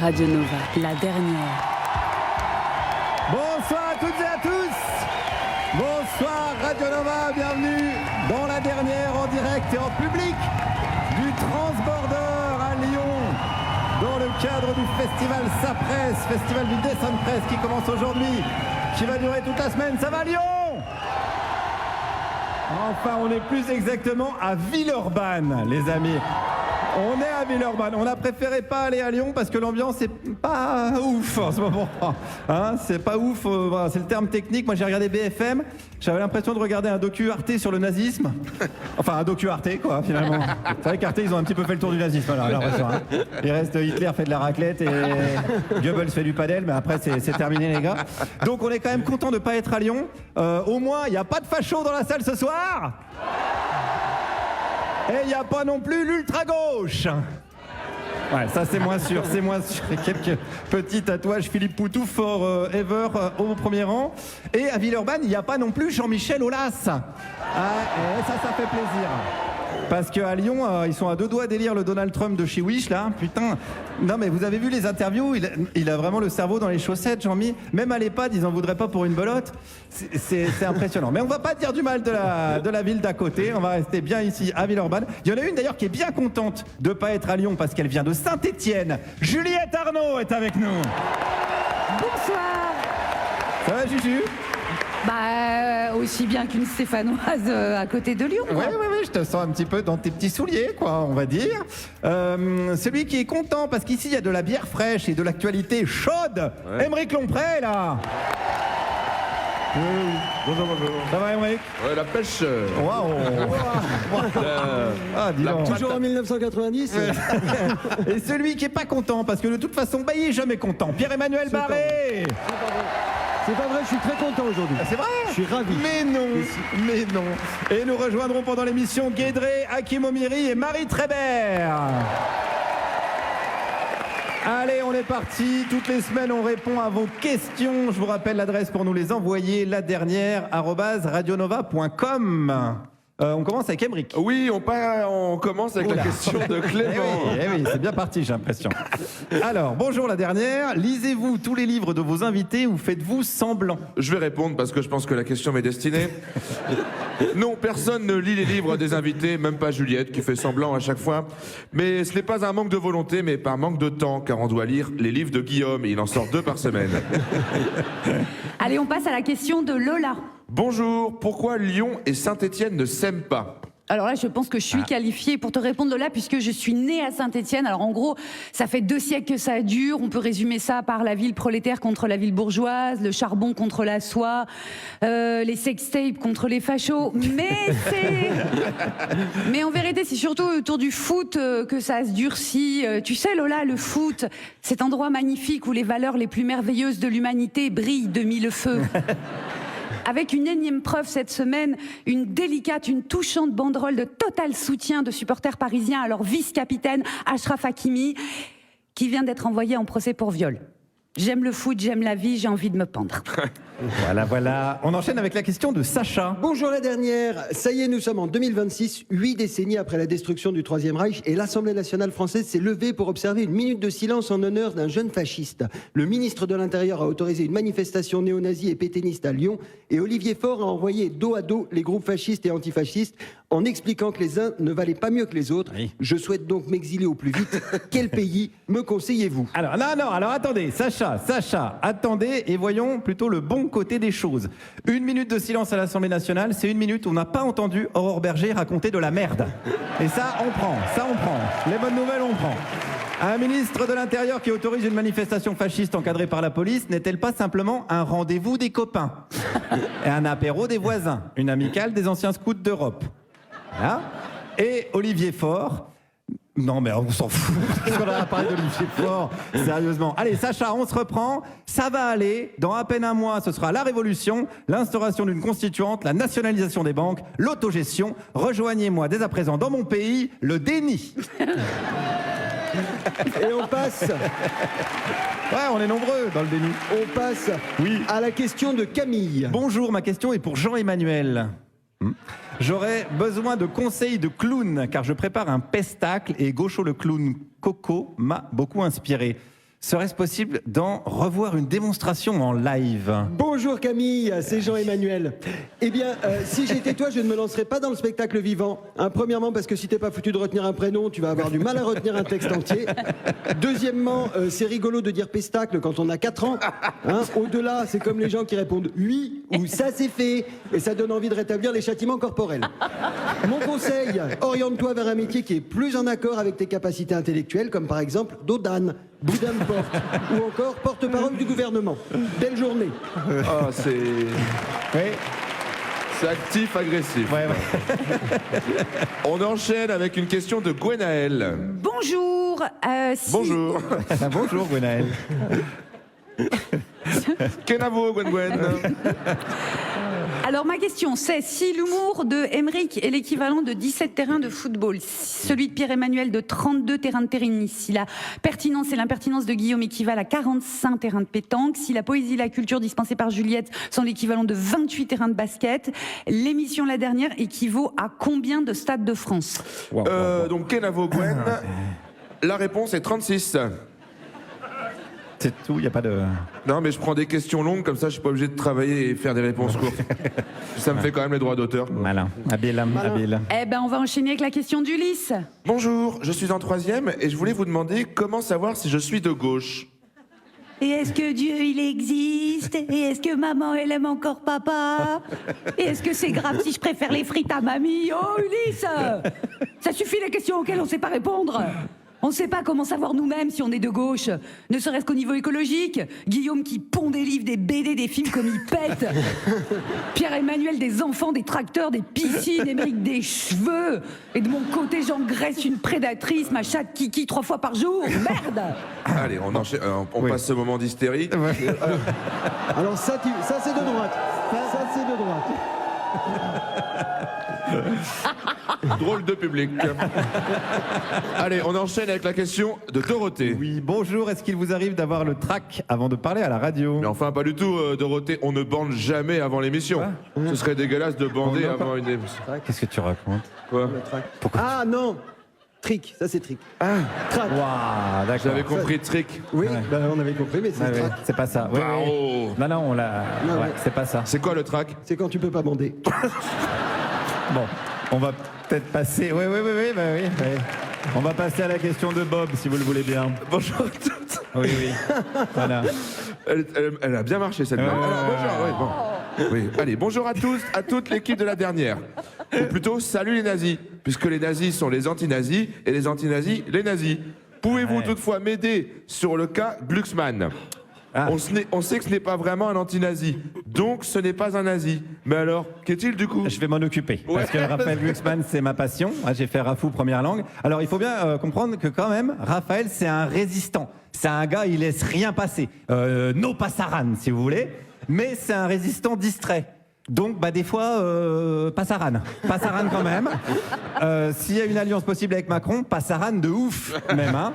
Radio Nova, la dernière. Bonsoir à toutes et à tous. Bonsoir Radio Nova, bienvenue dans la dernière en direct et en public du Transborder à Lyon, dans le cadre du festival Sapresse, festival du dessin de presse qui commence aujourd'hui, qui va durer toute la semaine. Ça va Lyon? Enfin, on est plus exactement à Villeurbanne, les amis. On est à Villeurbanne. On a préféré pas aller à Lyon parce que l'ambiance est pas ouf en ce moment. Hein, c'est pas ouf, voilà, c'est le terme technique. Moi, j'ai regardé BFM. J'avais l'impression de regarder un docu Arte sur le nazisme. Enfin, un docu Arte, quoi, finalement. C'est vrai qu'Arte, ils ont un petit peu fait le tour du nazisme, voilà, j'ai l'impression. Hein. Il reste Hitler fait de la raclette et Goebbels fait du padel, mais après, c'est terminé, les gars. Donc, on est quand même content de pas être à Lyon. Au moins, il n'y a pas de facho dans la salle ce soir. Et il n'y a pas non plus l'ultra-gauche. Ouais, ça c'est moins sûr, c'est moins sûr. Quelques petits tatouages Philippe Poutou for ever au premier rang. Et à Villeurbanne, il n'y a pas non plus Jean-Michel Aulas. Et ça fait plaisir. Parce qu'à Lyon, ils sont à deux doigts d'élire le Donald Trump de chez Wish, là. Putain. Non, mais vous avez vu les interviews, il a vraiment le cerveau dans les chaussettes, Jean-Mi. Même à l'EHPAD, ils en voudraient pas pour une belote. C'est impressionnant. Mais on va pas dire du mal de la ville d'à côté. On va rester bien ici, à Villeurbanne. Il y en a une d'ailleurs qui est bien contente de pas être à Lyon parce qu'elle vient de Saint-Étienne. Juliette Arnaud est avec nous. Bonsoir. Ça va, Juju? Bah, aussi bien qu'une Stéphanoise à côté de Lyon. Ouais, je te sens un petit peu dans tes petits souliers, quoi, on va dire. Celui qui est content, parce qu'ici, il y a de la bière fraîche et de l'actualité chaude. Ouais. Aymeric Lompré, là. Bonjour. Ça va, Aymeric? Ouais, la pêche. Dis donc. Toujours en 1990. Et celui qui est pas content, parce que de toute façon, bah, il est jamais content. Pierre-Emmanuel Barré. C'est pas vrai, je suis très content aujourd'hui. C'est vrai? Je suis ravi. Mais non. Et nous rejoindrons pendant l'émission Guédré, Hakim Omiri et Marie Trébert. Allez, on est parti. Toutes les semaines, on répond à vos questions. Je vous rappelle l'adresse pour nous les envoyer, la dernière, @radionova.com. On commence avec Aymeric. Oui, on commence avec la question de Clément. Eh oui, c'est bien parti, j'ai l'impression. Alors, bonjour la dernière. Lisez-vous tous les livres de vos invités ou faites-vous semblant? Je vais répondre parce que je pense que la question m'est destinée. Non, personne ne lit les livres des invités, même pas Juliette qui fait semblant à chaque fois. Mais ce n'est pas un manque de volonté, mais par manque de temps, car on doit lire les livres de Guillaume et il en sort 2 par semaine. Allez, on passe à la question de Lola. Bonjour, pourquoi Lyon et Saint-Étienne ne s'aiment pas? Alors là, je pense que je suis qualifiée pour te répondre, Lola, puisque je suis née à Saint-Étienne. Alors en gros, ça fait 2 siècles que ça dure. On peut résumer ça par la ville prolétaire contre la ville bourgeoise, le charbon contre la soie, les sextapes contre les fachos. Mais en vérité, c'est surtout autour du foot que ça se durcit. Tu sais, Lola, le foot, cet endroit magnifique où les valeurs les plus merveilleuses de l'humanité brillent de mille feux. Avec une énième preuve cette semaine, une touchante banderole de total soutien de supporters parisiens à leur vice-capitaine Achraf Hakimi, qui vient d'être envoyé en procès pour viol. J'aime le foot, j'aime la vie, j'ai envie de me pendre. Voilà. On enchaîne avec la question de Sacha. Bonjour la dernière. Ça y est, nous sommes en 2026, 8 décennies après la destruction du Troisième Reich, et l'Assemblée nationale française s'est levée pour observer une minute de silence en honneur d'un jeune fasciste. Le ministre de l'Intérieur a autorisé une manifestation néo-nazie et pétainiste à Lyon, et Olivier Faure a envoyé dos à dos les groupes fascistes et antifascistes en expliquant que les uns ne valaient pas mieux que les autres. Oui. Je souhaite donc m'exiler au plus vite. Quel pays me conseillez-vous? Alors attendez, Sacha, attendez et voyons plutôt le bon côté des choses. 1 minute de silence à l'Assemblée nationale, c'est 1 minute où on n'a pas entendu Aurore Berger raconter de la merde. Et ça, on prend. Les bonnes nouvelles, on prend. Un ministre de l'Intérieur qui autorise une manifestation fasciste encadrée par la police n'est-elle pas simplement un rendez-vous des copains? Et un apéro des voisins, une amicale des anciens scouts d'Europe. Voilà. Et Olivier Faure... Non mais on s'en fout, qu'est-ce qu'on a parlé d'Olivier Faure, sérieusement. Allez Sacha, on se reprend, ça va aller, dans à peine un mois ce sera la révolution, l'instauration d'une constituante, la nationalisation des banques, l'autogestion. Rejoignez-moi dès à présent dans mon pays, le déni. Et on passe... Ouais, on est nombreux dans le déni. On passe à la question de Camille. Bonjour, ma question est pour Jean-Emmanuel. J'aurais besoin de conseils de clown car je prépare un pestacle et Gaucho le clown Coco m'a beaucoup inspiré. Serait-ce possible d'en revoir une démonstration en live? Bonjour Camille, c'est Jean-Emmanuel. Eh bien, si j'étais toi, je ne me lancerais pas dans le spectacle vivant. Premièrement, parce que si t'es pas foutu de retenir un prénom, tu vas avoir du mal à retenir un texte entier. Deuxièmement, c'est rigolo de dire pestacle quand on a 4 ans. Au-delà, c'est comme les gens qui répondent oui ou ça c'est fait. Et ça donne envie de rétablir les châtiments corporels. Mon conseil, oriente-toi vers un métier qui est plus en accord avec tes capacités intellectuelles, comme par exemple Dodane, boudin de porte, ou encore porte-parole du gouvernement. Belle journée. Ah, c'est Oui. actif-agressif. Ouais. On enchaîne avec une question de Gwenaël. Bonjour. Bonjour. Bonjour, Gwenaël. Kenavo, Gwen. Alors ma question c'est, si l'humour de Emeric est l'équivalent de 17 terrains de football, celui de Pierre-Emmanuel de 32 terrains de tennis, si la pertinence et l'impertinence de Guillaume équivalent à 45 terrains de pétanque, si la poésie et la culture dispensées par Juliette sont l'équivalent de 28 terrains de basket, l'émission La Dernière équivaut à combien de stades de France? Donc Kenavo, Gwen. La réponse est 36. C'est tout, il n'y a pas de... Non, mais je prends des questions longues, comme ça je suis pas obligé de travailler et faire des réponses courtes. Ça me fait quand même les droits d'auteur. Malin, habile. Eh ben on va enchaîner avec la question d'Ulysse. Bonjour, je suis en 3e et je voulais vous demander comment savoir si je suis de gauche. Et est-ce que Dieu il existe? Et est-ce que maman elle aime encore papa? Et est-ce que c'est grave si je préfère les frites à mamie? Oh Ulysse, ça suffit les questions auxquelles on ne sait pas répondre. On ne sait pas comment savoir nous-mêmes si on est de gauche, ne serait-ce qu'au niveau écologique. Guillaume qui pond des livres, des BD, des films comme il pète. Pierre-Emmanuel des enfants, des tracteurs, des piscines, Émeric des cheveux. Et de mon côté, j'engraisse une prédatrice, ma chatte kiki 3 fois par jour. Merde. Allez, on enchaîne, on passe ce moment d'hystérie. Alors ça c'est de droite. Ça c'est de droite. Drôle de public. Allez, on enchaîne avec la question de Dorothée. Oui, bonjour, est-ce qu'il vous arrive d'avoir le trac avant de parler à la radio? Mais enfin, pas du tout, Dorothée, on ne bande jamais avant l'émission. Ce serait dégueulasse de bander avant une émission. Qu'est-ce que tu racontes? Quoi? Ah non, trick, ça c'est trick. Track. Waouh, d'accord. J'avais compris trick. Oui, bah, on avait compris, mais c'est Ouais, track. c'est pas ça. Oui, oui. Oh. Non, on l'a... Non, ouais, ouais. c'est pas ça. C'est quoi le track? C'est quand tu peux pas bander. Bon, on va peut-être passer... Oui. On va passer à la question de Bob, si vous le voulez bien. Bonjour à toutes. Oui. Voilà. Elle a bien marché cette blague. Alors, bonjour, oui, bon. Oui. Allez, bonjour à tous, à toute l'équipe de La Dernière. Ou plutôt, salut les nazis, puisque les nazis sont les anti-nazis et les anti-nazis, les nazis. Pouvez-vous toutefois m'aider sur le cas Glucksmann? On sait que ce n'est pas vraiment un anti-nazi, donc ce n'est pas un nazi. Mais alors, qu'est-il du coup? Je vais m'en occuper, parce que Raphaël Glucksmann, c'est ma passion. Moi, j'ai fait Rafou première langue. Alors, il faut bien comprendre que quand même, Raphaël, c'est un résistant. C'est un gars, il laisse rien passer. No passaran, si vous voulez. Mais c'est un résistant distrait. Donc, des fois, passaran quand même. S'il y a une alliance possible avec Macron, passaran de ouf, même. Hein.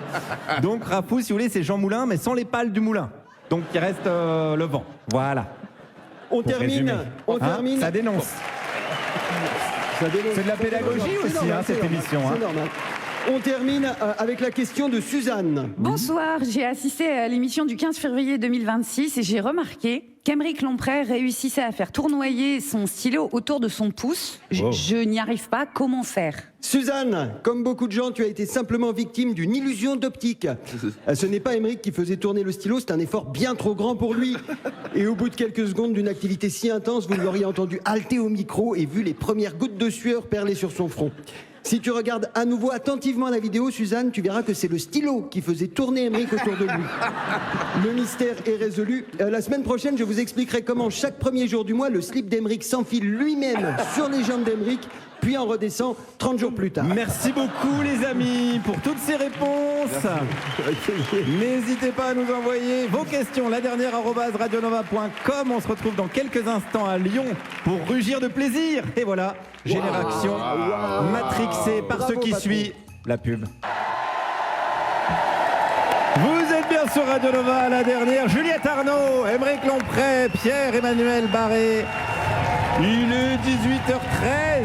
Donc, Rafou, si vous voulez, c'est Jean Moulin, mais sans les pales du moulin. Donc, il reste le vent. Voilà. On termine. Ça dénonce. Ça dénonce. C'est de la pédagogie aussi, normal, cette émission. C'est normal. On termine avec la question de Suzanne. Bonsoir, j'ai assisté à l'émission du 15 février 2026 et j'ai remarqué qu'Émeric Lomprey réussissait à faire tournoyer son stylo autour de son pouce. Je n'y arrive pas, comment faire? Suzanne, comme beaucoup de gens, tu as été simplement victime d'une illusion d'optique. Ce n'est pas Émeric qui faisait tourner le stylo, c'est un effort bien trop grand pour lui. Et au bout de quelques secondes d'une activité si intense, vous l'auriez entendu halter au micro et vu les premières gouttes de sueur perler sur son front. Si tu regardes à nouveau attentivement la vidéo, Suzanne, tu verras que c'est le stylo qui faisait tourner Émeric autour de lui. Le mystère est résolu. La semaine prochaine, je vous expliquerai comment chaque premier jour du mois, le slip d'Émeric s'enfile lui-même sur les jambes d'Émeric, puis en redescend 30 jours plus tard. Merci beaucoup les amis pour toutes ces réponses. N'hésitez pas à nous envoyer vos questions, la dernière @radionova.com. On se retrouve dans quelques instants à Lyon pour rugir de plaisir. Et voilà, génération matrixée par Bravo, ce qui patron. suit la pub. Vous êtes bien sur Radio Nova, la dernière. Juliette Arnaud, Émeric Lomprey, Pierre-Emmanuel Barré. Il est 18h13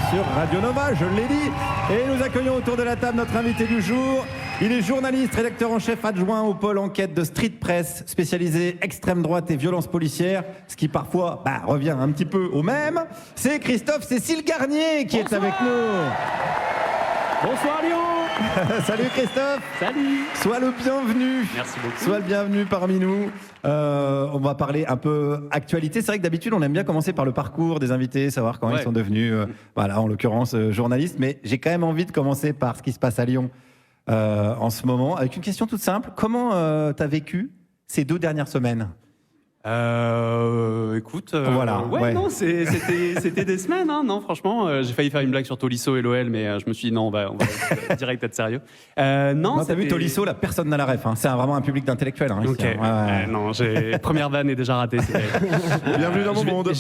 sur Radio Nova, je l'ai dit. Et nous accueillons autour de la table notre invité du jour, Il est journaliste, rédacteur en chef adjoint au pôle enquête de Street Press, spécialisé extrême droite et violence policière, ce qui parfois revient un petit peu au même. C'est Christophe Cécile Garnier qui est avec nous. Bonsoir Lyon. Salut Christophe. Salut. Sois le bienvenu. Merci beaucoup. Sois le bienvenu parmi nous. On va parler un peu actualité. C'est vrai que d'habitude, on aime bien commencer par le parcours des invités, savoir comment ils sont devenus, voilà, en l'occurrence, journalistes. Mais j'ai quand même envie de commencer par ce qui se passe à Lyon en ce moment, avec une question toute simple. Comment tu as vécu ces 2 dernières semaines ? Écoute, voilà, ouais. Non, c'était des semaines, hein, non, franchement, j'ai failli faire une blague sur Tolisso et l'OL, mais je me suis dit non, on va direct être sérieux. Non, t'as vu Tolisso, là, personne n'a la ref, hein. C'est vraiment un public d'intellectuels. Hein, ok, ici, hein. Ouais. Non, première vanne est déjà ratée. Bienvenue dans mon monde.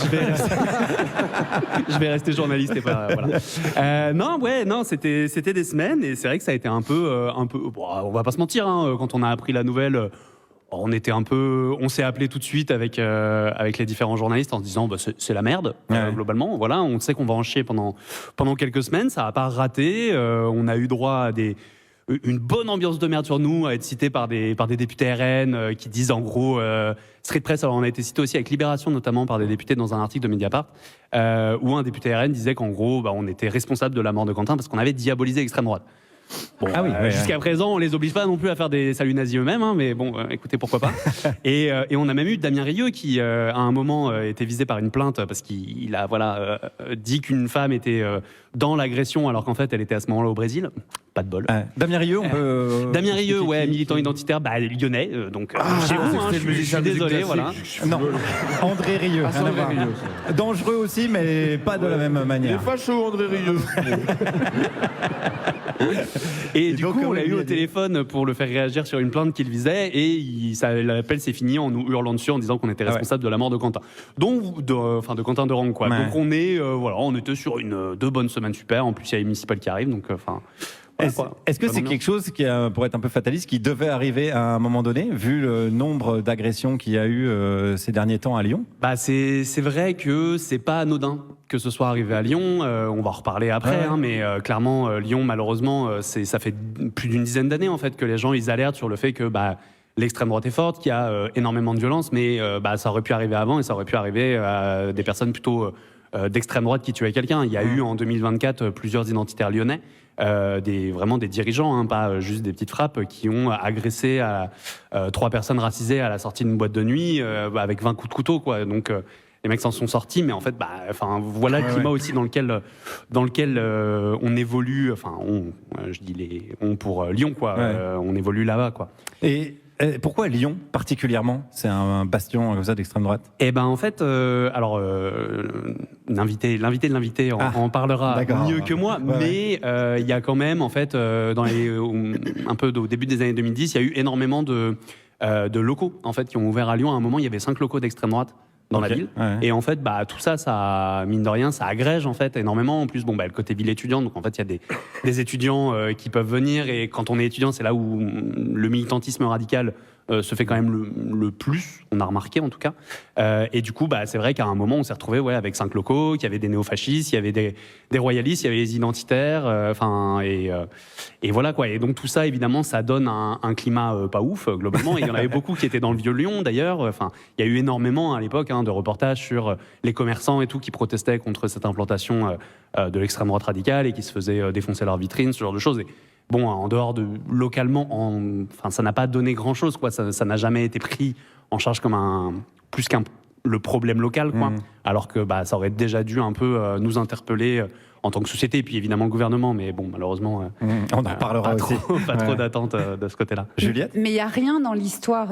Je vais rester journaliste et pas, voilà. Non, c'était des semaines, et c'est vrai que ça a été un peu bon, on va pas se mentir, hein, quand on a appris la nouvelle. On s'est appelé tout de suite avec les différents journalistes en se disant c'est la merde, globalement. Voilà, on sait qu'on va en chier pendant quelques semaines, ça n'a pas raté. On a eu droit à une bonne ambiance de merde sur nous, à être cité par des députés RN qui disent en gros Street Press. Alors on a été cité aussi avec Libération notamment par des députés dans un article de Mediapart où un député RN disait qu'en gros on était responsable de la mort de Quentin parce qu'on avait diabolisé l'extrême droite. Bon, jusqu'à présent, on les oblige pas non plus à faire des saluts nazis eux-mêmes, hein, mais bon, écoutez, pourquoi pas. et on a même eu Damien Rieu qui, à un moment, était visé par une plainte parce qu'il a dit qu'une femme était dans l'agression alors qu'en fait, elle était à ce moment-là au Brésil. Pas de bol. Damien Rieu, on peut... Damien Rieu, militant identitaire, lyonnais, donc chez vous, hein, je suis désolé, voilà. Non, André Rieu, rien à André voir. Rieu, Dangereux aussi, mais pas de la même Il est manière. facho, André Rieu. Et du coup, on l'a eu au téléphone pour le faire réagir sur une plainte qu'il visait, et l'appel s'est fini en nous hurlant dessus en disant qu'on était responsable de la mort de Quentin. De Quentin Durand, quoi. Ouais. Donc on était sur 2 bonnes semaines super. En plus, il y a les municipales qui arrivent, donc Est-ce que c'est quelque chose qui, pour être un peu fataliste, qui devait arriver à un moment donné, vu le nombre d'agressions qu'il y a eu ces derniers temps à Lyon ? C'est vrai que c'est pas anodin que ce soit arrivé à Lyon. On va en reparler après, mais clairement, Lyon, malheureusement, ça fait plus d'une dizaine d'années en fait que les gens ils alertent sur le fait que l'extrême droite est forte, qu'il y a énormément de violence, mais ça aurait pu arriver avant et ça aurait pu arriver à des personnes plutôt d'extrême droite qui tuaient quelqu'un. Il y a eu en 2024 plusieurs identitaires lyonnais. Vraiment des dirigeants, hein, pas juste des petites frappes, qui ont agressé 3 personnes racisées à la sortie d'une boîte de nuit avec 20 coups de couteau, quoi. Donc les mecs s'en sont sortis, mais en fait, voilà le climat aussi dans lequel on évolue. Enfin, je dis pour Lyon, quoi. On évolue là-bas, quoi. Et pourquoi Lyon particulièrement ? C'est un bastion comme ça d'extrême droite ? En fait, l'invité de l'invité en parlera mieux que moi, mais il y a quand même, en fait, un peu au début des années 2010, il y a eu énormément de locaux en fait, qui ont ouvert à Lyon. À un moment, il y avait 5 locaux d'extrême droite dans la ville. Et en fait, tout ça, mine de rien, ça agrège en fait énormément. En plus, le côté ville étudiante, donc en fait, il y a des étudiants qui peuvent venir. Et quand on est étudiant, c'est là où le militantisme radical se fait quand même le plus, on a remarqué en tout cas. Et du coup, c'est vrai qu'à un moment, on s'est retrouvé avec 5 locaux, qu'il y avait des néofascistes, il y avait des royalistes, il y avait les identitaires, et voilà quoi. Et donc tout ça, évidemment, ça donne un climat pas ouf, globalement. Et il y en avait beaucoup qui étaient dans le Vieux-Lyon, d'ailleurs. Il y a eu énormément à l'époque de reportages sur les commerçants et tout qui protestaient contre cette implantation de l'extrême droite radicale et qui se faisaient défoncer leurs vitrines, ce genre de choses. Et, en dehors de localement, ça n'a pas donné grand-chose, quoi. Ça n'a jamais été pris en charge comme le problème local, quoi. Alors que ça aurait déjà dû un peu nous interpeller en tant que société, et puis évidemment le gouvernement, mais malheureusement, on en reparlera aussi. Pas trop d'attente de ce côté-là. Juliette ? Mais il n'y a rien dans l'histoire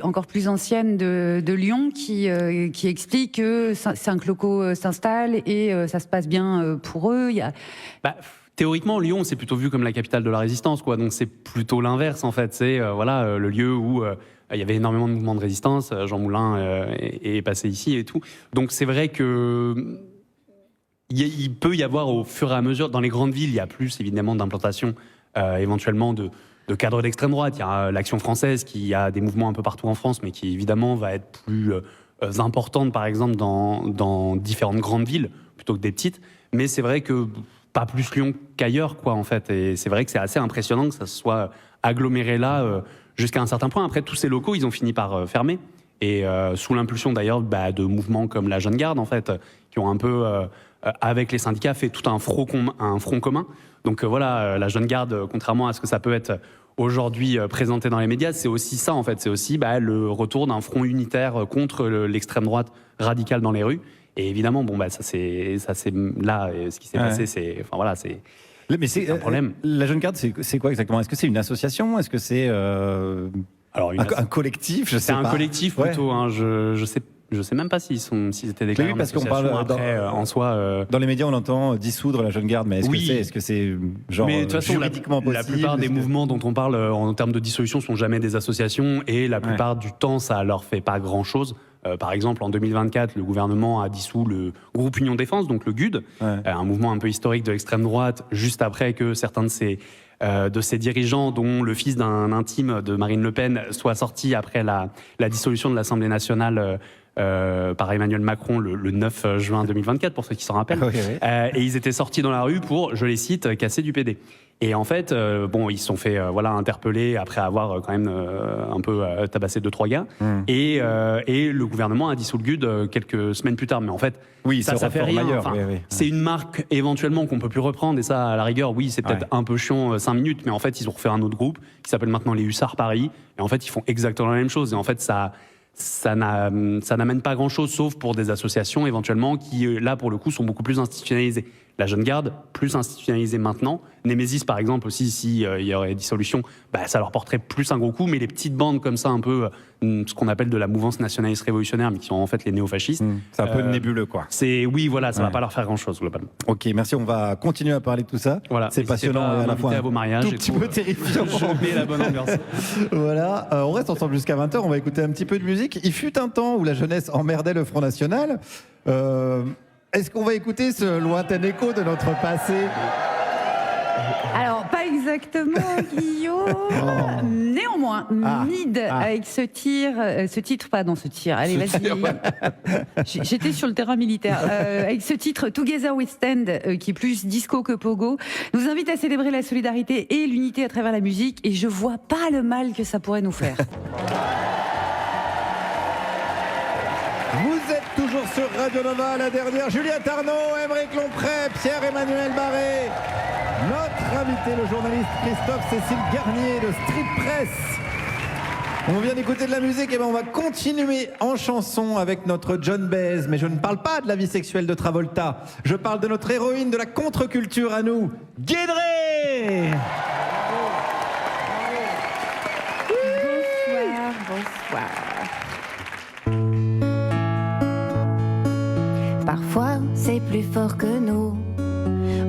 encore plus ancienne de Lyon qui explique que 5 locaux s'installent et ça se passe bien pour eux. Théoriquement, Lyon, c'est plutôt vu comme la capitale de la résistance, quoi. Donc c'est plutôt l'inverse, en fait. C'est le lieu où il y avait énormément de mouvements de résistance. Jean Moulin est passé ici et tout. Donc c'est vrai que il peut y avoir au fur et à mesure, dans les grandes villes, il y a plus évidemment d'implantation, éventuellement de cadres d'extrême droite. Il y a l'Action française qui a des mouvements un peu partout en France, mais qui évidemment va être plus importante, par exemple, dans différentes grandes villes plutôt que des petites. Mais c'est vrai que pas plus Lyon qu'ailleurs, quoi, en fait. Et c'est vrai que c'est assez impressionnant que ça se soit aggloméré là jusqu'à un certain point. Après, tous ces locaux, ils ont fini par fermer. Et sous l'impulsion d'ailleurs de mouvements comme la Jeune Garde, en fait, qui ont un peu, avec les syndicats, fait tout un front commun. Donc voilà, la Jeune Garde, contrairement à ce que ça peut être aujourd'hui présenté dans les médias, c'est aussi ça, en fait. C'est aussi le retour d'un front unitaire contre l'extrême droite radicale dans les rues. Et évidemment, ça c'est là, ce qui s'est passé, c'est un problème. La Jeune Garde, c'est quoi exactement? Est-ce que c'est une association? Est-ce que c'est un collectif? Je sais c'est pas. Un collectif plutôt. Hein, je sais même pas s'ils étaient déclarés. Oui, parce qu'on parle en soi. Dans les médias, on entend dissoudre la Jeune Garde, mais est-ce que c'est genre mais de toute façon, juridiquement possible? La plupart des mouvements dont on parle en termes de dissolution sont jamais des associations, et la plupart du temps, ça leur fait pas grand-chose. Par exemple, en 2024, le gouvernement a dissous le groupe Union Défense, donc le GUD, un mouvement un peu historique de l'extrême droite, juste après que certains de ses dirigeants, dont le fils d'un intime de Marine Le Pen, soit sorti après la dissolution de l'Assemblée nationale par Emmanuel Macron le 9 juin 2024, pour ceux qui s'en rappellent. Et ils étaient sortis dans la rue pour, je les cite, casser du PD. Et en fait, ils se sont fait interpeller après avoir quand même un peu tabassé 2-3 gars. Et le gouvernement a dissous le GUD quelques semaines plus tard. Mais en fait, ça fait rien. C'est une marque éventuellement qu'on peut plus reprendre. Et ça, à la rigueur, c'est peut-être un peu chiant 5 minutes. Mais en fait, ils ont refait un autre groupe qui s'appelle maintenant les Hussards Paris. Et en fait, ils font exactement la même chose. Et en fait, ça n'amène pas grand-chose, sauf pour des associations éventuellement qui, là, pour le coup, sont beaucoup plus institutionnalisées. La Jeune Garde, plus institutionnalisée maintenant. Némésis, par exemple, aussi, s'il y aurait dissolution, ça leur porterait plus un gros coup. Mais les petites bandes comme ça, un peu ce qu'on appelle de la mouvance nationaliste révolutionnaire, mais qui sont en fait les néofascistes. C'est un peu nébuleux, quoi. Ça va pas leur faire grand-chose, globalement. Ok, merci. On va continuer à parler de tout ça. Voilà, c'est passionnant et à la fois à vos mariages, tout petit peu terrifiant. Je mets la bonne ambiance. Voilà, on reste ensemble jusqu'à 20h. On va écouter un petit peu de musique. Il fut un temps où la jeunesse emmerdait le Front National. Est-ce qu'on va écouter ce lointain écho de notre passé? Alors, pas exactement, Guillaume. Néanmoins, Nid, avec ce titre, allez, vas-y. J'étais sur le terrain militaire. Avec ce titre, Together We Stand, qui est plus disco que pogo, nous invite à célébrer la solidarité et l'unité à travers la musique, et je vois pas le mal que ça pourrait nous faire. Vous êtes toujours sur Radio Nova, la dernière. Juliette Arnaud, Aymeric Lomprey, Pierre-Emmanuel Barré. Notre invité, le journaliste Christophe-Cécile Garnier de Street Press. On vient d'écouter de la musique, et on va continuer en chanson avec notre John Baez. Mais je ne parle pas de la vie sexuelle de Travolta. Je parle de notre héroïne de la contre-culture à nous, Guédré. Bonsoir. Parfois, c'est plus fort que nous.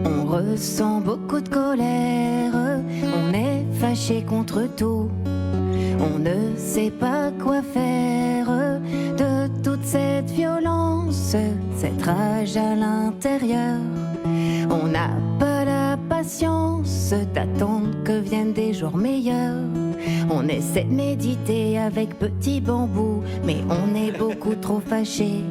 On ressent beaucoup de colère. On est fâché contre tout. On ne sait pas quoi faire de toute cette violence, cette rage à l'intérieur. On n'a pas la patience d'attendre que viennent des jours meilleurs. On essaie de méditer avec petits bambous, mais on est beaucoup trop fâchés.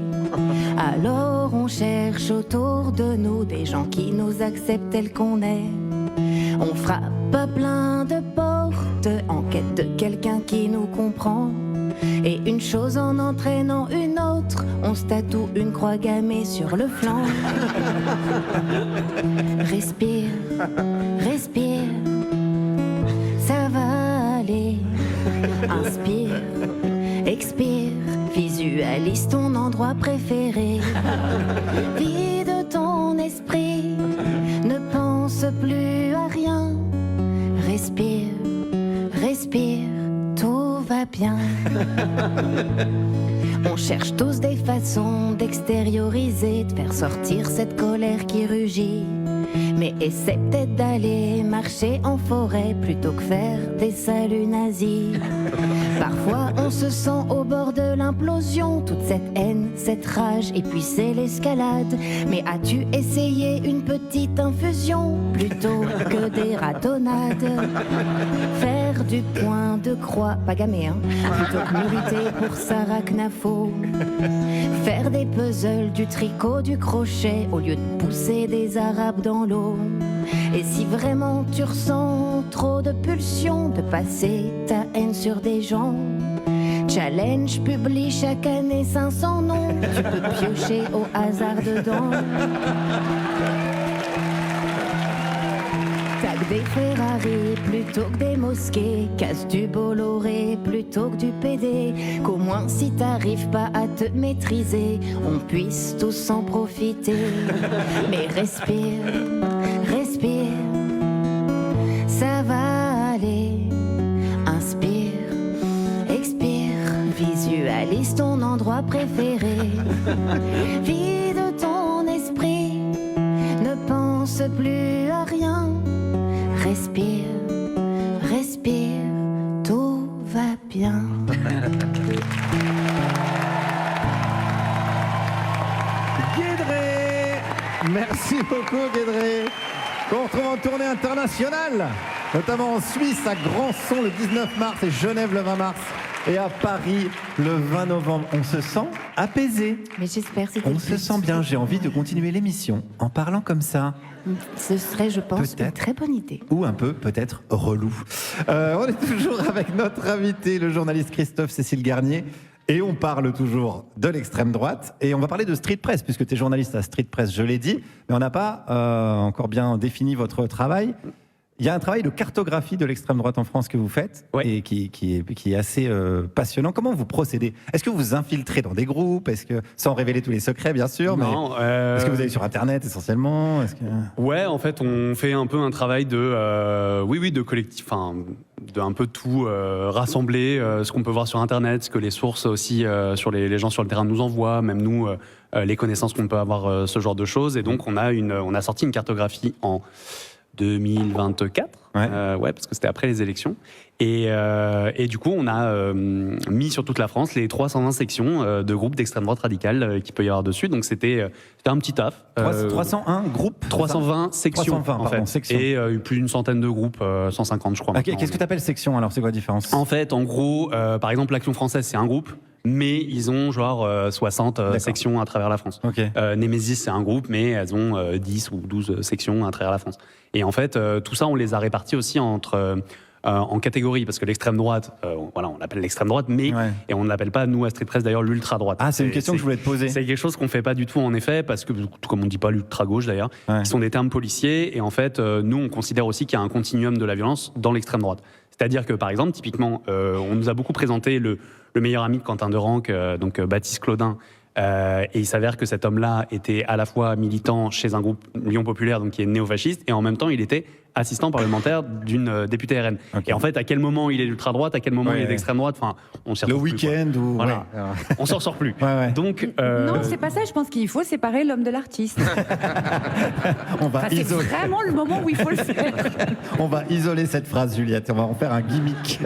Alors on cherche autour de nous des gens qui nous acceptent tels qu'on est. On frappe à plein de portes en quête de quelqu'un qui nous comprend. Et une chose en entraînant une autre, on se tatoue une croix gammée sur le flanc. Respire, respire, ça va aller. Inspire, expire, visualise ton endroit préféré. Vide ton esprit, ne pense plus à rien. Respire, respire, tout va bien. On cherche tous des façons d'extérioriser, de faire sortir cette colère qui rugit. Mais essaie peut-être d'aller marcher en forêt plutôt que faire des saluts nazis. Parfois on se sent au bord de l'impossible. implosion. Toute cette haine, cette rage, et puis c'est l'escalade. Mais as-tu essayé une petite infusion plutôt que des ratonnades? Faire du point de croix, pas gammé, hein, plutôt que militer pour Sarah Knafo. Faire des puzzles, du tricot, du crochet, au lieu de pousser des arabes dans l'eau. Et si vraiment tu ressens trop de pulsions, de passer ta haine sur des gens, Challenge publie chaque année 500 noms. Tu peux piocher au hasard dedans. Tag des Ferrari plutôt que des mosquées. Casse du Bolloré plutôt que du PD. Qu'au moins si t'arrives pas à te maîtriser, on puisse tous en profiter. Mais respire, respire, ça va aller. Inspire, expire, visualise ton endroit préféré. Vide ton esprit, ne pense plus à rien. Respire, respire, tout va bien. Guédré, merci beaucoup Guédré. On retrouve en tournée internationale, notamment en Suisse à Grandson le 19 mars et Genève le 20 mars et à Paris le 20 novembre. On se sent apaisé. Mais j'espère que c'était On se sent bien. J'ai envie de continuer l'émission en parlant comme ça. Ce serait, je pense, une très bonne idée. Ou un peu, peut-être, relou. On est toujours avec notre invité, le journaliste Christophe-Cécile Garnier. Et on parle toujours de l'extrême droite. Et on va parler de Street Press, puisque tu es journaliste à Street Press, je l'ai dit. Mais on n'a pas encore bien défini votre travail. Il y a un travail de cartographie de l'extrême droite en France que vous faites, et qui est assez passionnant. Comment vous procédez? Est-ce que vous vous infiltrez dans des groupes? Est-ce que, sans révéler tous les secrets, bien sûr, non, est-ce que vous allez sur Internet essentiellement? Ouais, en fait, on fait un peu un travail de collectif, enfin, de un peu tout rassembler, ce qu'on peut voir sur Internet, ce que les sources aussi sur les gens sur le terrain nous envoient, même nous, les connaissances qu'on peut avoir, ce genre de choses. Et donc, on a sorti une cartographie en 2024, parce que c'était après les élections. Et du coup, on a mis sur toute la France les 320 sections de groupes d'extrême droite radicale qu'il peut y avoir dessus. Donc c'était un petit taf. 301 groupes 320 sections, 320, en fait. Sections. Et plus d'une centaine de groupes, 150 je crois. Qu'est-ce que tu appelles section alors? C'est quoi la différence? En fait, en gros, par exemple, l'Action française, c'est un groupe. Mais ils ont genre 60 sections à travers la France. Némésis, c'est un groupe, mais elles ont 10 ou 12 sections à travers la France. Et en fait, tout ça, on les a répartis aussi en catégories, parce que l'extrême droite, on l'appelle l'extrême droite, mais et on ne l'appelle pas, nous, à Street Press, d'ailleurs, l'ultra droite. Ah, c'est une question que je voulais te poser. C'est quelque chose qu'on ne fait pas du tout, en effet, parce que, comme on ne dit pas l'ultra gauche, d'ailleurs, qui sont des termes policiers, et en fait, nous, on considère aussi qu'il y a un continuum de la violence dans l'extrême droite. C'est-à-dire que, par exemple, typiquement, on nous a beaucoup présenté le meilleur ami de Quentin Derenc, donc Baptiste Claudin, et il s'avère que cet homme-là était à la fois militant chez un groupe Lyon Populaire, donc qui est néofasciste, et en même temps, il était assistant parlementaire d'une députée RN. Et en fait, à quel moment il est d'ultra-droite, à quel moment il est d'extrême-droite, enfin, on s'y retrouve plus. Le week-end ou... Voilà. On s'en sort plus. Donc, non, c'est pas ça. Je pense qu'il faut séparer l'homme de l'artiste. C'est vraiment le moment où il faut le faire. On va isoler cette phrase, Juliette. On va en faire un gimmick.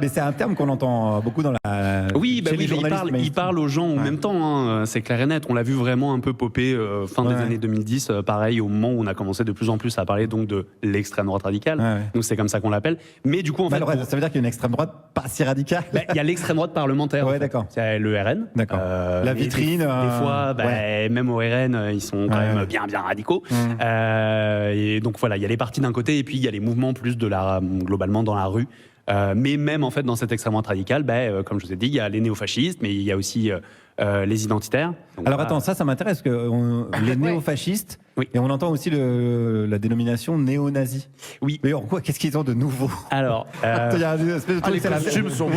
mais c'est un terme qu'on entend beaucoup dans la... Oui, il parle aux gens en même temps. Hein, c'est clair et net. On l'a vu vraiment un peu popper fin des années 2010. Pareil, au moment où on a commencé de plus en plus à parler donc de l'extrême droite radicale. Nous, c'est comme ça qu'on l'appelle. Mais du coup, en fait, ça veut dire qu'il y a une extrême droite pas si radicale. Il y a l'extrême droite parlementaire. D'accord. C'est le RN. D'accord. La vitrine. Des fois, même au RN, ils sont quand même bien radicaux. Et donc voilà, il y a les partis d'un côté et puis il y a les mouvements plus globalement dans la rue. Mais même en fait dans cette extrême droite radicale, comme je vous ai dit, il y a les néofascistes, mais il y a aussi les identitaires. Donc, alors attends, ça m'intéresse, que les néofascistes, et on entend aussi la dénomination néo-nazi. Oui. Mais en quoi, qu'est-ce qu'ils ont de nouveau? Alors, il y a une espèce de truc, les costumes sont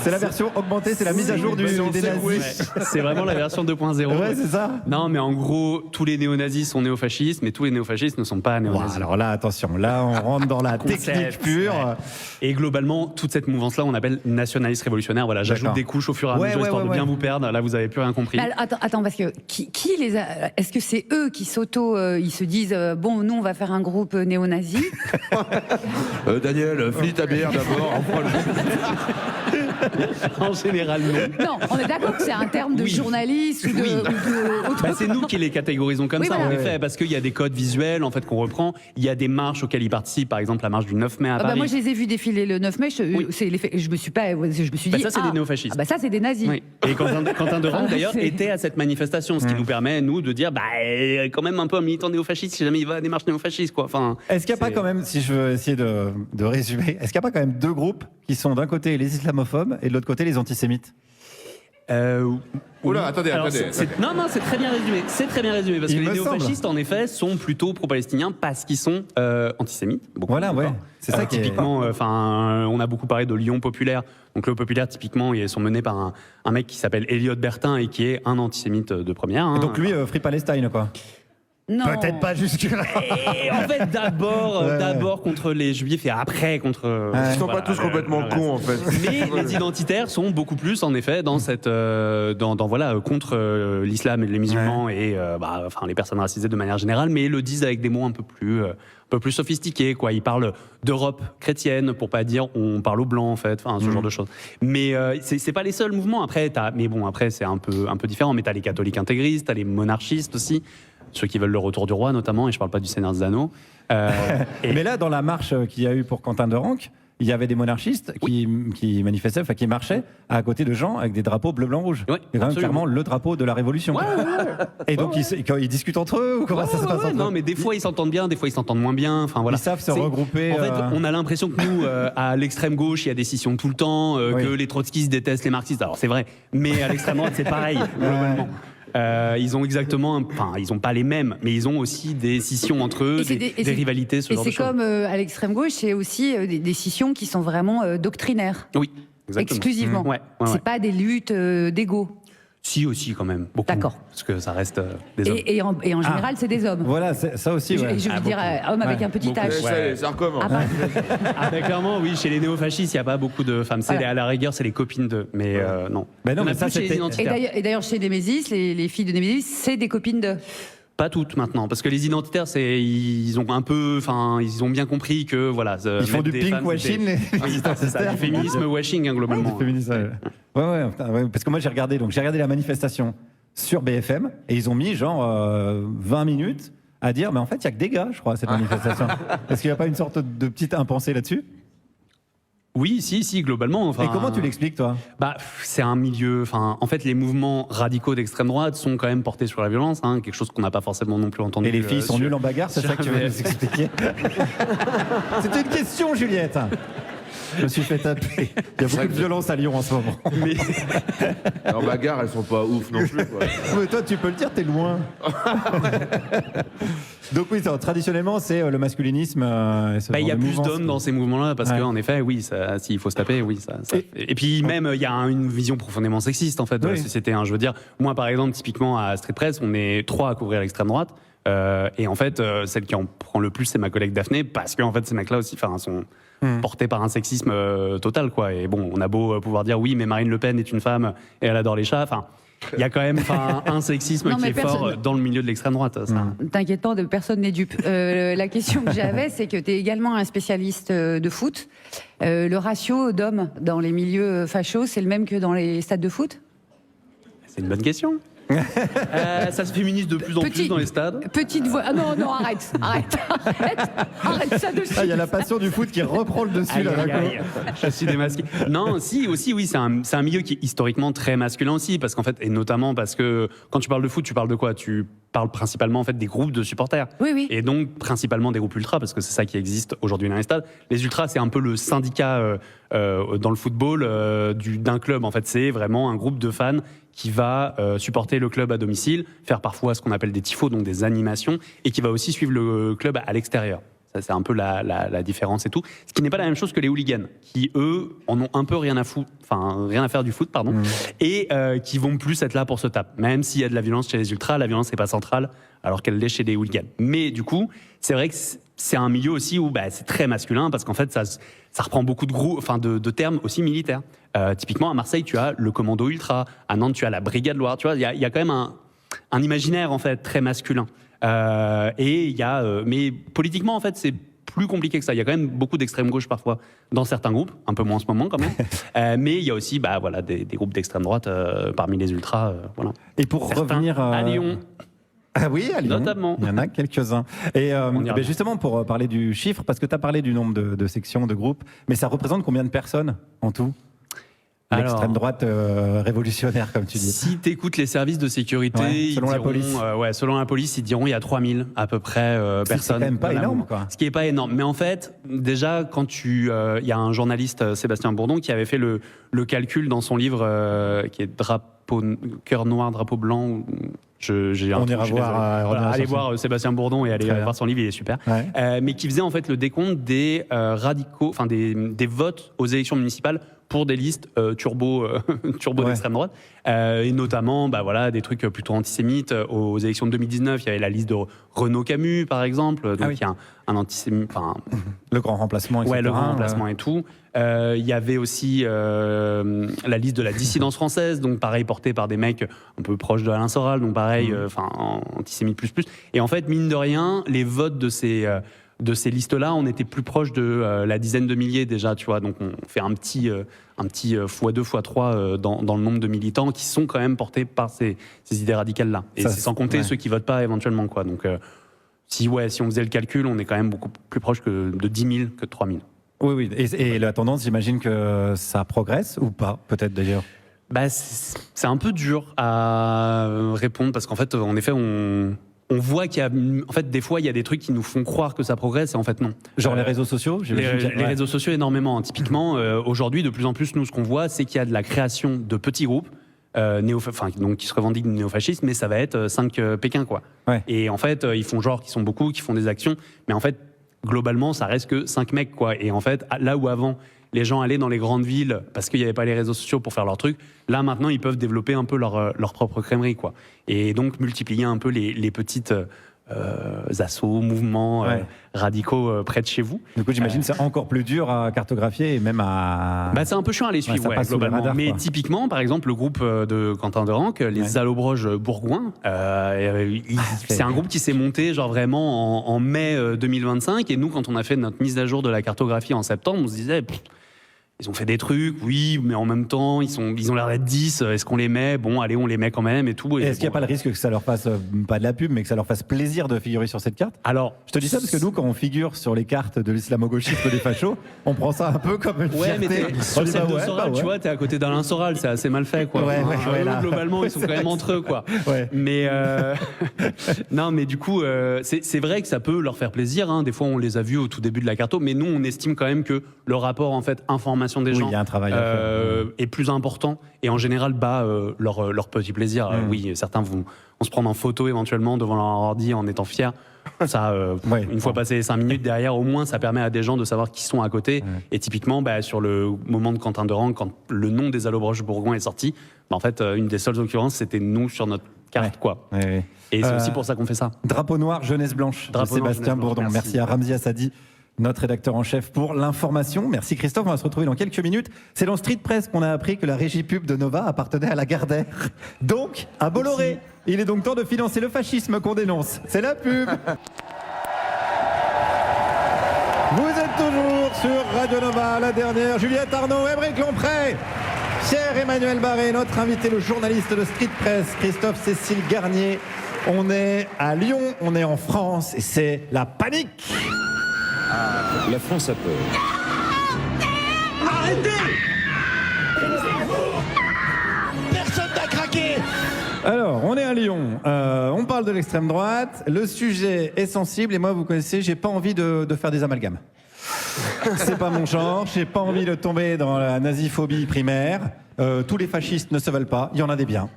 c'est la version augmentée, c'est la mise à jour des nazis. C'est vraiment la version 2.0. Ouais, c'est ça. Non, mais en gros, tous les néo-nazis sont néofascistes, mais tous les néofascistes ne sont pas néo-nazis. Alors là, attention, là on rentre dans la technique pure. Et globalement, toute cette mouvance-là, on appelle nationaliste révolutionnaire. Voilà, j'ajoute des couches au fur et à mesure, histoire de bien vous vous perdre. Là, vous avez plus rien compris. Bah, attends, parce que qui les a... Est-ce que c'est eux qui ils se disent bon, nous, on va faire un groupe néo-nazi. Daniel, finis ta bière d'abord. En général, non. Non, on est d'accord que c'est un terme de journaliste ou de... Bah, c'est nous qui les catégorisons comme ça, voilà. en effet, parce qu'il y a des codes visuels en fait qu'on reprend. Il y a des marches auxquelles ils participent, par exemple la marche du 9 mai à Paris. Moi, je les ai vus défiler le 9 mai. Je me suis dit. Ça, c'est des néofascistes. Ça, c'est des nazis. Oui. Et Quentin Deronck, d'ailleurs, était à cette manifestation, ce qui nous permet, nous, de dire, quand même un peu un militant néofasciste, si jamais il va à des marches néofascistes, quoi. Enfin, est-ce qu'il n'y a pas quand même, si je veux essayer de résumer, est-ce qu'il n'y a pas quand même deux groupes qui sont d'un côté les islamophobes et de l'autre côté les antisémites? Oula, attendez. Non, c'est très bien résumé. C'est très bien résumé parce que les néofascistes, en effet, sont plutôt pro-palestiniens parce qu'ils sont antisémites. Voilà, ouais. C'est ça qui typiquement. On a beaucoup parlé de Lyon populaire. Donc le populaire, typiquement, ils sont menés par un mec qui s'appelle Elliot Bertin et qui est un antisémite de première. Hein. Et donc lui, Free Palestine, quoi. Non. Peut-être pas jusque-là. Et en fait, d'abord contre les juifs et après contre. Ils sont pas tous complètement cons, en fait. Mais les identitaires sont beaucoup plus, en effet, dans cette, contre l'islam et les musulmans et les personnes racisées de manière générale, mais le disent avec des mots un peu plus sophistiqués, quoi. Ils parlent d'Europe chrétienne pour pas dire on parle aux blancs, en fait, ce genre de choses. Mais c'est pas les seuls mouvements. Après, après c'est un peu différent. Mais t'as les catholiques intégristes, t'as les monarchistes aussi. Ceux qui veulent le retour du roi, notamment, et je parle pas du Seigneur des Anneaux. Mais là, dans la marche qu'il y a eu pour Quentin Deronck, il y avait des monarchistes qui manifestaient, qui marchaient à côté de gens avec des drapeaux bleu, blanc, rouge. Oui, c'est quand même clairement le drapeau de la Révolution. Et donc, ils discutent entre eux ou comment ça se passe entre eux? Non, mais des fois, ils s'entendent bien, des fois, ils s'entendent moins bien. Enfin, voilà. Ils savent se regrouper. En fait, on a l'impression que nous, à l'extrême gauche, il y a des scissions tout le temps, que les trotskistes détestent les marxistes. Alors, c'est vrai. Mais à l'extrême droite, c'est pareil, globalement. Ils ont ils ont pas les mêmes, mais ils ont aussi des scissions entre eux, des rivalités, ce genre de choses. Et c'est comme à l'extrême gauche, c'est aussi des scissions qui sont vraiment doctrinaires. Oui, exactement. Exclusivement. C'est pas des luttes d'ego. Si, aussi, quand même. Beaucoup. D'accord. Parce que ça reste des hommes. Et en général, c'est des hommes. Voilà, ça aussi. Je veux dire, homme avec un petit H. Ça recommence. Clairement, oui, chez les néofascistes, il n'y a pas beaucoup de femmes. Voilà. À la rigueur, c'est les copines de. Mais non. Mais non, mais ça, chez les identitaires. Et d'ailleurs, chez Némésis, les filles de Némésis, c'est des copines de. Pas toutes maintenant, parce que les identitaires, ils ont bien compris que voilà. Ils font du pink washing, les identitaires. Du féminisme washing, globalement. Ouais, parce que moi j'ai regardé la manifestation sur BFM et ils ont mis 20 minutes à dire mais en fait il y a que des gars, je crois, à cette manifestation. Est-ce qu'il n'y a pas une sorte de petite impensée là-dessus? Oui, si, globalement. Et comment tu l'expliques, toi? C'est un milieu. En fait, les mouvements radicaux d'extrême droite sont quand même portés sur la violence, quelque chose qu'on n'a pas forcément non plus entendu. Et les filles sont nulles en bagarre, c'est ça que tu veux nous expliquer? C'était une question, Juliette. Je me suis fait taper. Il y a beaucoup de violence à Lyon en ce moment. Mais... En bagarre, elles sont pas ouf non plus. Quoi. Mais toi, tu peux le dire, t'es loin. Donc oui, traditionnellement, c'est le masculinisme. Il y a plus d'hommes dans ces mouvements-là, parce qu'en effet, oui, s'il faut se taper, oui. Et puis même, il y a une vision profondément sexiste, en fait, de la société. Je veux dire, moi, par exemple, typiquement, à Street Press, on est 3 à couvrir l'extrême droite. Et en fait, celle qui en prend le plus, c'est ma collègue Daphné, parce qu'en fait, ces mecs-là aussi sont portés par un sexisme total, quoi. Et bon, on a beau pouvoir dire oui, mais Marine Le Pen est une femme et elle adore les chats. Il y a quand même un sexisme qui est fort dans le milieu de l'extrême droite. T'inquiète pas, personne n'est dupe. La question que j'avais, c'est que tu es également un spécialiste de foot. Le ratio d'hommes dans les milieux fachos, c'est le même que dans les stades de foot? C'est une bonne question. Ça se féminise de plus en plus dans les stades. Petite voix. Ah non, arrête ça de suite. Il y a la passion du foot qui reprend le dessus. Je suis démasqué. Non, oui, c'est un milieu qui est historiquement très masculin aussi, parce qu'en fait, et notamment parce que quand tu parles de foot, tu parles de quoi? Tu parles principalement en fait des groupes de supporters. Oui. Et donc principalement des groupes ultras, parce que c'est ça qui existe aujourd'hui dans les stades. Les ultras, c'est un peu le syndicat dans le football d'un club. En fait, c'est vraiment un groupe de fans qui va supporter le club à domicile, faire parfois ce qu'on appelle des tifos, donc des animations, et qui va aussi suivre le club à l'extérieur. c'est un peu la différence et tout. Ce qui n'est pas la même chose que les hooligans, qui eux en ont un peu rien à faire du foot, pardon, et qui vont plus être là pour se taper. Même s'il y a de la violence chez les ultras, la violence n'est pas centrale, alors qu'elle l'est chez les hooligans. Mais du coup, c'est vrai que c'est un milieu aussi où c'est très masculin, parce qu'en fait, ça reprend beaucoup de termes aussi militaires. Typiquement, à Marseille, tu as le commando ultra. À Nantes, tu as la brigade Loire. Tu vois, il y a quand même un imaginaire en fait très masculin. Et il y a, mais politiquement en fait, c'est plus compliqué que ça. Il y a quand même beaucoup d'extrême gauche parfois dans certains groupes, un peu moins en ce moment quand même. Mais il y a aussi, des groupes d'extrême droite parmi les ultras. Voilà. Et pour revenir à Lyon. Ah oui, à Lyon, notamment. Il y en a quelques-uns. Et justement, pour parler du chiffre, parce que tu as parlé du nombre de sections, de groupes, mais ça représente combien de personnes en tout ? L'extrême droite révolutionnaire, comme tu dis. Si tu écoutes les services de sécurité, selon la police. Selon la police, ils diront il y a 3000 à peu près personnes. C'est quand même pas énorme, quoi. Ce qui est pas énorme. Mais en fait, déjà, quand il y a un journaliste, Sébastien Bourdon, qui avait fait le calcul dans son livre qui est Cœur noir, drapeau blanc. On ira voir. Allez voir Sébastien Bourdon et allez voir son livre, il est super. Ouais. Mais qui faisait en fait le décompte des radicaux, enfin des votes aux élections municipales pour des listes turbo d'extrême droite, et notamment des trucs plutôt antisémites. Aux élections de 2019, il y avait la liste de Renaud Camus, par exemple, donc il y a un antisémite. Le grand remplacement, etc. Ouais, le grand remplacement et tout. Il y avait aussi la liste de la dissidence française, donc pareil, portée par des mecs un peu proches de Alain Soral, donc pareil, antisémite plus. Et en fait, mine de rien, les votes de ces listes-là, on était plus proche de la dizaine de milliers déjà, tu vois. Donc on fait un petit x2, x3 dans le nombre de militants qui sont quand même portés par ces idées radicales-là. Et c'est sans compter ceux qui votent pas éventuellement, quoi. Donc si on faisait le calcul, on est quand même beaucoup plus proche de 10 000 que de 3 000. Oui. Et la tendance, j'imagine que ça progresse ou pas, peut-être d'ailleurs. C'est un peu dur à répondre parce qu'en fait, en effet, on voit qu'il y a, en fait, des fois, il y a des trucs qui nous font croire que ça progresse et en fait, non. Genre les réseaux sociaux Les réseaux sociaux, énormément. Typiquement, aujourd'hui, de plus en plus, nous, ce qu'on voit, c'est qu'il y a de la création de petits groupes donc qui se revendiquent néofascistes, mais ça va être 5 Pékin, quoi. Ouais. Et en fait, ils font genre qu'ils sont beaucoup, qu'ils font des actions, mais en fait, globalement, ça reste que 5 mecs, quoi. Et en fait, là où avant, les gens allaient dans les grandes villes parce qu'il n'y avait pas les réseaux sociaux pour faire leur truc, là, maintenant, ils peuvent développer un peu leur propre crèmerie, quoi. Et donc, multiplier un peu les petites assauts, mouvements radicaux près de chez vous. Du coup, j'imagine que c'est encore plus dur à cartographier et même à... c'est un peu chiant à les suivre, globalement. Radar, mais typiquement, par exemple, le groupe de Quentin de Ranc, les Allobroges bourgoins, c'est un groupe qui s'est monté genre vraiment en mai 2025. Et nous, quand on a fait notre mise à jour de la cartographie en septembre, on se disait... Ils ont fait des trucs, oui, mais en même temps, ils ont l'air d'être 10. Est-ce qu'on les met ? Bon, allez, on les met quand même et tout. Et est-ce qu'il n'y a pas le risque que ça leur fasse, pas de la pub, mais que ça leur fasse plaisir de figurer sur cette carte ? Alors, je te dis ça parce que nous, quand on figure sur les cartes de l'islamo-gauchisme des fachos, on prend ça un peu comme une fierté. Mais sur celle de Soral, tu vois, t'es à côté d'Alain Soral, c'est assez mal fait, quoi. Globalement, ils sont quand même entre eux, quoi. Ouais. Mais non, mais du coup, c'est vrai que ça peut leur faire plaisir. Hein. Des fois, on les a vus au tout début de la carto, mais nous, on estime quand même que le rapport, en fait, information des gens, il y a un travail est plus important et en général leur petit plaisir. Oui, certains vont se prendre en photo éventuellement devant leur ordi en étant fiers. Ça, une fois passé les 5 minutes derrière, au moins ça permet à des gens de savoir qui sont à côté. Et typiquement, sur le moment de Quentin de Ranc, quand le nom des Allobroges bourgoins est sorti, en fait, une des seules occurrences, c'était nous sur notre carte, quoi. Et c'est aussi pour ça qu'on fait ça. Drapeau noir, jeunesse blanche, Sébastien Bourdon. Merci à Ramzi Assadi, notre rédacteur en chef, pour l'information. Merci Christophe, on va se retrouver dans quelques minutes. C'est dans Street Press qu'on a appris que la régie pub de Nova appartenait à Lagardère, donc à Bolloré. Il est donc temps de financer le fascisme qu'on dénonce. C'est la pub. Vous êtes toujours sur Radio Nova, la dernière. Juliette Arnaud, Émeric Lompré, Pierre-Emmanuel Barré, notre invité, le journaliste de Street Press, Christophe-Cécile Garnier. On est à Lyon, on est en France et c'est la panique. La France a peur. Arrêtez! Personne n'a craqué! Alors, on est à Lyon, on parle de l'extrême droite, le sujet est sensible et moi, vous connaissez, j'ai pas envie de faire des amalgames. c'est pas mon genre, j'ai pas envie de tomber dans la naziphobie primaire. Tous les fascistes ne se veulent pas, il y en a des biens.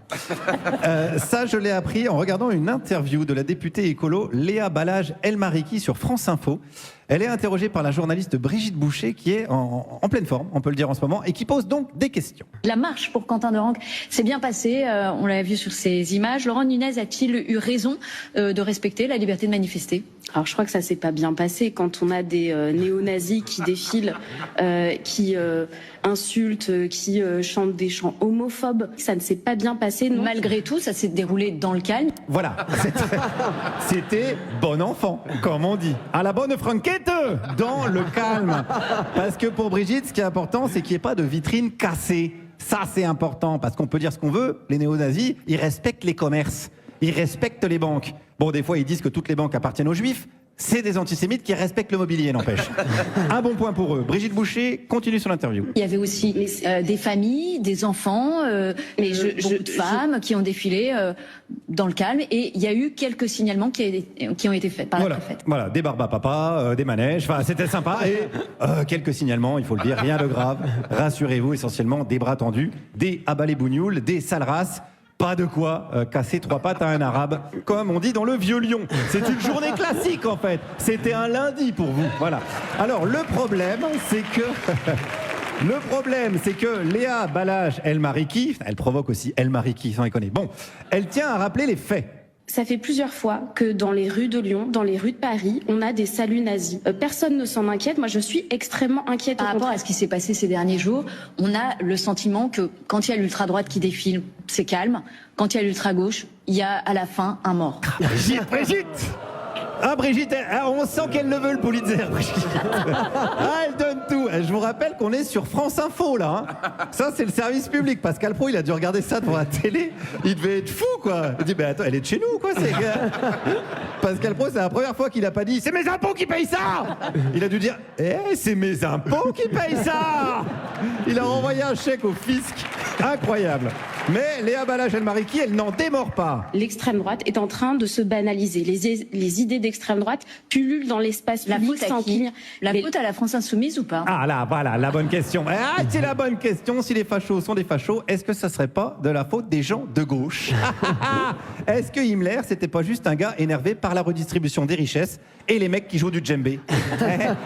Ça, je l'ai appris en regardant une interview de la députée écolo Léa Balage-Elmariki sur France Info. Elle est interrogée par la journaliste Brigitte Boucher, qui est en pleine forme, on peut le dire en ce moment, et qui pose donc des questions. La marche pour Quentin Dorenc s'est bien passée, on l'a vu sur ces images. Laurent Nunez a-t-il eu raison de respecter la liberté de manifester ? Alors je crois que ça s'est pas bien passé quand on a des néo-nazis qui défilent, qui insultent, qui chantent des chants homophobes. Ça ne s'est pas bien passé. Non. Malgré tout, ça s'est déroulé dans le calme. Voilà, c'était bon enfant, comme on dit. À la bonne franquette, dans le calme. Parce que pour Brigitte, ce qui est important, c'est qu'il n'y ait pas de vitrine cassée. Ça, c'est important, parce qu'on peut dire ce qu'on veut. Les néo-nazis, ils respectent les commerces. Ils respectent les banques. Bon, des fois, ils disent que toutes les banques appartiennent aux juifs. C'est des antisémites qui respectent le mobilier, n'empêche. Un bon point pour eux. Brigitte Boucher continue son interview. Il y avait aussi des familles, des enfants, beaucoup de femmes qui ont défilé dans le calme. Et il y a eu quelques signalements qui ont été faits par la préfète. Voilà, des barbes à papa, des manèges, enfin c'était sympa. Et quelques signalements, il faut le dire, rien de grave. Rassurez-vous, essentiellement des bras tendus, des abalés-bougnoules, des sales races. Pas de quoi casser trois pattes à un arabe, comme on dit dans le Vieux Lion. C'est une journée classique en fait. C'était un lundi pour vous. Voilà. Alors le problème, c'est que Léa Balage-Elmariki, elle provoque aussi Elmariki, sans déconner. Bon, elle tient à rappeler les faits. Ça fait plusieurs fois que dans les rues de Lyon, dans les rues de Paris, on a des saluts nazis. Personne ne s'en inquiète. Moi, je suis extrêmement inquiète. Par rapport à ce qui s'est passé ces derniers jours, on a le sentiment que quand il y a l'ultra-droite qui défile, c'est calme. Quand il y a l'ultra-gauche, il y a à la fin un mort. Brigitte Ah, Brigitte, on sent qu'elle le veut, le Pulitzer, Brigitte. Ah, elle donne tout. Je vous rappelle qu'on est sur France Info, là. Hein. Ça, c'est le service public. Pascal Praud, il a dû regarder ça devant la télé. Il devait être fou, quoi. Il dit, mais attends, elle est de chez nous, quoi. Pascal Praud, c'est la première fois qu'il a pas dit, c'est mes impôts qui payent ça. Il a dû dire, c'est mes impôts qui payent ça. Il a renvoyé un chèque au fisc. Incroyable. Mais Léa Balage-Elmariki, elle n'en démord pas. L'extrême droite est en train de se banaliser. Les idées d'extrême droite pullulent dans l'espace public sans qu'il... La faute à la France Insoumise ou pas? Ah là, voilà, la bonne question. Ah, c'est la bonne question. Si les fachos sont des fachos, est-ce que ça serait pas de la faute des gens de gauche? Est-ce que Himmler, c'était pas juste un gars énervé par la redistribution des richesses et les mecs qui jouent du djembé?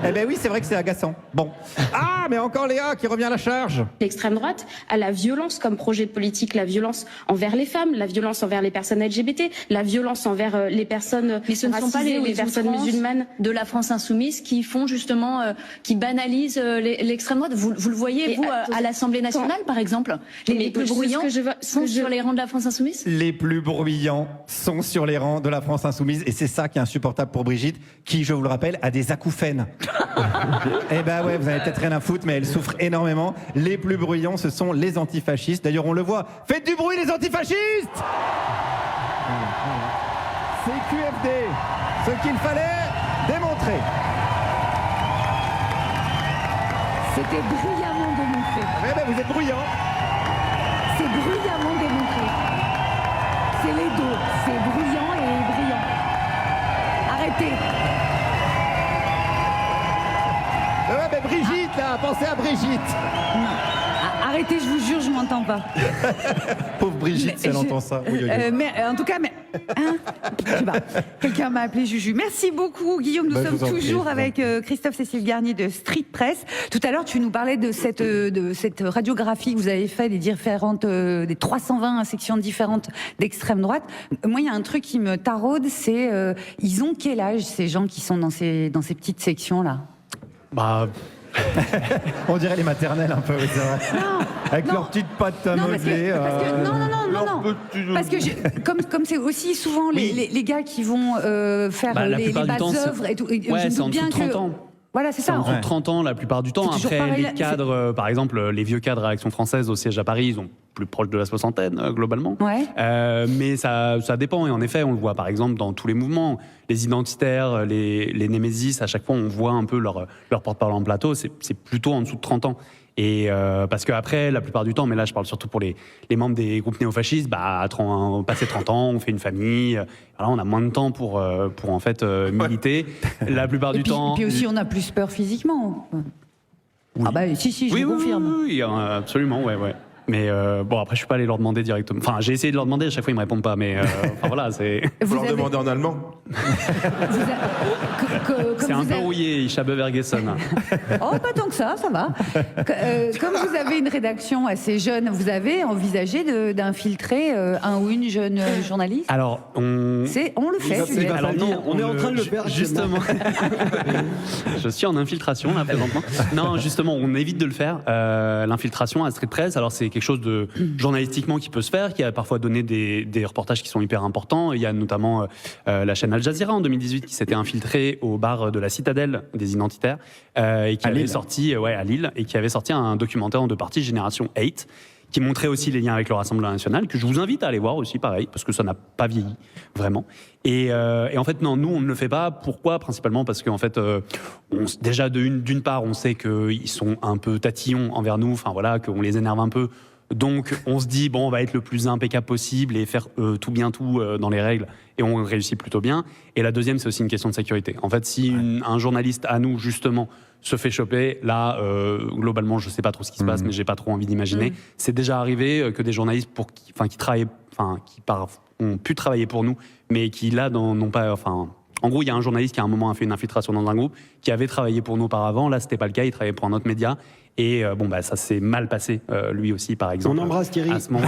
Eh ben oui, c'est vrai que c'est agaçant. Bon. Ah, mais encore Léa qui revient à la charge. L'extrême droite a la violence comme projet politique, la violence envers les femmes, la violence envers les personnes LGBT, la violence envers les personnes mais ce ne sont pas les personnes musulmanes de la France insoumise qui font justement, qui banalisent l'extrême droite. Vous le voyez, vous, à l'Assemblée nationale, par exemple? Les plus bruyants sont sur les rangs de la France insoumise? Les plus bruyants sont sur les rangs de la France insoumise. Et c'est ça qui est insupportable pour Brigitte, qui, je vous le rappelle, a des acouphènes. Eh ben ouais, vous avez peut-être rien à foutre, mais elle souffre énormément. Les plus bruyants, ce sont les antifascistes. D'ailleurs, on le voit. Faites du bruit, les antifascistes! C'est QFD, ce qu'il fallait démontrer. C'était brillamment démontré. Eh ben, vous êtes bruyant. C'est brillamment démontré. C'est les deux. C'est bruyant et brillant. Arrêtez. Ouais, mais Brigitte, là, pensez à Brigitte. Non. Arrêtez, je vous jure, je m'entends pas. Pauvre Brigitte, si elle entend ça. Oui, mais en tout cas, je sais pas. Quelqu'un m'a appelé Juju. Merci beaucoup, Guillaume. Nous sommes toujours avec Christophe Cécile Garnier de Street Press. Tout à l'heure, tu nous parlais de cette radiographie que vous avez fait des 320 sections différentes d'extrême droite. Moi, il y a un truc qui me taraude, c'est ils ont quel âge ces gens qui sont dans ces petites sections là? On dirait les maternelles un peu, oui, c'est vrai. Non, avec leurs petites pattes modelées. Non. Parce que comme c'est aussi souvent les gars qui vont faire les basses œuvres et tout. Ouais, c'est en dessous de 30 ans. Voilà, c'est ça. En dessous de 30 ans la plupart du temps. Après, pareil, les cadres, par exemple, les vieux cadres à Action Française au siège à Paris, ils sont plus proches de la soixantaine, globalement. Ouais. Mais ça dépend. Et en effet, on le voit, par exemple, dans tous les mouvements. Les identitaires, les Némésis, à chaque fois, on voit un peu leur porte-parole en plateau. C'est plutôt en dessous de 30 ans. Et parce qu'après, la plupart du temps, mais là je parle surtout pour les membres des groupes néofascistes, passé 30 ans, on fait une famille, alors on a moins de temps pour en fait militer. La plupart du temps. Et puis aussi, on a plus peur physiquement. Oui. Ah bah si, je oui, vous confirme. Oui, absolument, ouais. Mais bon, après, je suis pas allé leur demander directement. Enfin, j'ai essayé de leur demander, à chaque fois, ils me répondent pas. Mais voilà, c'est. Faut leur demander en allemand. C'est un peu rouillé, ich habe vergessen. Oh, pas tant que ça va. Comme vous avez une rédaction assez jeune, vous avez envisagé d'infiltrer un ou une jeune journaliste? Alors, on le fait. Alors non, on est en train de le faire. Justement. Je suis en infiltration, là, présentement. Non, justement, on évite de le faire. L'infiltration à Street Press, alors c'est quelque chose de journalistiquement qui peut se faire, qui a parfois donné des reportages qui sont hyper importants. Il y a notamment la chaîne Al Jazeera en 2018 qui s'était infiltrée au bar de la Citadelle des Identitaires et qui avait sorti à Lille et qui avait sorti un documentaire en 2 parties, Génération 8, qui montrait aussi les liens avec le Rassemblement national, que je vous invite à aller voir aussi, pareil, parce que ça n'a pas vieilli, vraiment. Et en fait, non, nous, on ne le fait pas. Pourquoi? Principalement parce qu'en fait, déjà, d'une part, on sait qu'ils sont un peu tatillons envers nous, enfin voilà, qu'on les énerve un peu. Donc, on se dit, bon, on va être le plus impeccable possible et faire tout dans les règles, et on réussit plutôt bien. Et la deuxième, c'est aussi une question de sécurité. En fait, si un journaliste à nous, justement, se fait choper, là, globalement, je sais pas trop ce qui se passe, mais j'ai pas trop envie d'imaginer. C'est déjà arrivé que des journalistes qui travaillent, ont pu travailler pour nous, mais qui, là, n'ont pas... En gros, il y a un journaliste qui, à un moment, a fait une infiltration dans un groupe, qui avait travaillé pour nous auparavant. Là, c'était pas le cas, il travaillait pour un autre média. Et ça s'est mal passé, lui aussi, par exemple. On embrasse Thierry. À ce moment.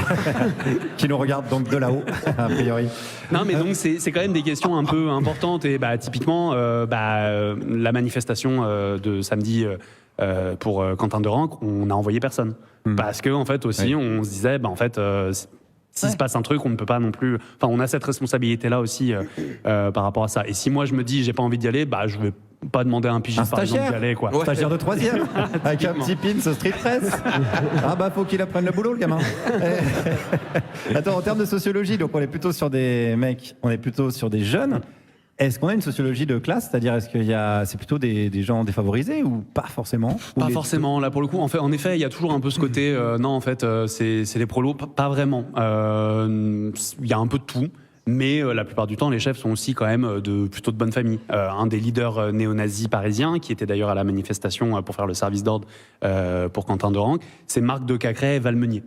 Qui nous regarde donc de là-haut, a priori. Non, mais donc, c'est quand même des questions un peu importantes. Et typiquement, la manifestation de samedi pour Quentin Derenc, on n'a envoyé personne. Parce que, en fait, aussi, on se disait, s'il se passe un truc, on ne peut pas non plus... Enfin, on a cette responsabilité-là aussi par rapport à ça. Et si moi, je me dis, j'ai pas envie d'y aller, je vais pas demander à un pigiste, par exemple, d'y aller, quoi. Un stagiaire de 3e, avec un petit pin sur Street Press. Faut qu'il apprenne le boulot, le gamin. Attends, en termes de sociologie, donc on est plutôt sur des mecs, on est plutôt sur des jeunes. Est-ce qu'on a une sociologie de classe? C'est-à-dire, c'est plutôt des gens défavorisés ou pas forcément? Pas forcément, là pour le coup. En effet, il y a toujours un peu ce côté, non, en fait, c'est les prolos, pas vraiment. Il y a un peu de tout. Mais la plupart du temps, les chefs sont aussi quand même plutôt de bonne famille. Un des leaders néo-nazis parisiens, qui était d'ailleurs à la manifestation pour faire le service d'ordre pour Quentin Derenc, c'est Marc de Cacré-Valmeunier.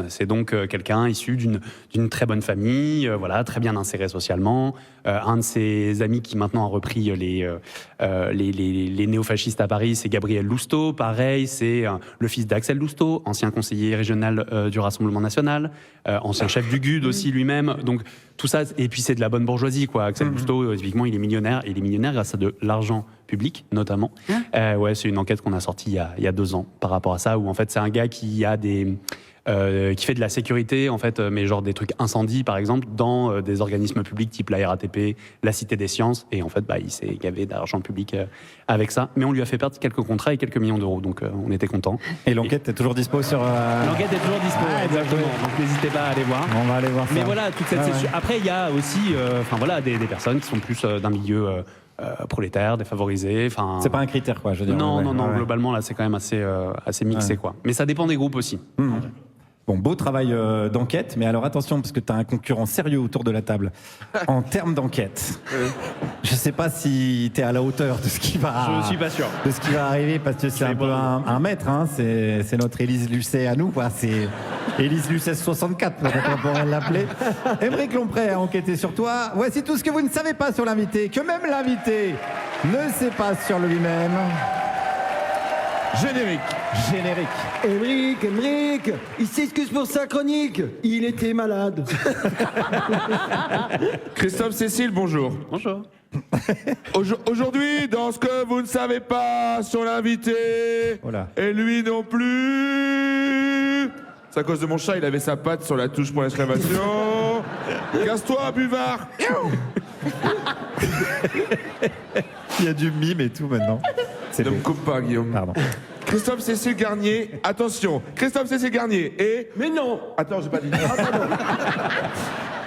C'est donc quelqu'un issu d'une très bonne famille, très bien inséré socialement. Un de ses amis qui maintenant a repris les néofascistes à Paris, c'est Gabriel Lousteau. Pareil, c'est le fils d'Axel Lousteau, ancien conseiller régional du Rassemblement national, ancien chef du GUD aussi lui-même. Donc tout ça, et puis c'est de la bonne bourgeoisie, quoi. Axel Lousteau, typiquement, il est millionnaire. Et il est millionnaire grâce à de l'argent public, notamment. C'est une enquête qu'on a sortie il y a 2 ans par rapport à ça, où en fait c'est un gars qui a qui fait de la sécurité, en fait, mais genre des trucs incendies, par exemple, dans des organismes publics type la RATP, la Cité des Sciences, et en fait, il s'est gavé d'argent public avec ça. Mais on lui a fait perdre quelques contrats et quelques millions d'euros, donc on était contents. Et l'enquête est toujours dispo sur... L'enquête est toujours dispo, exactement. Donc n'hésitez pas à aller voir. On va aller voir ça. Mais voilà, toute cette session. Après, il y a aussi des personnes qui sont plus d'un milieu... prolétaires, défavorisés. C'est pas un critère, quoi, je veux dire. Non, globalement, là, c'est quand même assez mixé, quoi. Mais ça dépend des groupes aussi. Bon, beau travail d'enquête, mais alors attention, parce que tu as un concurrent sérieux autour de la table. En termes d'enquête, je sais pas si tu es à la hauteur de ce qui va... Je suis pas sûr. De ce qui va arriver, parce que c'est un peu un maître, hein. C'est notre Élise Lucet à nous, quoi. C'est Élise Lucet 64, peut-être on pourrait l'appeler. Aymeric Lompré a enquêté sur toi. Voici tout ce que vous ne savez pas sur l'invité, que même l'invité ne sait pas sur lui-même. Générique. Aymeric, il s'excuse pour sa chronique. Il était malade. Christophe Cécile, bonjour. Bonjour. Aujourd'hui, dans ce que vous ne savez pas sur l'invité, et lui non plus... C'est à cause de mon chat, il avait sa patte sur la touche pour l'exclamation. Casse-toi, buvard. Il y a du mime et tout maintenant. Ne me coupe pas, Guillaume. Pardon. Christophe Cécile Garnier, attention, Christophe Cécile Garnier et... Mais non. Attends, j'ai pas dit.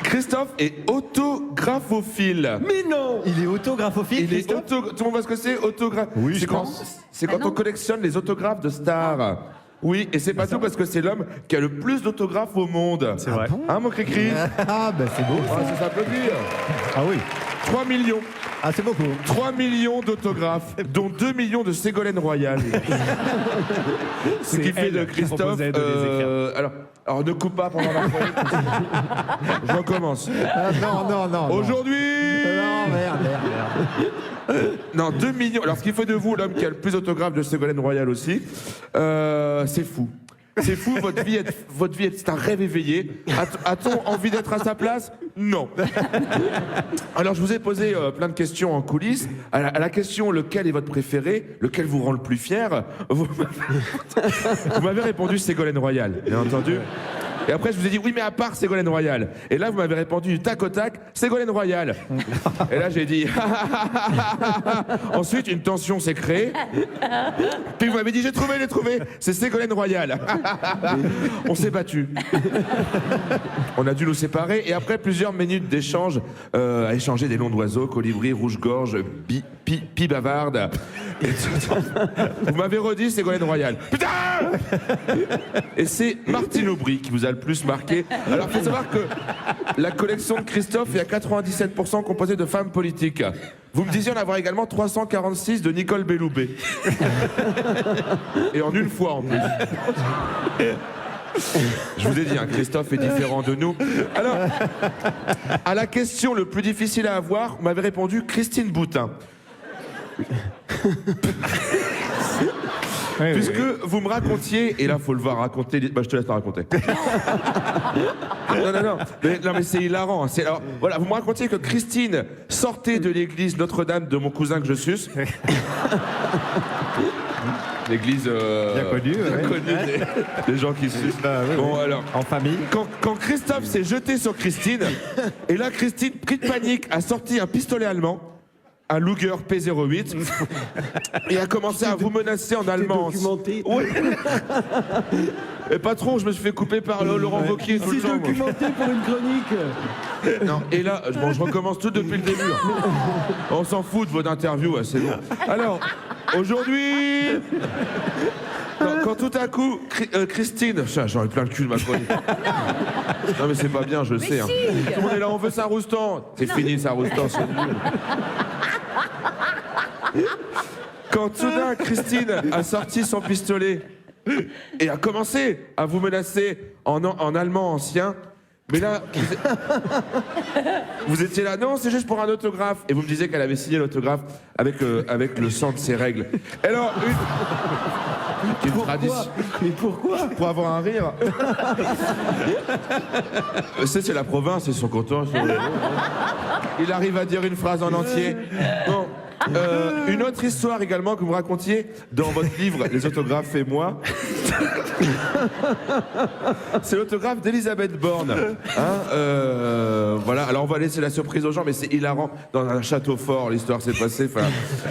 Christophe est autographophile. Mais non. Il est autographophile, Tout le monde voit ce que c'est, autographe. Oui, c'est quand on collectionne les autographes de stars. Oui, et c'est pas tout parce que c'est l'homme qui a le plus d'autographes au monde. C'est vrai. Hein, mon cri-cri? Ah, bah c'est beau. Ça s'applaudit. Ah oui. 3 millions. Ah, c'est beaucoup. 3 millions d'autographes, dont 2 millions de Ségolène Royal. Ce qui fait de Christophe. Alors ne coupe pas pendant la chronique. Je recommence. Ah, non. Aujourd'hui. Non, merde. Non, 2 millions. Alors ce qui fait de vous l'homme qui a le plus d'autographes de Ségolène Royal aussi, c'est fou. C'est fou, votre vie c'est un rêve éveillé. A-t-on envie d'être à sa place? Non. Alors je vous ai posé plein de questions en coulisses. À la question lequel est votre préféré, lequel vous rend le plus fier, vous m'avez répondu Ségolène Royal, bien entendu. Et après, je vous ai dit, oui, mais à part Ségolène Royal. Et là, vous m'avez répondu du tac au tac, Ségolène Royal. Et là, j'ai dit... Ensuite, une tension s'est créée. Puis vous m'avez dit, j'ai trouvé, c'est Ségolène Royal. On s'est battus. On a dû nous séparer. Et après plusieurs minutes d'échange, à échanger des noms d'oiseaux, colibri, rouge-gorge, pie bavarde. Vous m'avez redit Ségolène Royal. Putain! Et c'est Martine Aubry qui vous a le plus marqué. Alors, il faut savoir que la collection de Christophe est à 97% composée de femmes politiques. Vous me disiez en avoir également 346 de Nicole Belloubet. Et en une fois en plus. Je vous ai dit, hein, Christophe est différent de nous. Alors, à la question le plus difficile à avoir, vous m'avez répondu Christine Boutin. Puisque vous me racontiez, et là faut le voir raconter, bah je te laisse la raconter. Non, mais c'est hilarant. Alors, voilà, vous me racontiez que Christine sortait de l'église Notre-Dame de mon cousin que je suce. L'église bien connue des gens qui sucent. Oui, bon, alors, en famille. Quand Christophe s'est jeté sur Christine, et là Christine, pris de panique, a sorti un pistolet allemand, un Luger P08, et a commencé à vous menacer en allemand. Documenté. Oui. Et patron, je me suis fait couper par Laurent Wauquiez tout le temps. C'est documenté pour une chronique. Non, et là, bon, je recommence tout depuis le début. On s'en fout de votre interview, c'est bon. Alors, aujourd'hui... Quand tout à coup, Christine... J'en ai plein le cul de ma chronique. Non mais c'est pas bien, je le sais. Hein. Tout le monde est là, on veut Saint-Roustan. C'est fini, Saint-Roustan, c'est nul. Quand soudain, Christine a sorti son pistolet et a commencé à vous menacer en allemand ancien, mais là, vous étiez là, non, c'est juste pour un autographe. Et vous me disiez qu'elle avait signé l'autographe avec le sang de ses règles. Et alors, une tradition. Mais pourquoi? Pour avoir un rire. C'est la province, ils sont contents. Il arrive à dire une phrase en entier. Bon. Une autre histoire également que vous me racontiez dans votre livre Les autographes et moi. C'est l'autographe d'Elisabeth Borne. Hein, voilà, alors on va laisser la surprise aux gens, mais c'est hilarant. Dans un château fort, l'histoire s'est passée. Enfin,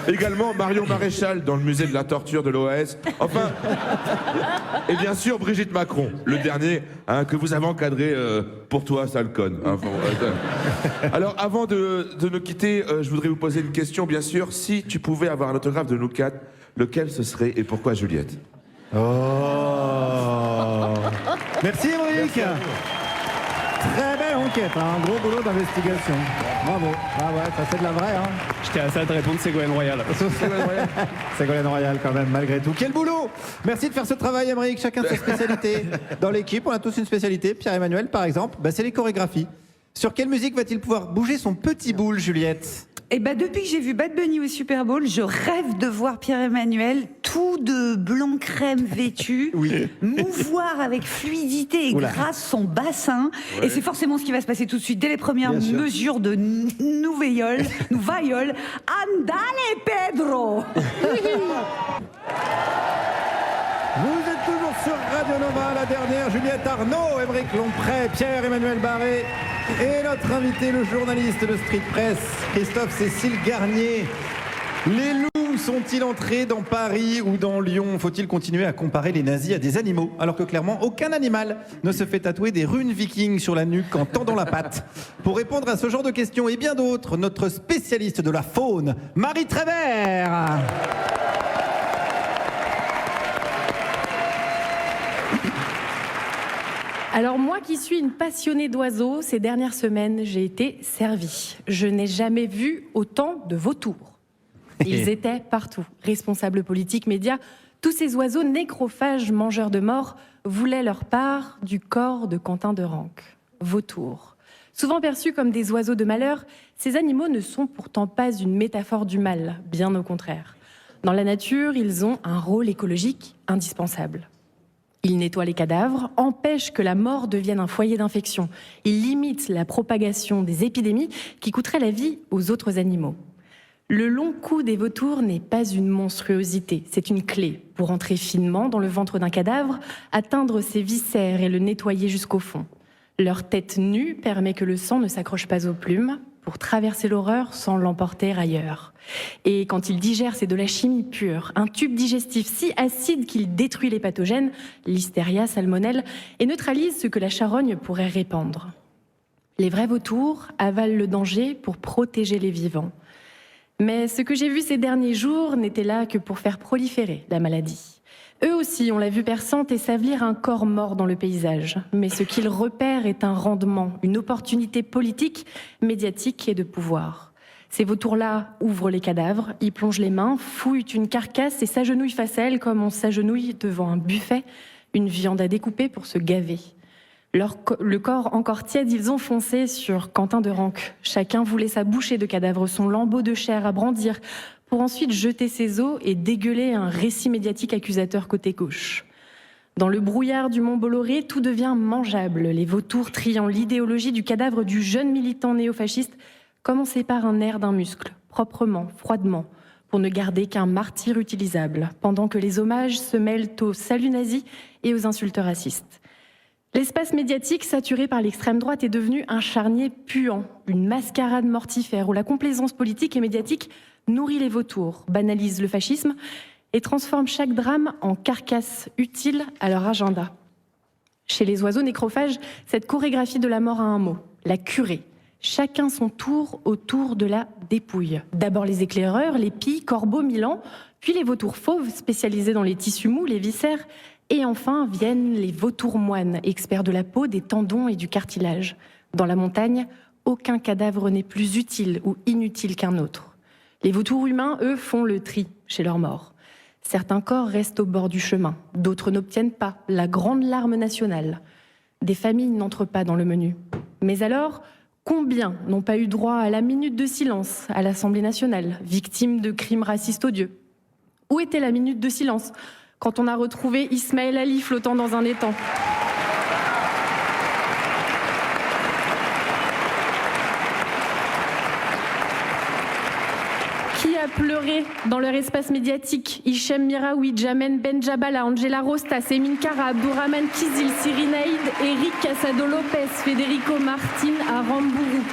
également Marion Maréchal dans le musée de la torture de l'OAS. Enfin, et bien sûr Brigitte Macron, le dernier hein, que vous avez encadré pour toi, sale conne. Hein, alors avant de nous quitter, je voudrais vous poser une question, bien sûr. Si tu pouvais avoir un autographe de nous quatre, lequel ce serait et pourquoi Juliette? Oh. Merci Émeric. Très belle enquête, hein. Un gros boulot d'investigation. Bravo. Ah ouais, ça c'est de la vraie. Hein. J'étais à ça de répondre Ségolène Royal. Ségolène Royal quand même, malgré tout. Quel boulot! Merci de faire ce travail, Émeric. Chacun sa spécialité. Dans l'équipe, on a tous une spécialité. Pierre-Emmanuel, par exemple, c'est les chorégraphies. Sur quelle musique va-t-il pouvoir bouger son petit boule, Juliette? Eh ben, depuis que j'ai vu Bad Bunny au Super Bowl, je rêve de voir Pierre-Emmanuel tout de blanc crème vêtu, mouvoir avec fluidité et grâce son bassin. Ouais. Et c'est forcément ce qui va se passer tout de suite dès les premières mesures de nous vaillole. Andale, Pedro. Vous êtes toujours sur Radio Nova, la dernière, Juliette Arnaud, Émeric Lompré, Pierre-Emmanuel Barré et notre invité, le journaliste de Street Press, Christophe-Cécile Garnier. Les loups sont-ils entrés dans Paris ou dans Lyon? Faut-il continuer à comparer les nazis à des animaux? Alors que clairement, aucun animal ne se fait tatouer des runes vikings sur la nuque en tendant la patte. Pour répondre à ce genre de questions et bien d'autres, notre spécialiste de la faune, Marie Trévert. Alors moi qui suis une passionnée d'oiseaux, ces dernières semaines, j'ai été servie. Je n'ai jamais vu autant de vautours. Ils étaient partout. Responsables politiques, médias, tous ces oiseaux nécrophages, mangeurs de morts, voulaient leur part du corps de Quentin de Ranc. Vautours. Souvent perçus comme des oiseaux de malheur, ces animaux ne sont pourtant pas une métaphore du mal, bien au contraire. Dans la nature, ils ont un rôle écologique indispensable. Ils nettoient les cadavres, empêchent que la mort devienne un foyer d'infection. Ils limitent la propagation des épidémies qui coûteraient la vie aux autres animaux. Le long cou des vautours n'est pas une monstruosité, c'est une clé pour entrer finement dans le ventre d'un cadavre, atteindre ses viscères et le nettoyer jusqu'au fond. Leur tête nue permet que le sang ne s'accroche pas aux plumes pour traverser l'horreur sans l'emporter ailleurs. Et quand ils digèrent, c'est de la chimie pure, un tube digestif si acide qu'il détruit les pathogènes, listeria, salmonelle, et neutralise ce que la charogne pourrait répandre. Les vrais vautours avalent le danger pour protéger les vivants. Mais ce que j'ai vu ces derniers jours n'était là que pour faire proliférer la maladie. Eux aussi, on l'a vu perçante et savent lire un corps mort dans le paysage. Mais ce qu'ils repèrent est un rendement, une opportunité politique, médiatique et de pouvoir. Ces vautours-là ouvrent les cadavres, y plongent les mains, fouillent une carcasse et s'agenouillent face à elle comme on s'agenouille devant un buffet, une viande à découper pour se gaver. Le corps encore tiède, ils ont foncé sur Quentin de Ranc. Chacun voulait sa bouchée de cadavre, son lambeau de chair à brandir, pour ensuite jeter ses os et dégueuler un récit médiatique accusateur côté gauche. Dans le brouillard du Mont Bolloré, tout devient mangeable. Les vautours triant l'idéologie du cadavre du jeune militant néofasciste comme on sépare un nerf d'un muscle, proprement, froidement, pour ne garder qu'un martyr utilisable, pendant que les hommages se mêlent aux saluts nazis et aux insultes racistes. L'espace médiatique saturé par l'extrême droite est devenu un charnier puant, une mascarade mortifère où la complaisance politique et médiatique nourrit les vautours, banalise le fascisme et transforme chaque drame en carcasse utile à leur agenda. Chez les oiseaux nécrophages, cette chorégraphie de la mort a un mot, la curée. Chacun son tour autour de la dépouille. D'abord les éclaireurs, les pies, corbeaux, milans, puis les vautours fauves spécialisés dans les tissus mous, les viscères, et enfin viennent les vautours moines, experts de la peau, des tendons et du cartilage. Dans la montagne, aucun cadavre n'est plus utile ou inutile qu'un autre. Les vautours humains, eux, font le tri chez leurs morts. Certains corps restent au bord du chemin, d'autres n'obtiennent pas la grande larme nationale. Des familles n'entrent pas dans le menu. Mais alors, combien n'ont pas eu droit à la minute de silence à l'Assemblée nationale, victimes de crimes racistes odieux? Où était la minute de silence quand on a retrouvé Ismaël Ali flottant dans un étang? Qui a pleuré dans leur espace médiatique? Hichem Miraoui, Jamen Benjabala, Angela Rostas, Emin Kara, Abdourahmane Kizil, Sirinaïd, Eric Casado-Lopez, Federico Martin, Arambourou.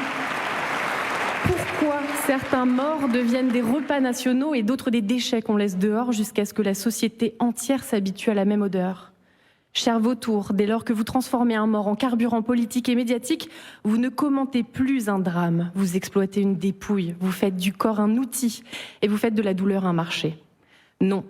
Pourquoi certains morts deviennent des repas nationaux et d'autres des déchets qu'on laisse dehors jusqu'à ce que la société entière s'habitue à la même odeur? Chers vautours, dès lors que vous transformez un mort en carburant politique et médiatique, vous ne commentez plus un drame, vous exploitez une dépouille, vous faites du corps un outil et vous faites de la douleur un marché. Non,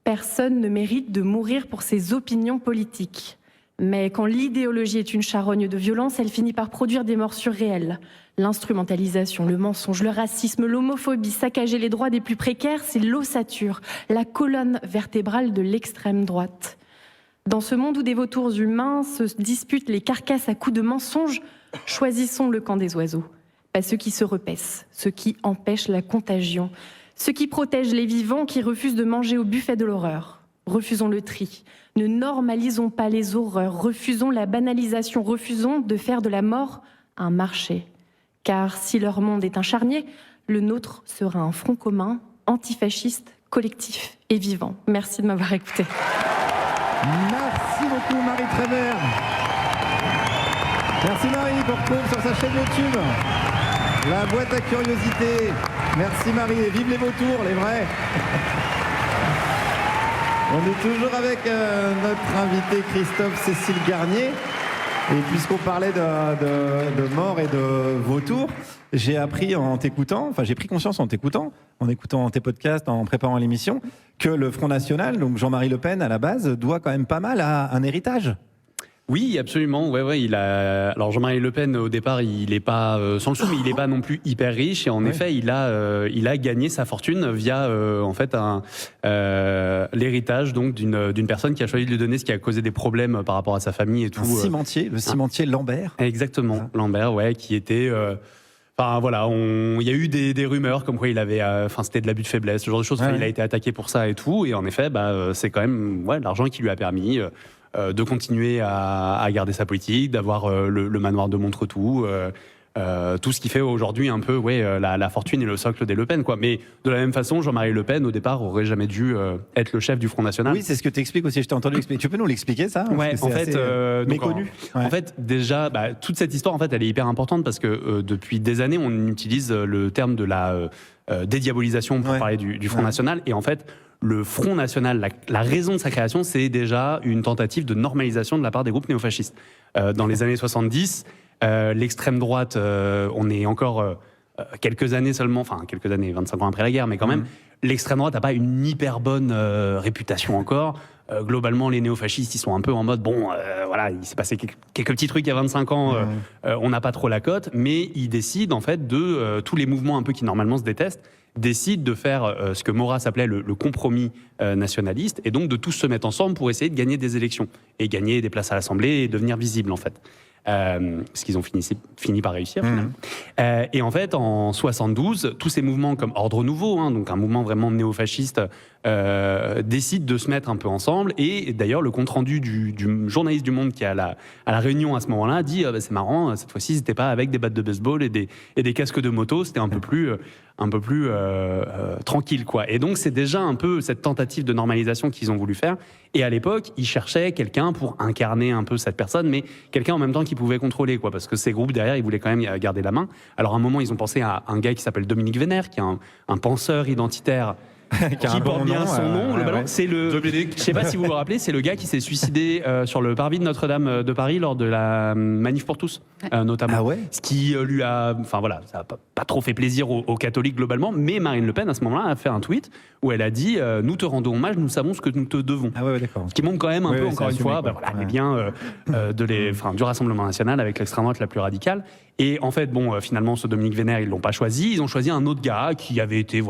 personne ne mérite de mourir pour ses opinions politiques. Mais quand l'idéologie est une charogne de violence, elle finit par produire des morts surréelles. L'instrumentalisation, le mensonge, le racisme, l'homophobie, saccager les droits des plus précaires, c'est l'ossature, la colonne vertébrale de l'extrême droite. Dans ce monde où des vautours humains se disputent les carcasses à coups de mensonges, choisissons le camp des oiseaux. Pas ceux qui se repaissent, ceux qui empêchent la contagion, ceux qui protègent les vivants, qui refusent de manger au buffet de l'horreur. Refusons le tri, ne normalisons pas les horreurs, refusons la banalisation, refusons de faire de la mort un marché. Car si leur monde est un charnier, le nôtre sera un front commun, antifasciste, collectif et vivant. Merci de m'avoir écouté. Merci beaucoup Marie Trévert. Merci Marie, qu'on retrouve sur sa chaîne YouTube. La boîte à curiosité. Merci Marie et vive les vautours, les vrais. On est toujours avec notre invité Christophe Cécile Garnier. Et puisqu'on parlait de mort et de vautours, j'ai appris en t'écoutant, enfin j'ai pris conscience en t'écoutant, en écoutant tes podcasts, en préparant l'émission, que le Front National, donc Jean-Marie Le Pen à la base, doit quand même pas mal à un héritage. Oui, absolument. Ouais, alors Jean-Marie Le Pen, au départ, il n'est pas sans le sou, mais il n'est pas non plus hyper riche. Et en effet, il a gagné sa fortune via en fait l'héritage donc d'une personne qui a choisi de lui donner ce qui a causé des problèmes par rapport à sa famille et tout. Le cimentier Lambert. Exactement, Lambert, qui était. Enfin voilà, il y a eu des rumeurs comme quoi il avait, c'était de l'abus de faiblesse, ce genre de choses. Il a été attaqué pour ça et tout. Et en effet, c'est quand même l'argent qui lui a permis de continuer à garder sa politique, d'avoir le manoir de Montretout, tout ce qui fait aujourd'hui un peu la fortune et le socle des Le Pen, quoi. Mais de la même façon, Jean-Marie Le Pen au départ aurait jamais dû être le chef du Front National. Oui, c'est ce que tu expliques aussi. Je t'ai entendu expliquer. Tu peux nous l'expliquer ça? Ouais, en fait, méconnu. En fait, déjà, toute cette histoire, en fait, elle est hyper importante parce que depuis des années, on utilise le terme de la dédiabolisation pour parler du Front National, et en fait. Le Front National, la raison de sa création, c'est déjà une tentative de normalisation de la part des groupes néofascistes. Dans les années 70, l'extrême droite, on est encore quelques années seulement, 25 ans après la guerre, mais quand même, l'extrême droite n'a pas une hyper bonne réputation encore. Globalement, les néofascistes, ils sont un peu en mode, il s'est passé quelques petits trucs il y a 25 ans, on n'a pas trop la cote, mais ils décident en fait de tous les mouvements un peu qui normalement se détestent, décide de faire ce que Maurras appelait le compromis nationaliste, et donc de tous se mettre ensemble pour essayer de gagner des élections, et gagner des places à l'Assemblée et devenir visibles en fait. Ce qu'ils ont fini par réussir finalement. Et en fait, en 72, tous ces mouvements comme Ordre Nouveau, donc un mouvement vraiment néofasciste, décident de se mettre un peu ensemble. Et d'ailleurs, le compte-rendu du journaliste du Monde qui est à la réunion à ce moment-là dit c'est marrant, cette fois-ci, c'était pas avec des battes de baseball et des casques de moto, c'était un peu plus tranquille, quoi. Et donc, c'est déjà un peu cette tentative de normalisation qu'ils ont voulu faire. Et à l'époque, ils cherchaient quelqu'un pour incarner un peu cette personne, mais quelqu'un en même temps qui pouvait contrôler, quoi, parce que ces groupes derrière, ils voulaient quand même garder la main. Alors, à un moment, ils ont pensé à un gars qui s'appelle Dominique Vénère, qui est un penseur identitaire. qui porte bien son nom, le ballon. C'est le. Dominique. Je sais pas si vous vous rappelez, c'est le gars qui s'est suicidé sur le parvis de Notre-Dame de Paris lors de la manif pour tous, notamment. Ah ouais. Ce qui lui a, ça a pas trop fait plaisir aux catholiques globalement, mais Marine Le Pen à ce moment-là a fait un tweet où elle a dit nous te rendons hommage, nous savons ce que nous te devons. Ah ouais, d'accord. Ce qui montre quand même un peu encore une fois, les liens du Rassemblement national avec l'extrême droite la plus radicale. Et en fait, finalement, ce Dominique Vénère, ils l'ont pas choisi. Ils ont choisi un autre gars qui avait été,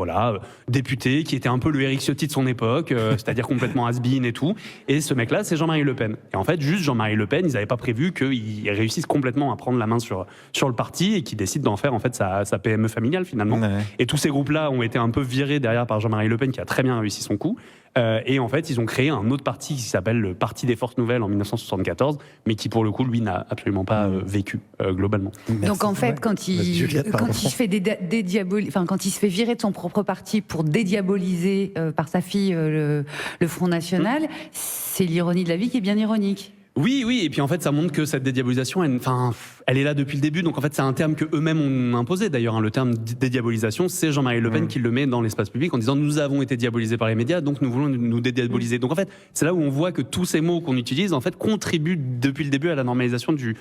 député, qui était un peu le Éric Ciotti de son époque, c'est-à-dire complètement has-been et tout. Et ce mec-là, c'est Jean-Marie Le Pen. Et en fait, juste Jean-Marie Le Pen, ils n'avaient pas prévu qu'il réussisse complètement à prendre la main sur le parti et qu'il décide d'en faire, en fait, sa PME familiale, finalement. Ouais. Et tous ces groupes-là ont été un peu virés derrière par Jean-Marie Le Pen, qui a très bien réussi son coup. Et en fait, ils ont créé un autre parti qui s'appelle le Parti des Forces Nouvelles en 1974, mais qui, pour le coup, lui, n'a absolument pas vécu globalement. Merci. Donc, en fait, quand il se fait quand il se fait virer de son propre parti pour dédiaboliser par sa fille le Front National, c'est l'ironie de la vie qui est bien ironique. Oui, et puis en fait, ça montre que cette dédiabolisation, elle est là depuis le début. Donc en fait, c'est un terme que eux-mêmes ont imposé. D'ailleurs, le terme dédiabolisation, c'est Jean-Marie Le Pen qui le met dans l'espace public en disant nous avons été diabolisés par les médias, donc nous voulons nous dédiaboliser. Donc en fait, c'est là où on voit que tous ces mots qu'on utilise, en fait, contribuent depuis le début à la normalisation du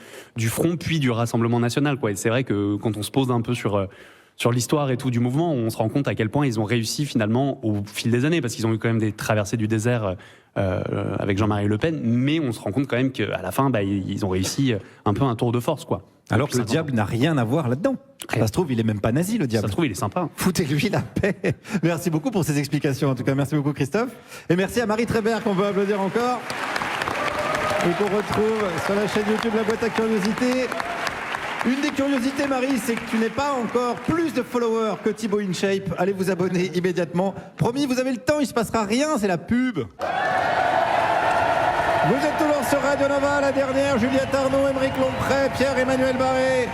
Front puis du Rassemblement national, quoi. Et c'est vrai que quand on se pose un peu sur l'histoire et tout du mouvement, on se rend compte à quel point ils ont réussi finalement au fil des années, parce qu'ils ont eu quand même des traversées du désert avec Jean-Marie Le Pen, mais on se rend compte quand même qu'à la fin, ils ont réussi un peu un tour de force, quoi. Alors que le diable n'a rien à voir là-dedans. Ça se trouve, il est même pas nazi, le diable. Ça se trouve, il est sympa. Foutez-lui la paix. Merci beaucoup pour ces explications, en tout cas. Merci beaucoup, Christophe. Et merci à Marie Trébert, qu'on peut applaudir encore. Et qu'on retrouve sur la chaîne YouTube La Boîte à Curiosités. Une des curiosités, Marie, c'est que tu n'es pas encore plus de followers que Thibaut InShape. Allez vous abonner immédiatement. Promis, vous avez le temps, il ne se passera rien, c'est la pub. Vous êtes toujours sur Radio Nova, la dernière, Juliette Arnaud, Émeric Lompré, Pierre-Emmanuel Barré.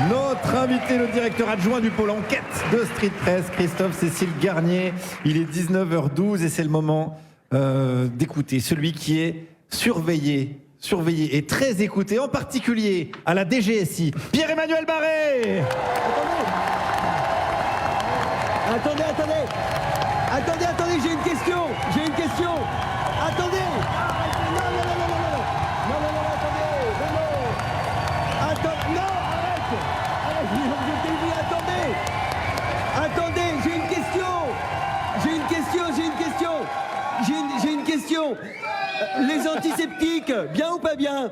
Notre invité, le directeur adjoint du pôle enquête de Street Press, Christophe Cécile Garnier. Il est 19h12 et c'est le moment d'écouter celui qui est surveillé et très écouté, en particulier à la DGSI, Pierre-Emmanuel Barré. Attendez, j'ai une question. Attendez. Attendez, j'ai une question. Les antiseptiques, bien ou pas bien?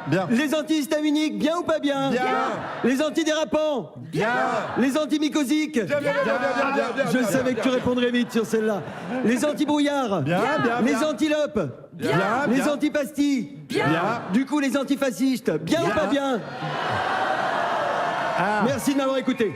Bien. Les antihistaminiques, bien ou pas bien? Bien. Les antidérapants? Bien. Les antimycosiques? Je savais que tu répondrais vite sur celle-là. Les antibrouillards? Bien. Les antilopes? Bien. Les antipastilles? Bien. Du coup, les antifascistes, bien ou pas bien? Merci de m'avoir écouté.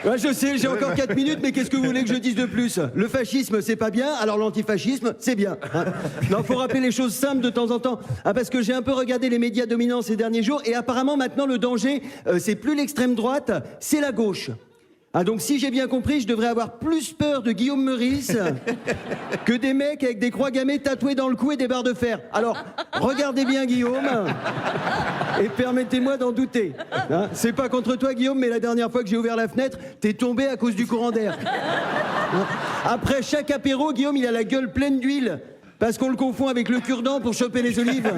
Ouais, je sais, j'ai encore 4 minutes, mais qu'est-ce que vous voulez que je dise de plus? Le fascisme, c'est pas bien, alors l'antifascisme, c'est bien. Hein. Non, faut rappeler les choses simples de temps en temps. Parce que j'ai un peu regardé les médias dominants ces derniers jours, et apparemment, maintenant, le danger, c'est plus l'extrême droite, c'est la gauche. Donc si j'ai bien compris, je devrais avoir plus peur de Guillaume Meurice que des mecs avec des croix gammées tatouées dans le cou et des barres de fer. Alors, regardez bien Guillaume et permettez-moi d'en douter. Hein, c'est pas contre toi Guillaume, mais la dernière fois que j'ai ouvert la fenêtre, t'es tombé à cause du courant d'air. Après chaque apéro, Guillaume, il a la gueule pleine d'huile parce qu'on le confond avec le cure-dent pour choper les olives.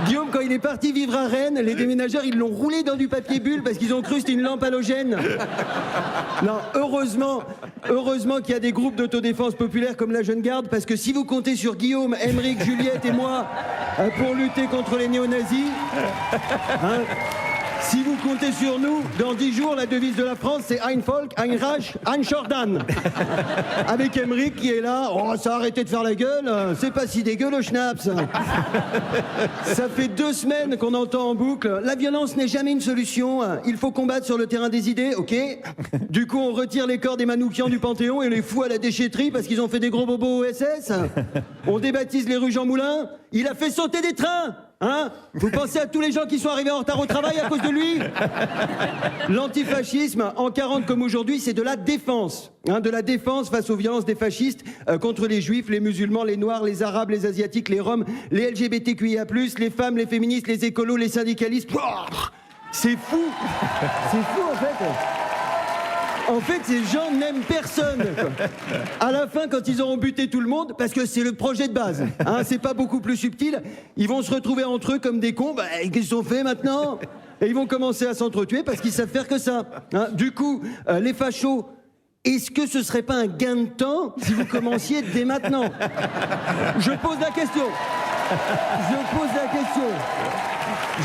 Guillaume, quand il est parti vivre à Rennes, les déménageurs, ils l'ont roulé dans du papier bulle parce qu'ils ont cru que c'était une lampe halogène. Non, heureusement qu'il y a des groupes d'autodéfense populaire comme la Jeune Garde, parce que si vous comptez sur Guillaume, Aymeric, Juliette et moi pour lutter contre les néo-nazis, hein, si vous comptez sur nous, dans 10 jours, la devise de la France, c'est Ein Volk, Ein Reich, Ein Jordan. Avec Aymeric qui est là, oh, ça a arrêté de faire la gueule, c'est pas si dégueu le schnapps. Ça fait 2 semaines qu'on entend en boucle, la violence n'est jamais une solution, il faut combattre sur le terrain des idées, ok? Du coup, on retire les corps des Manoukians du Panthéon et les fout à la déchetterie parce qu'ils ont fait des gros bobos au SS. On débaptise les rues Jean Moulin, il a fait sauter des trains. Hein? Vous pensez à tous les gens qui sont arrivés en retard au travail à cause de lui? L'antifascisme, en 40 comme aujourd'hui, c'est de la défense. Hein, de la défense face aux violences des fascistes contre les juifs, les musulmans, les noirs, les arabes, les asiatiques, les roms, les LGBTQIA+, les femmes, les féministes, les écolos, les syndicalistes. C'est fou! C'est fou en fait! En fait, ces gens n'aiment personne. Quoi. À la fin, quand ils auront buté tout le monde, parce que c'est le projet de base, hein, c'est pas beaucoup plus subtil, ils vont se retrouver entre eux comme des cons. Bah, qu'est-ce qu'ils ont fait maintenant? Et ils vont commencer à s'entretuer parce qu'ils savent faire que ça. Hein. Du coup, les fachos, est-ce que ce serait pas un gain de temps si vous commenciez dès maintenant? Je pose la question. Je pose la question.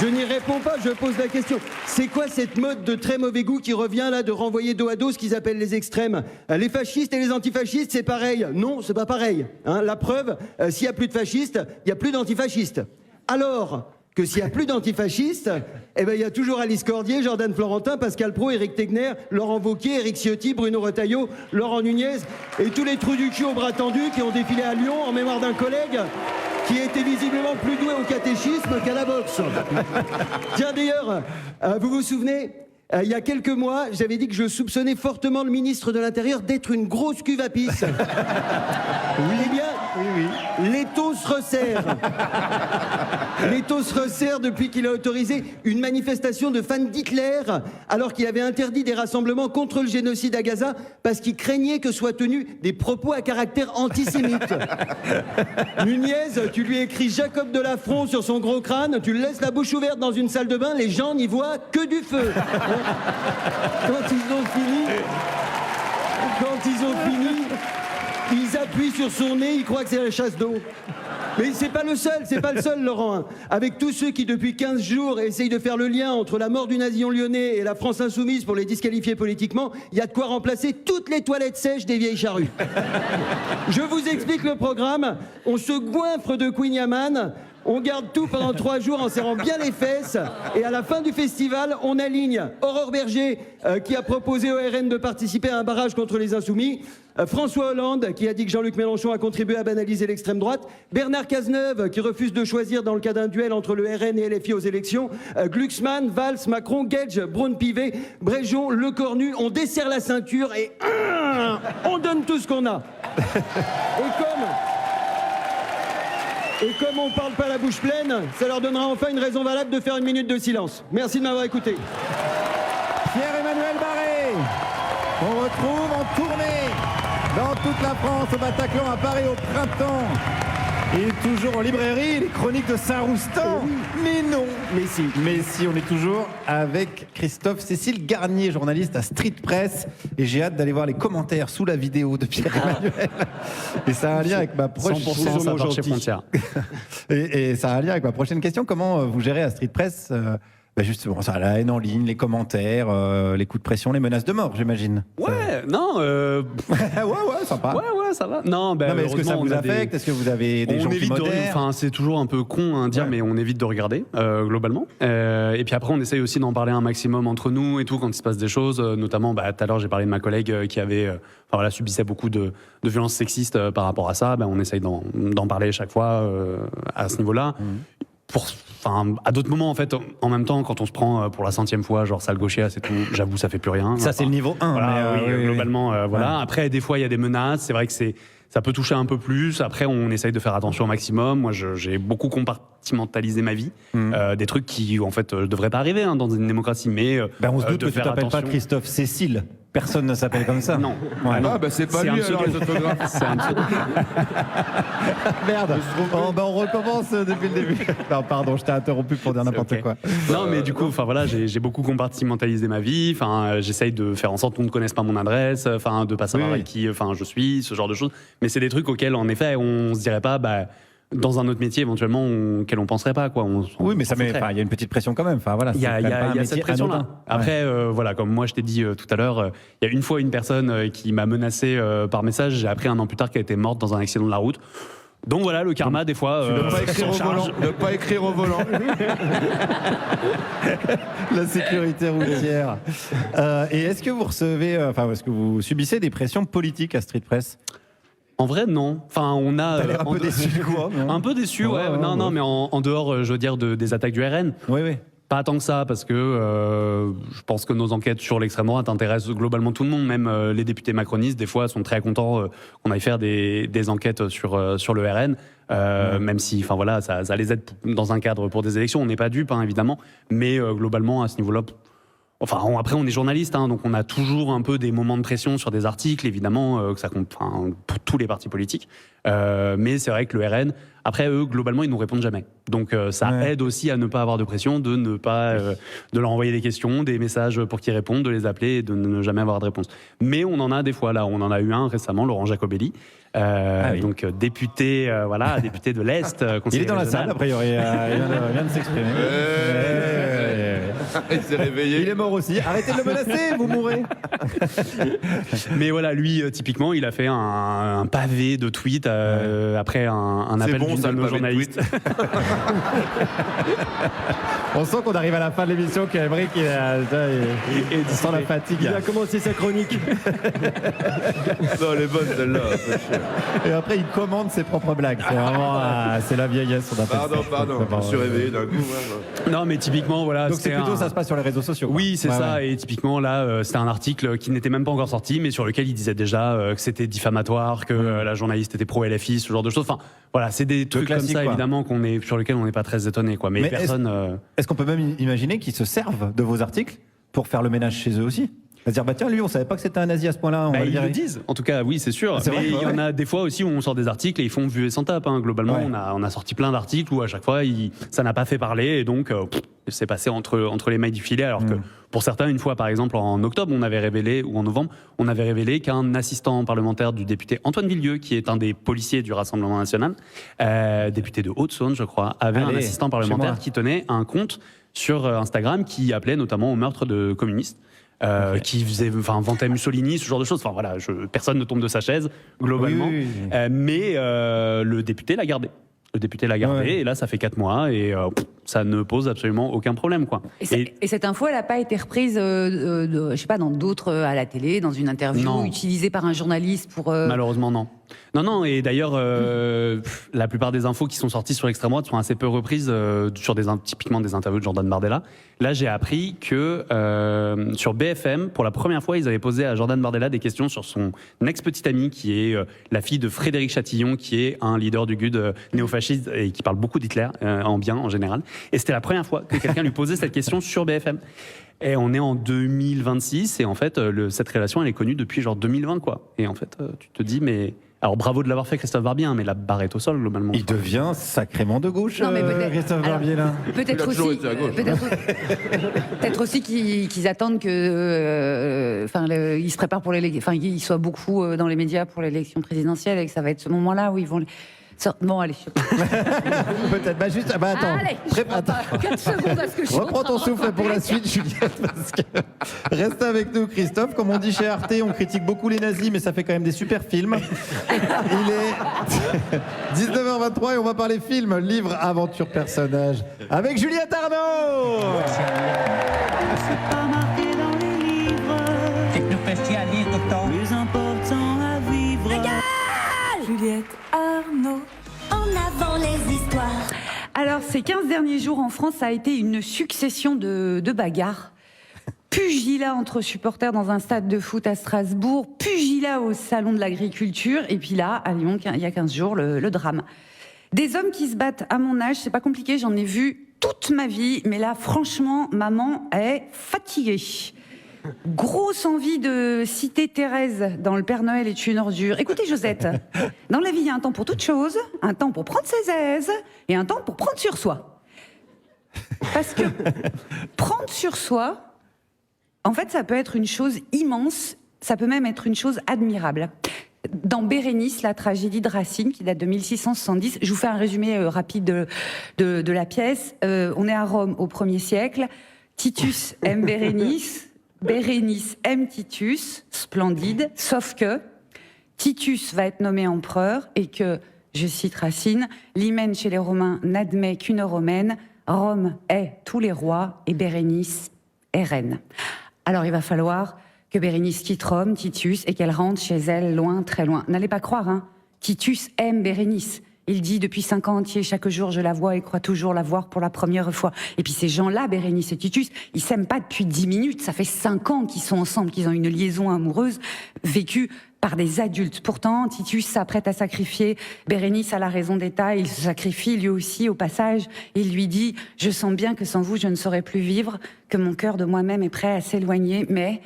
Je n'y réponds pas, je pose la question. C'est quoi cette mode de très mauvais goût qui revient là de renvoyer dos à dos ce qu'ils appellent les extrêmes? Les fascistes et les antifascistes, c'est pareil? Non, c'est pas pareil. Hein, la preuve, s'il n'y a plus de fascistes, il n'y a plus d'antifascistes. Alors que s'il n'y a plus d'antifascistes, eh ben, il y a toujours Alice Cordier, Jordan Florentin, Pascal Praud, Éric Tegner, Laurent Wauquiez, Éric Ciotti, Bruno Retailleau, Laurent Nunez et tous les trous du cul au bras tendus qui ont défilé à Lyon en mémoire d'un collègue qui était visiblement plus doué au catéchisme qu'à la boxe. Tiens d'ailleurs, vous vous souvenez, il y a quelques mois, j'avais dit que je soupçonnais fortement le ministre de l'Intérieur d'être une grosse cuve à pisse. Oui. Eh bien, oui. L'étau se resserre. L'étau se resserre depuis qu'il a autorisé une manifestation de fans d'Hitler, alors qu'il avait interdit des rassemblements contre le génocide à Gaza, parce qu'il craignait que soient tenus des propos à caractère antisémite. Nunez, tu lui écris Jacob de Lafont sur son gros crâne, tu le laisses la bouche ouverte dans une salle de bain, les gens n'y voient que du feu. Quand ils ont fini, ils appuient sur son nez, ils croient que c'est la chasse d'eau. Mais c'est pas le seul, Laurent. Hein. Avec tous ceux qui, depuis 15 jours, essayent de faire le lien entre la mort du navillon lyonnais et la France insoumise pour les disqualifier politiquement, il y a de quoi remplacer toutes les toilettes sèches des vieilles charrues. Je vous explique le programme. On se goinfre de Queen Yaman. On garde tout pendant 3 jours en serrant bien les fesses. Et à la fin du festival, on aligne Aurore Berger, qui a proposé au RN de participer à un barrage contre les insoumis. François Hollande, qui a dit que Jean-Luc Mélenchon a contribué à banaliser l'extrême droite. Bernard Cazeneuve, qui refuse de choisir dans le cas d'un duel entre le RN et LFI aux élections. Glucksmann, Valls, Macron, Gage, Braun-Pivet, Bréjon, Lecornu. On desserre la ceinture et on donne tout ce qu'on a. Et comme on parle pas la bouche pleine, ça leur donnera enfin une raison valable de faire une minute de silence. Merci de m'avoir écouté. Pierre-Emmanuel Barré, on retrouve en tournée dans toute la France, au Bataclan, à Paris, au printemps. Et toujours en librairie, les chroniques de Saint-Roustan. Mais non. Mais si, on est toujours avec Christophe-Cécile Garnier, journaliste à Street Press. Et j'ai hâte d'aller voir les commentaires sous la vidéo de Pierre-Emmanuel. Et ça a un lien avec ma prochaine 100% ça part chez Frontières. Et ça a un lien avec ma prochaine question. Comment vous gérez à Street Press justement, ça, la haine en ligne, les commentaires, les coups de pression, les menaces de mort, j'imagine. Ouais, non. ouais, sympa. Ouais, ça va. Non, mais est-ce que ça vous affecte ? Est-ce que vous avez des gens qui modèrent ? Enfin, c'est toujours un peu con à dire, mais on évite de regarder, globalement. Et puis après, on essaye aussi d'en parler un maximum entre nous et tout, quand il se passe des choses. Notamment, tout à l'heure, j'ai parlé de ma collègue qui avait, subissait beaucoup de violences sexistes par rapport à ça. On essaye d'en parler chaque fois à ce niveau-là. À d'autres moments, en fait, en même temps, quand on se prend pour la 100e fois, genre sale gauchière, c'est tout, j'avoue, ça fait plus rien. Ça, c'est le niveau 1. Voilà, globalement, voilà. Après, des fois, il y a des menaces. C'est vrai que ça peut toucher un peu plus. Après, on essaye de faire attention au maximum. Moi, j'ai beaucoup compartimentalisé ma vie. Des trucs qui, en fait, ne devraient pas arriver dans une démocratie. Mais on se doute que tu t'appelles pas Christophe-Cécile. Personne ne s'appelle comme ça. Non. Ouais. C'est pas lui alors les autographes. C'est un pseudo. Merde. On recommence depuis le début. Non, pardon, je t'ai interrompu pour dire n'importe quoi. Non, mais du coup, j'ai beaucoup compartimentalisé ma vie. J'essaye de faire en sorte qu'on ne connaisse pas mon adresse, de pas savoir avec qui, je suis, ce genre de choses. Mais c'est des trucs auxquels, en effet, on se dirait pas. Dans un autre métier éventuellement auquel on penserait pas oui, mais il y a une petite pression quand même. Il y a cette pression là. Après comme moi je t'ai dit tout à l'heure, il y a une fois une personne qui m'a menacé par message. J'ai appris un an plus tard qu'elle était morte dans un accident de la route. Donc voilà, le karma des fois. Ne pas écrire au volant. La sécurité routière. Et est-ce que vous recevez, est-ce que vous subissez des pressions politiques à Street Press ? En vrai, non. On a. T'as l'air un peu déçu, quoi. Un peu déçu, ouais. Non, mais en dehors, je veux dire, des attaques du RN. Oui. Pas tant que ça, parce que je pense que nos enquêtes sur l'extrême droite intéressent globalement tout le monde. Même les députés macronistes, des fois, sont très contents qu'on aille faire des enquêtes sur le RN. Même si, ça les aide dans un cadre pour des élections. On n'est pas dupes, évidemment. Mais globalement, à ce niveau-là. Après, on est journaliste, donc on a toujours un peu des moments de pression sur des articles, évidemment, que ça compte pour tous les partis politiques. Mais c'est vrai que le RN, après, eux, globalement, ils nous répondent jamais. Donc ça aide aussi à ne pas avoir de pression, de ne pas de leur envoyer des questions, des messages pour qu'ils répondent, de les appeler et de ne jamais avoir de réponse. Mais on en a des fois, là, on en a eu un récemment, Laurent Jacobelli. Donc député, député de l'Est. Il est dans la salle, a priori, il vient de s'exprimer. Il s'est réveillé. Il est mort aussi. Arrêtez de le menacer, vous mourrez. Mais voilà, lui, typiquement, il a fait un pavé de tweets après un appel d'une de nos journalistes. On sent qu'on arrive à la fin de l'émission, qu'Aymeric il sent la fatigue. Il a commencé sa chronique. Non, les bonnes celle-là. Et après, il commande ses propres blagues. C'est vraiment, c'est la vieillesse. Pardon. Je me suis réveillé d'un coup. Non, mais typiquement, voilà. Donc c'est plutôt ça se passe sur les réseaux sociaux. Oui, c'est ça. Ouais. Et typiquement, là, c'était un article qui n'était même pas encore sorti, mais sur lequel il disait déjà que c'était diffamatoire, que la journaliste était pro-LFI, ce genre de choses. C'est des trucs comme ça, évidemment, sur lesquels on n'est pas très étonné, quoi. Mais personne. Est-ce qu'on peut même imaginer qu'ils se servent de vos articles pour faire le ménage chez eux aussi ? C'est-à-dire, tiens, lui, on savait pas que c'était un nazi à ce point-là. Ils le disent. En tout cas, oui, c'est sûr. Mais il y en a des fois aussi où on sort des articles et ils font vu et sans tape. Globalement, on a sorti plein d'articles où à chaque fois, ça n'a pas fait parler et donc c'est passé entre les mailles du filet. Alors que pour certains, une fois, par exemple, en octobre, ou en novembre, on avait révélé qu'un assistant parlementaire du député Antoine Villieu, qui est un des policiers du Rassemblement national, député de Haute-Saône, je crois, avait un assistant parlementaire qui tenait un compte sur Instagram qui appelait notamment au meurtre de communistes. Qui vantait Mussolini, ce genre de choses. Personne ne tombe de sa chaise, globalement. Oui. Mais le député l'a gardé. Et là, ça fait 4 mois et ça ne pose absolument aucun problème, quoi. Et cette info, elle n'a pas été reprise, dans d'autres, à la télé, dans une interview utilisée par un journaliste pour... Malheureusement, non. Non, et d'ailleurs, la plupart des infos qui sont sorties sur l'extrême droite sont assez peu reprises sur typiquement des interviews de Jordan Bardella. Là, j'ai appris que sur BFM, pour la première fois, ils avaient posé à Jordan Bardella des questions sur son ex-petite amie, qui est la fille de Frédéric Chatillon, qui est un leader du GUD néofasciste et qui parle beaucoup d'Hitler, en bien en général. Et c'était la première fois que quelqu'un lui posait cette question sur BFM. Et on est en 2026 et en fait, cette relation, elle est connue depuis genre 2020, quoi. Et en fait, tu te dis, mais... Alors bravo de l'avoir fait, Christophe Barbier, hein, mais la barre est au sol globalement. Il devient sacrément de gauche, Non, mais Christophe Barbier, là. Peut-être aussi qu'ils attendent que, ils se préparent pour l'élection, ils soient beaucoup dans les médias pour l'élection présidentielle et que ça va être ce moment-là où ils vont. Bon, allez. Peut-être. Attends. Allez, prépare-toi. 4 secondes à ce que je reprends ton souffle pour la suite, Juliette, parce que reste avec nous, Christophe. Comme on dit chez Arte, on critique beaucoup les nazis, mais ça fait quand même des super films. Il est 19h23 et on va parler film, livre, aventure, personnage avec Juliette Arnaud. C'est pas marqué dans les livres. Plus important à vivre. Juliette Arnaud. En avant les histoires. Alors, ces 15 derniers jours en France, ça a été une succession de bagarres. Pugilat entre supporters dans un stade de foot à Strasbourg, pugilat au salon de l'agriculture, et puis là, à Lyon, il y a 15 jours, le drame. Des hommes qui se battent à mon âge, c'est pas compliqué, j'en ai vu toute ma vie, mais là, franchement, maman est fatiguée. Grosse envie de citer Thérèse dans Le Père Noël est une ordure. Écoutez Josette, dans la vie il y a un temps pour toute chose, un temps pour prendre ses aises et un temps pour prendre sur soi. Parce que prendre sur soi, en fait ça peut être une chose immense, ça peut même être une chose admirable. Dans Bérénice, la tragédie de Racine, qui date de 1670, je vous fais un résumé rapide de la pièce. On est à Rome au 1er siècle, Titus aime Bérénice, Bérénice aime Titus, splendide, sauf que Titus va être nommé empereur et que, je cite Racine, l'hymen chez les Romains n'admet qu'une romaine, Rome est tous les rois et Bérénice est reine. Alors il va falloir que Bérénice quitte Rome, Titus, et qu'elle rentre chez elle, loin, très loin. N'allez pas croire, hein, Titus aime Bérénice. Il dit depuis 5 ans entiers, chaque jour je la vois et crois toujours la voir pour la première fois. Et puis ces gens-là, Bérénice et Titus, ils s'aiment pas depuis 10 minutes. Ça fait 5 ans qu'ils sont ensemble, qu'ils ont une liaison amoureuse vécue par des adultes. Pourtant, Titus s'apprête à sacrifier Bérénice à la raison d'État. Il se sacrifie lui aussi au passage. Il lui dit « Je sens bien que sans vous, je ne saurais plus vivre, que mon cœur de moi-même est prêt à s'éloigner, mais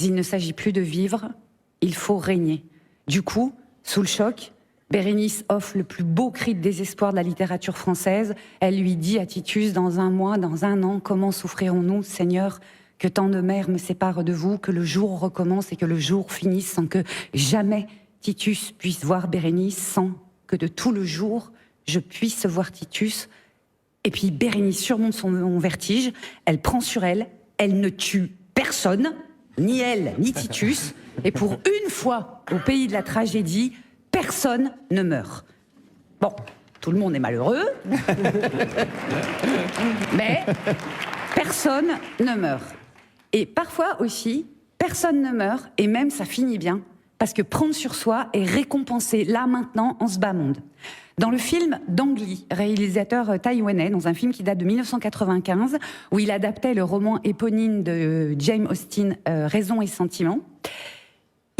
il ne s'agit plus de vivre, il faut régner. » Du coup, sous le choc, Bérénice offre le plus beau cri de désespoir de la littérature française. Elle lui dit à Titus, dans 1 mois, dans 1 an, comment souffrirons-nous, Seigneur, que tant de mers me séparent de vous, que le jour recommence et que le jour finisse sans que jamais Titus puisse voir Bérénice, sans que de tout le jour je puisse voir Titus. Et puis Bérénice surmonte son vertige, elle prend sur elle, elle ne tue personne, ni elle, ni Titus, et pour une fois au pays de la tragédie, personne ne meurt. Bon, tout le monde est malheureux, mais personne ne meurt. Et parfois aussi, personne ne meurt, et même ça finit bien, parce que prendre sur soi est récompensé, là maintenant, en ce bas monde. Dans le film d'Ang Lee, réalisateur taïwanais, dans un film qui date de 1995, où il adaptait le roman éponyme de Jane Austen, Raison et Sentiment,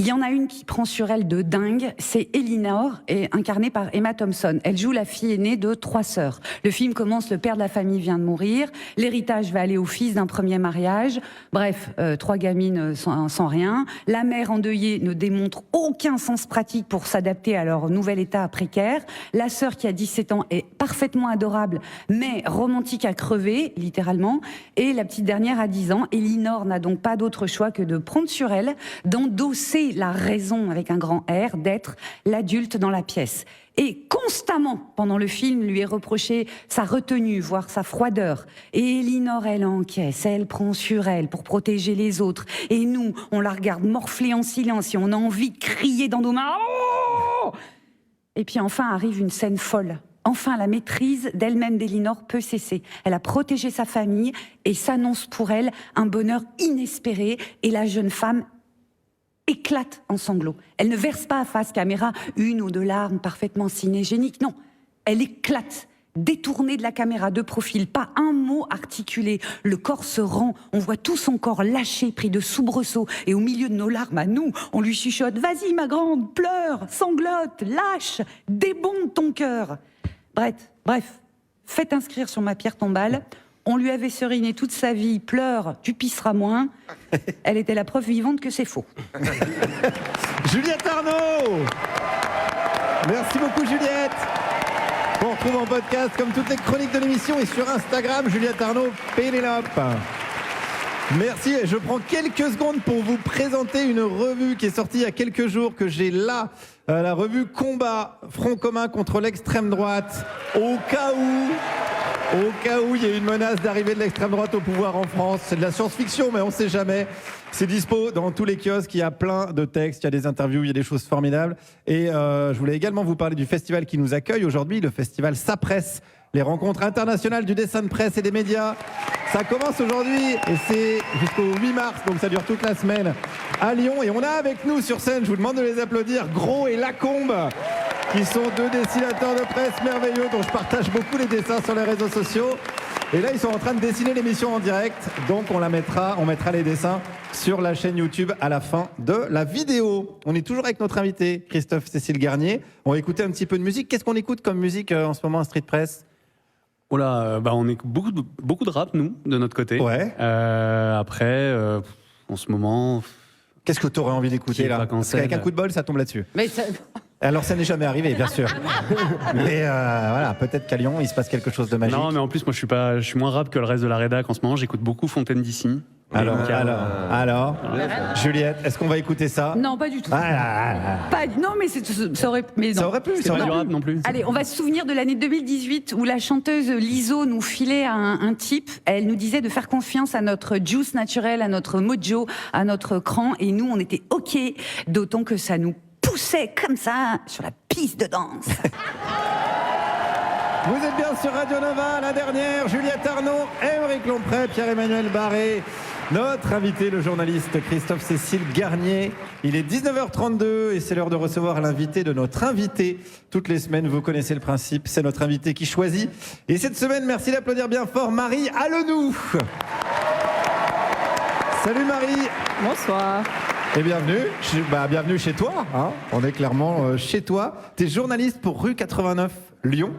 il y en a une qui prend sur elle de dingue, c'est Elinor, incarnée par Emma Thompson. Elle joue la fille aînée de 3 sœurs. Le film commence, le père de la famille vient de mourir, l'héritage va aller au fils d'un premier mariage, bref, 3 gamines sans rien. La mère endeuillée ne démontre aucun sens pratique pour s'adapter à leur nouvel état précaire. La sœur qui a 17 ans est parfaitement adorable, mais romantique à crever, littéralement. Et la petite dernière a 10 ans. Elinor n'a donc pas d'autre choix que de prendre sur elle, d'endosser la raison avec un grand R, d'être l'adulte dans la pièce. Et constamment, pendant le film, lui est reproché sa retenue, voire sa froideur. Et Elinor, elle encaisse, elle prend sur elle pour protéger les autres. Et nous, on la regarde morfler en silence et on a envie de crier dans nos mains. Oh! Et puis enfin arrive une scène folle. Enfin, la maîtrise d'elle-même d'Elinor peut cesser. Elle a protégé sa famille et s'annonce pour elle un bonheur inespéré. Et la jeune femme éclate en sanglots. Elle ne verse pas à face caméra 1 ou 2 larmes parfaitement cinégéniques. Non, elle éclate, détournée de la caméra de profil, pas un mot articulé. Le corps se rend, on voit tout son corps lâché, pris de soubresauts. Et au milieu de nos larmes à nous, on lui chuchote « Vas-y ma grande, pleure, sanglote, lâche, débonde ton cœur ». Bref, faites inscrire sur ma pierre tombale. On lui avait seriné toute sa vie, pleure, tu pisseras moins. Elle était la preuve vivante que c'est faux. Juliette Arnaud. Merci beaucoup Juliette. On retrouve en podcast comme toutes les chroniques de l'émission et sur Instagram, Juliette Arnaud, Pénélope. Merci, je prends quelques secondes pour vous présenter une revue qui est sortie il y a quelques jours, que j'ai là, la revue Combat, Front commun contre l'extrême droite, au cas où il y a une menace d'arrivée de l'extrême droite au pouvoir en France. C'est de la science-fiction, mais on ne sait jamais. C'est dispo dans tous les kiosques, il y a plein de textes, il y a des interviews, il y a des choses formidables. Et je voulais également vous parler du festival qui nous accueille aujourd'hui, le festival SAPresse, les rencontres internationales du dessin de presse et des médias. Ça commence aujourd'hui et c'est jusqu'au 8 mars, donc ça dure toute la semaine à Lyon. Et on a avec nous sur scène, je vous demande de les applaudir, Gros et Lacombe, qui sont deux dessinateurs de presse merveilleux dont je partage beaucoup les dessins sur les réseaux sociaux. Et là, ils sont en train de dessiner l'émission en direct, donc on mettra les dessins sur la chaîne YouTube à la fin de la vidéo. On est toujours avec notre invité, Christophe Cécile Garnier. On va écouter un petit peu de musique. Qu'est-ce qu'on écoute comme musique en ce moment à Street Press ? Oh là, on écoute beaucoup de rap, nous, de notre côté. Ouais. Après, en ce moment... Qu'est-ce que tu aurais envie d'écouter là ? Parce qu'avec un coup de bol, ça tombe là-dessus. Mais ça... Alors ça n'est jamais arrivé, bien sûr. Mais voilà, peut-être qu'à Lyon, il se passe quelque chose de magique. Non, mais en plus, moi, je suis moins rap que le reste de la rédac en ce moment. J'écoute beaucoup Fontaine d'ici. Alors, Juliette, est-ce qu'on va écouter ça ? Non, pas du tout. Non, mais ça aurait pu. Ça aurait pu. C'est pas du rap non plus. Allez, on va se souvenir de l'année 2018 où la chanteuse Lizzo nous filait un type. Elle nous disait de faire confiance à notre juice naturel, à notre mojo, à notre cran. Et nous, on était OK, d'autant que ça nous poussait comme ça sur la piste de danse. Vous êtes bien sur Radio Nova, la dernière, Juliette Arnaud, Aymeric Lompré, Pierre-Emmanuel Barré. Notre invité, le journaliste Christophe Cécile Garnier. Il est 19h32 et c'est l'heure de recevoir l'invité de notre invité. Toutes les semaines, vous connaissez le principe, c'est notre invité qui choisit. Et cette semaine, merci d'applaudir bien fort Marie Alenoux. Salut Marie. Bonsoir. Et bienvenue. Bienvenue chez toi. Hein. On est clairement chez toi. Tu es journaliste pour Rue 89 Lyon.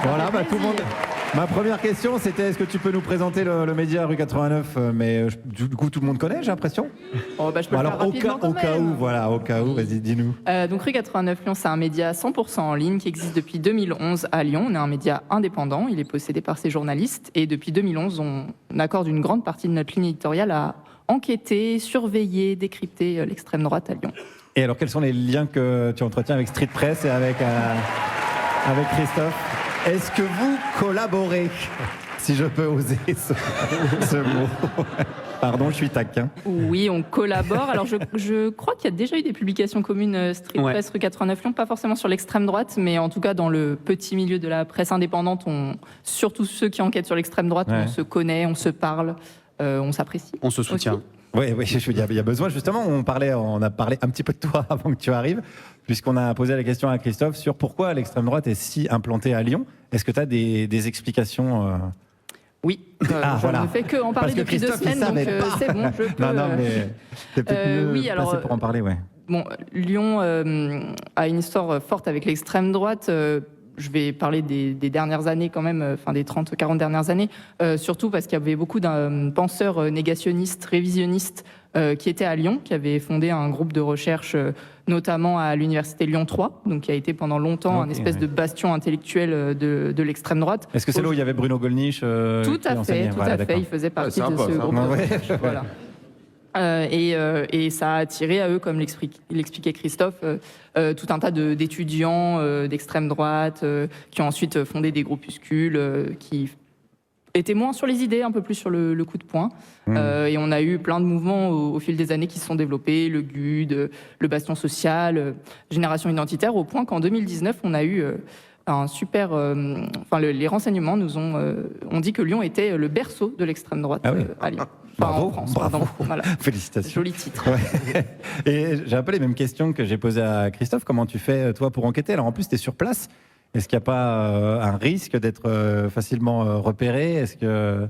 Voilà, tout le monde. Ma première question, c'était est-ce que tu peux nous présenter le média Rue 89 mais du coup, tout le monde connaît, j'ai l'impression. Je peux le faire rapidement au cas où, vas-y, dis-nous. Donc Rue 89 Lyon, c'est un média 100% en ligne qui existe depuis 2011 à Lyon. On est un média indépendant, il est possédé par ses journalistes. Et depuis 2011, on accorde une grande partie de notre ligne éditoriale à enquêter, surveiller, décrypter l'extrême droite à Lyon. Et alors, quels sont les liens que tu entretiens avec Street Press et avec Christophe ? Est-ce que vous collaborez, si je peux oser ce mot ? Pardon, je suis taquin. Oui, on collabore. Alors, je crois qu'il y a déjà eu des publications communes Street Press Rue 89 Lyon, pas forcément sur l'extrême droite, mais en tout cas dans le petit milieu de la presse indépendante, surtout ceux qui enquêtent sur l'extrême droite, on se connaît, on se parle, on s'apprécie. On se soutient. Aussi. Oui, il y a besoin justement. On a parlé un petit peu de toi avant que tu arrives, puisqu'on a posé la question à Christophe sur pourquoi l'extrême droite est si implantée à Lyon. Est-ce que tu as des explications Oui, je ne fais que en parler depuis 2 semaines, donc c'est bon, je peux... Non, mais c'est peut-être mieux placé pour en parler, ouais. Bon, Lyon a une histoire forte avec l'extrême droite. Je vais parler des dernières années quand même, des 30-40 dernières années, surtout parce qu'il y avait beaucoup d'un penseurs négationnistes, révisionnistes qui étaient à Lyon, qui avaient fondé un groupe de recherche, notamment à l'université Lyon 3, donc qui a été pendant longtemps un espèce de bastion intellectuel de l'extrême droite. Est-ce que c'est là où il y avait Bruno Gollnisch Tout à fait, il faisait partie de ce groupe. Voilà. Et ça a attiré à eux, comme l'expliquait Christophe, tout un tas d'étudiants d'extrême droite qui ont ensuite fondé des groupuscules qui étaient moins sur les idées, un peu plus sur le coup de poing. Et on a eu plein de mouvements au fil des années qui se sont développés, le GUD, le Bastion social, Génération identitaire, au point qu'en 2019, on a eu un super... les renseignements nous ont dit que Lyon était le berceau de l'extrême droite à Lyon. Bravo, en France, bravo. Voilà. Félicitations. Joli titre. Ouais. Et j'ai un peu les mêmes questions que j'ai posées à Christophe. Comment tu fais, toi, pour enquêter ? Alors, en plus, tu es sur place. Est-ce qu'il n'y a pas un risque d'être facilement repéré ? Est-ce que...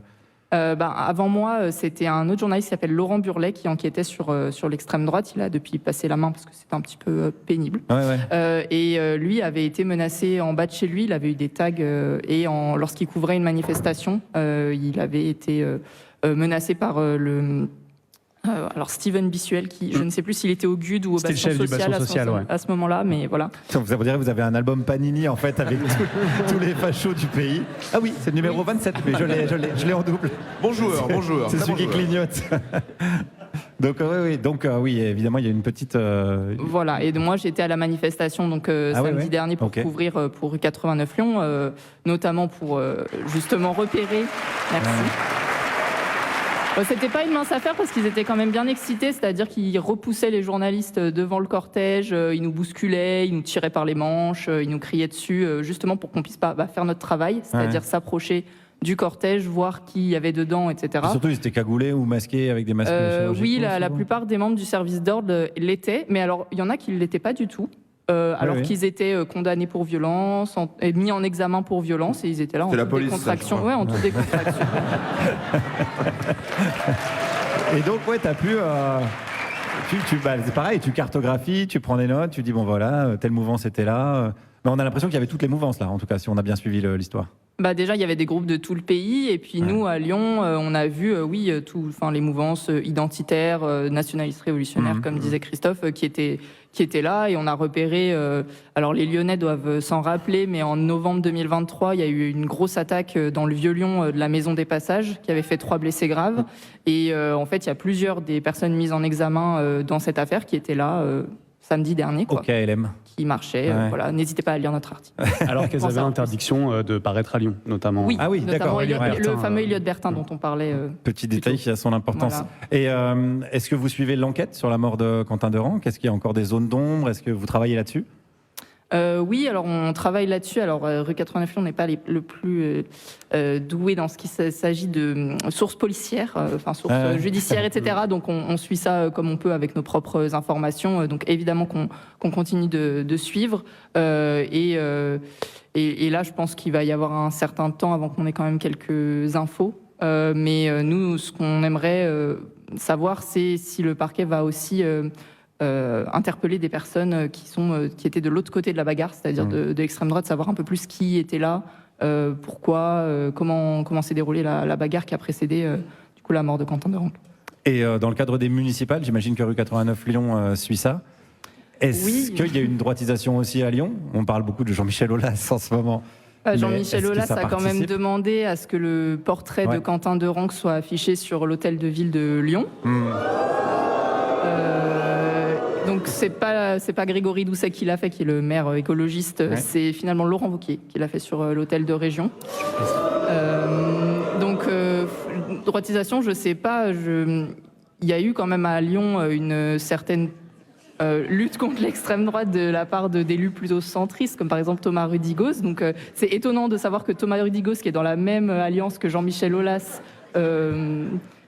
Avant moi, c'était un autre journaliste qui s'appelle Laurent Burlet qui enquêtait sur l'extrême droite. Il a depuis passé la main parce que c'était un petit peu pénible. Lui avait été menacé en bas de chez lui. Il avait eu des tags lorsqu'il couvrait une manifestation, il avait été menacé par Alors Steven Bissuel, qui je ne sais plus s'il était au GUD ou au C'était Bastion le chef du Social, Bastion Social, ouais. à ce moment-là, mais voilà. Ça vous dirait que vous avez un album Panini en fait avec tous les fachos du pays. Ah oui, c'est le numéro 27, mais je l'ai en double. Bon joueur, bon joueur. C'est celui qui clignote. Donc oui, évidemment, il y a une petite. Voilà, et donc moi j'étais à la manifestation samedi dernier pour couvrir pour rue 89 Lyon, notamment pour justement repérer. Merci. C'était pas une mince affaire parce qu'ils étaient quand même bien excités, c'est-à-dire qu'ils repoussaient les journalistes devant le cortège, ils nous bousculaient, ils nous tiraient par les manches, ils nous criaient dessus, justement pour qu'on puisse pas faire notre travail, c'est-à-dire s'approcher du cortège, voir qui y avait dedans, etc. Et surtout, ils étaient cagoulés ou masqués avec des masques chirurgicaux. Oui, la plupart des membres du service d'ordre l'étaient, mais alors il y en a qui ne l'étaient pas du tout. Alors qu'ils étaient condamnés pour violence, et mis en examen pour violence, et ils étaient là en toute décontraction. Ouais, en toute décontraction. Et donc, t'as pu. C'est pareil, tu cartographies, tu prends des notes, tu dis bon voilà, telle mouvance était là. Mais on a l'impression qu'il y avait toutes les mouvances là, en tout cas, si on a bien suivi l'histoire. Déjà, il y avait des groupes de tout le pays, et puis nous, à Lyon, on a vu, les mouvances identitaires, nationalistes révolutionnaires, comme disait Christophe, qui étaient là, et on a repéré. Alors, les Lyonnais doivent s'en rappeler, mais en novembre 2023, il y a eu une grosse attaque dans le Vieux-Lyon de la Maison des Passages, qui avait fait 3 blessés graves. Et en fait, il y a plusieurs des personnes mises en examen dans cette affaire qui étaient là samedi dernier. Au KLM. Qui marchait. Voilà, n'hésitez pas à lire notre article. Alors qu'elles avaient l'interdiction de paraître à Lyon, notamment. Oui, ah oui, d'accord. Le fameux Elliot Bertin dont on parlait. Petit détail qui a son importance. Voilà. Et est-ce que vous suivez l'enquête sur la mort de Quentin Derenc ? Est-ce qu'il y a encore des zones d'ombre ? Est-ce que vous travaillez là-dessus ? Oui, alors on travaille là-dessus. Alors rue 89 Lyon n'est pas le plus doué dans ce qui s'agit de sources policières, sources judiciaires, etc. Donc on suit ça comme on peut avec nos propres informations. Donc évidemment qu'on continue de suivre. Et là, je pense qu'il va y avoir un certain temps avant qu'on ait quand même quelques infos. Mais nous, ce qu'on aimerait savoir, c'est si le parquet va aussi interpeller des personnes qui étaient de l'autre côté de la bagarre, c'est-à-dire de l'extrême droite, savoir un peu plus qui était là, pourquoi, comment s'est déroulée la bagarre qui a précédé du coup la mort de Quentin Derenc. Et dans le cadre des municipales, j'imagine que rue 89 Lyon suit ça. Est-ce qu'il y a une droitisation aussi à Lyon ? On parle beaucoup de Jean-Michel Aulas en ce moment. Jean-Michel Aulas a quand même demandé à ce que le portrait de Quentin Derenc soit affiché sur l'hôtel de ville de Lyon. Donc c'est pas Grégory Doucet qui l'a fait, qui est le maire écologiste, c'est finalement Laurent Wauquiez qui l'a fait sur l'hôtel de région. Droitisation, je sais pas, il y a eu quand même à Lyon une certaine lutte contre l'extrême droite de la part d'élus plutôt centristes, comme par exemple Thomas Rudigos. Donc c'est étonnant de savoir que Thomas Rudigos, qui est dans la même alliance que Jean-Michel Aulas,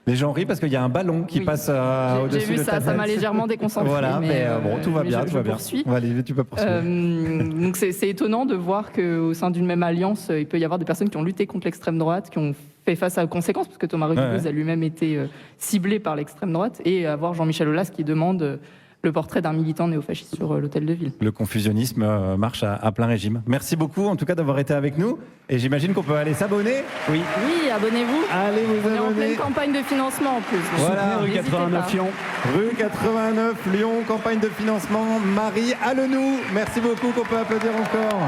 les gens rient parce qu'il y a un ballon qui passe au-dessus de J'ai vu ta tête. Ça m'a légèrement déconcentré. Voilà, mais bon, tout va bien, tout va bien. Allez, tu peux poursuivre. Donc c'est étonnant de voir qu'au sein d'une même alliance, il peut y avoir des personnes qui ont lutté contre l'extrême droite, qui ont fait face aux conséquences, parce que Thomas Rudigos a lui-même été ciblé par l'extrême droite, et avoir Jean-Michel Aulas qui demande le portrait d'un militant néofasciste sur l'hôtel de ville. Le confusionnisme marche à plein régime. Merci beaucoup en tout cas d'avoir été avec nous. Et j'imagine qu'on peut aller s'abonner. Oui. Oui, abonnez-vous. Allez vous abonner. On est en pleine campagne de financement en plus. Voilà, rue 89 Lyon. Rue 89 Lyon, campagne de financement. Marie Allenou. Merci beaucoup, qu'on peut applaudir encore.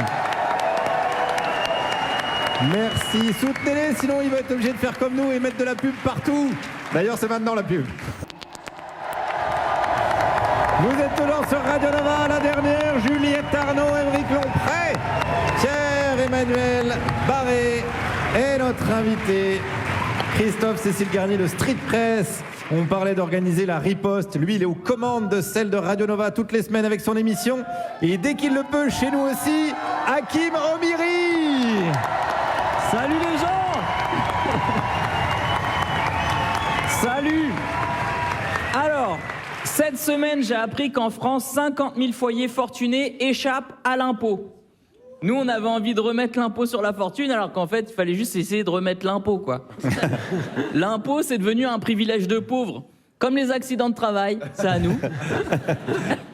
Merci. Soutenez-les, sinon ils vont être obligés de faire comme nous et mettre de la pub partout. D'ailleurs, c'est maintenant la pub. Vous êtes toujours sur Radio Nova, la dernière, Juliette Arnaud, Émeric Lompré, Pierre-Emmanuel Barré et notre invité, Christophe Cécile Garnier de Street Press. On parlait d'organiser la riposte. Lui, il est aux commandes de celle de Radio Nova toutes les semaines avec son émission. Et dès qu'il le peut, chez nous aussi, Hakim Omiri. Salut les gens. Salut. Alors, cette semaine, j'ai appris qu'en France, 50 000 foyers fortunés échappent à l'impôt. Nous, on avait envie de remettre l'impôt sur la fortune, alors qu'en fait, il fallait juste essayer de remettre l'impôt, quoi. L'impôt, c'est devenu un privilège de pauvres. Comme les accidents de travail, c'est à nous.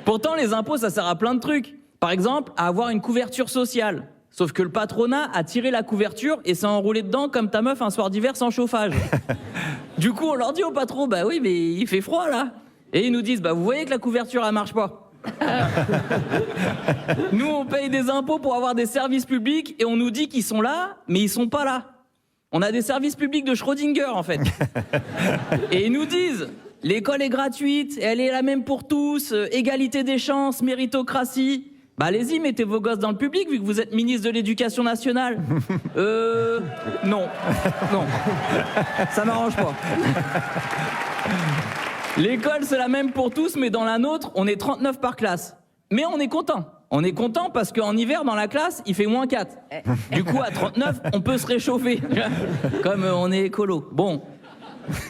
Pourtant, les impôts, ça sert à plein de trucs. Par exemple, à avoir une couverture sociale. Sauf que le patronat a tiré la couverture et s'est enroulé dedans comme ta meuf un soir d'hiver sans chauffage. Du coup, on leur dit au patron, bah oui, mais il fait froid là. Et ils nous disent, bah vous voyez que la couverture, elle marche pas. Nous, on paye des impôts pour avoir des services publics et on nous dit qu'ils sont là, mais ils sont pas là. On a des services publics de Schrödinger, en fait. Et ils nous disent, l'école est gratuite, elle est la même pour tous, égalité des chances, méritocratie. Bah allez-y, mettez vos gosses dans le public, vu que vous êtes ministre de l'Éducation nationale. Non. Non. Ça m'arrange pas. L'école, c'est la même pour tous, mais dans la nôtre, on est 39 par classe. Mais on est content. On est content parce qu'en hiver, dans la classe, il fait -4. Du coup, à 39, on peut se réchauffer. Comme on est écolo. Bon.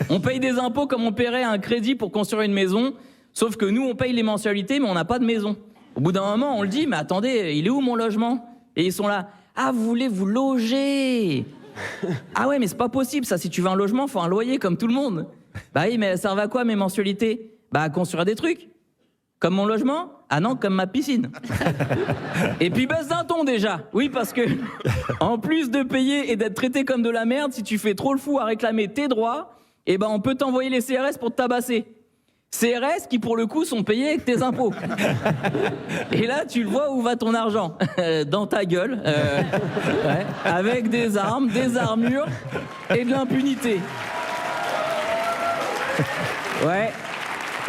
On paye des impôts comme on paierait un crédit pour construire une maison. Sauf que nous, on paye les mensualités, mais on n'a pas de maison. Au bout d'un moment, on le dit, mais attendez, il est où mon logement? Et ils sont là. Ah, vous voulez vous loger? Ah ouais, mais c'est pas possible, ça. Si tu veux un logement, faut un loyer comme tout le monde. Bah oui, mais elles servent à quoi mes mensualités? Bah à construire des trucs. Comme mon logement? Ah non, comme ma piscine. Et puis baisse d'un ton déjà. Oui, parce que en plus de payer et d'être traité comme de la merde, si tu fais trop le fou à réclamer tes droits, eh ben on peut t'envoyer les CRS pour te tabasser. CRS qui pour le coup sont payés avec tes impôts. Et là tu le vois où va ton argent. Dans ta gueule. Ouais, avec des armes, des armures et de l'impunité. Ouais.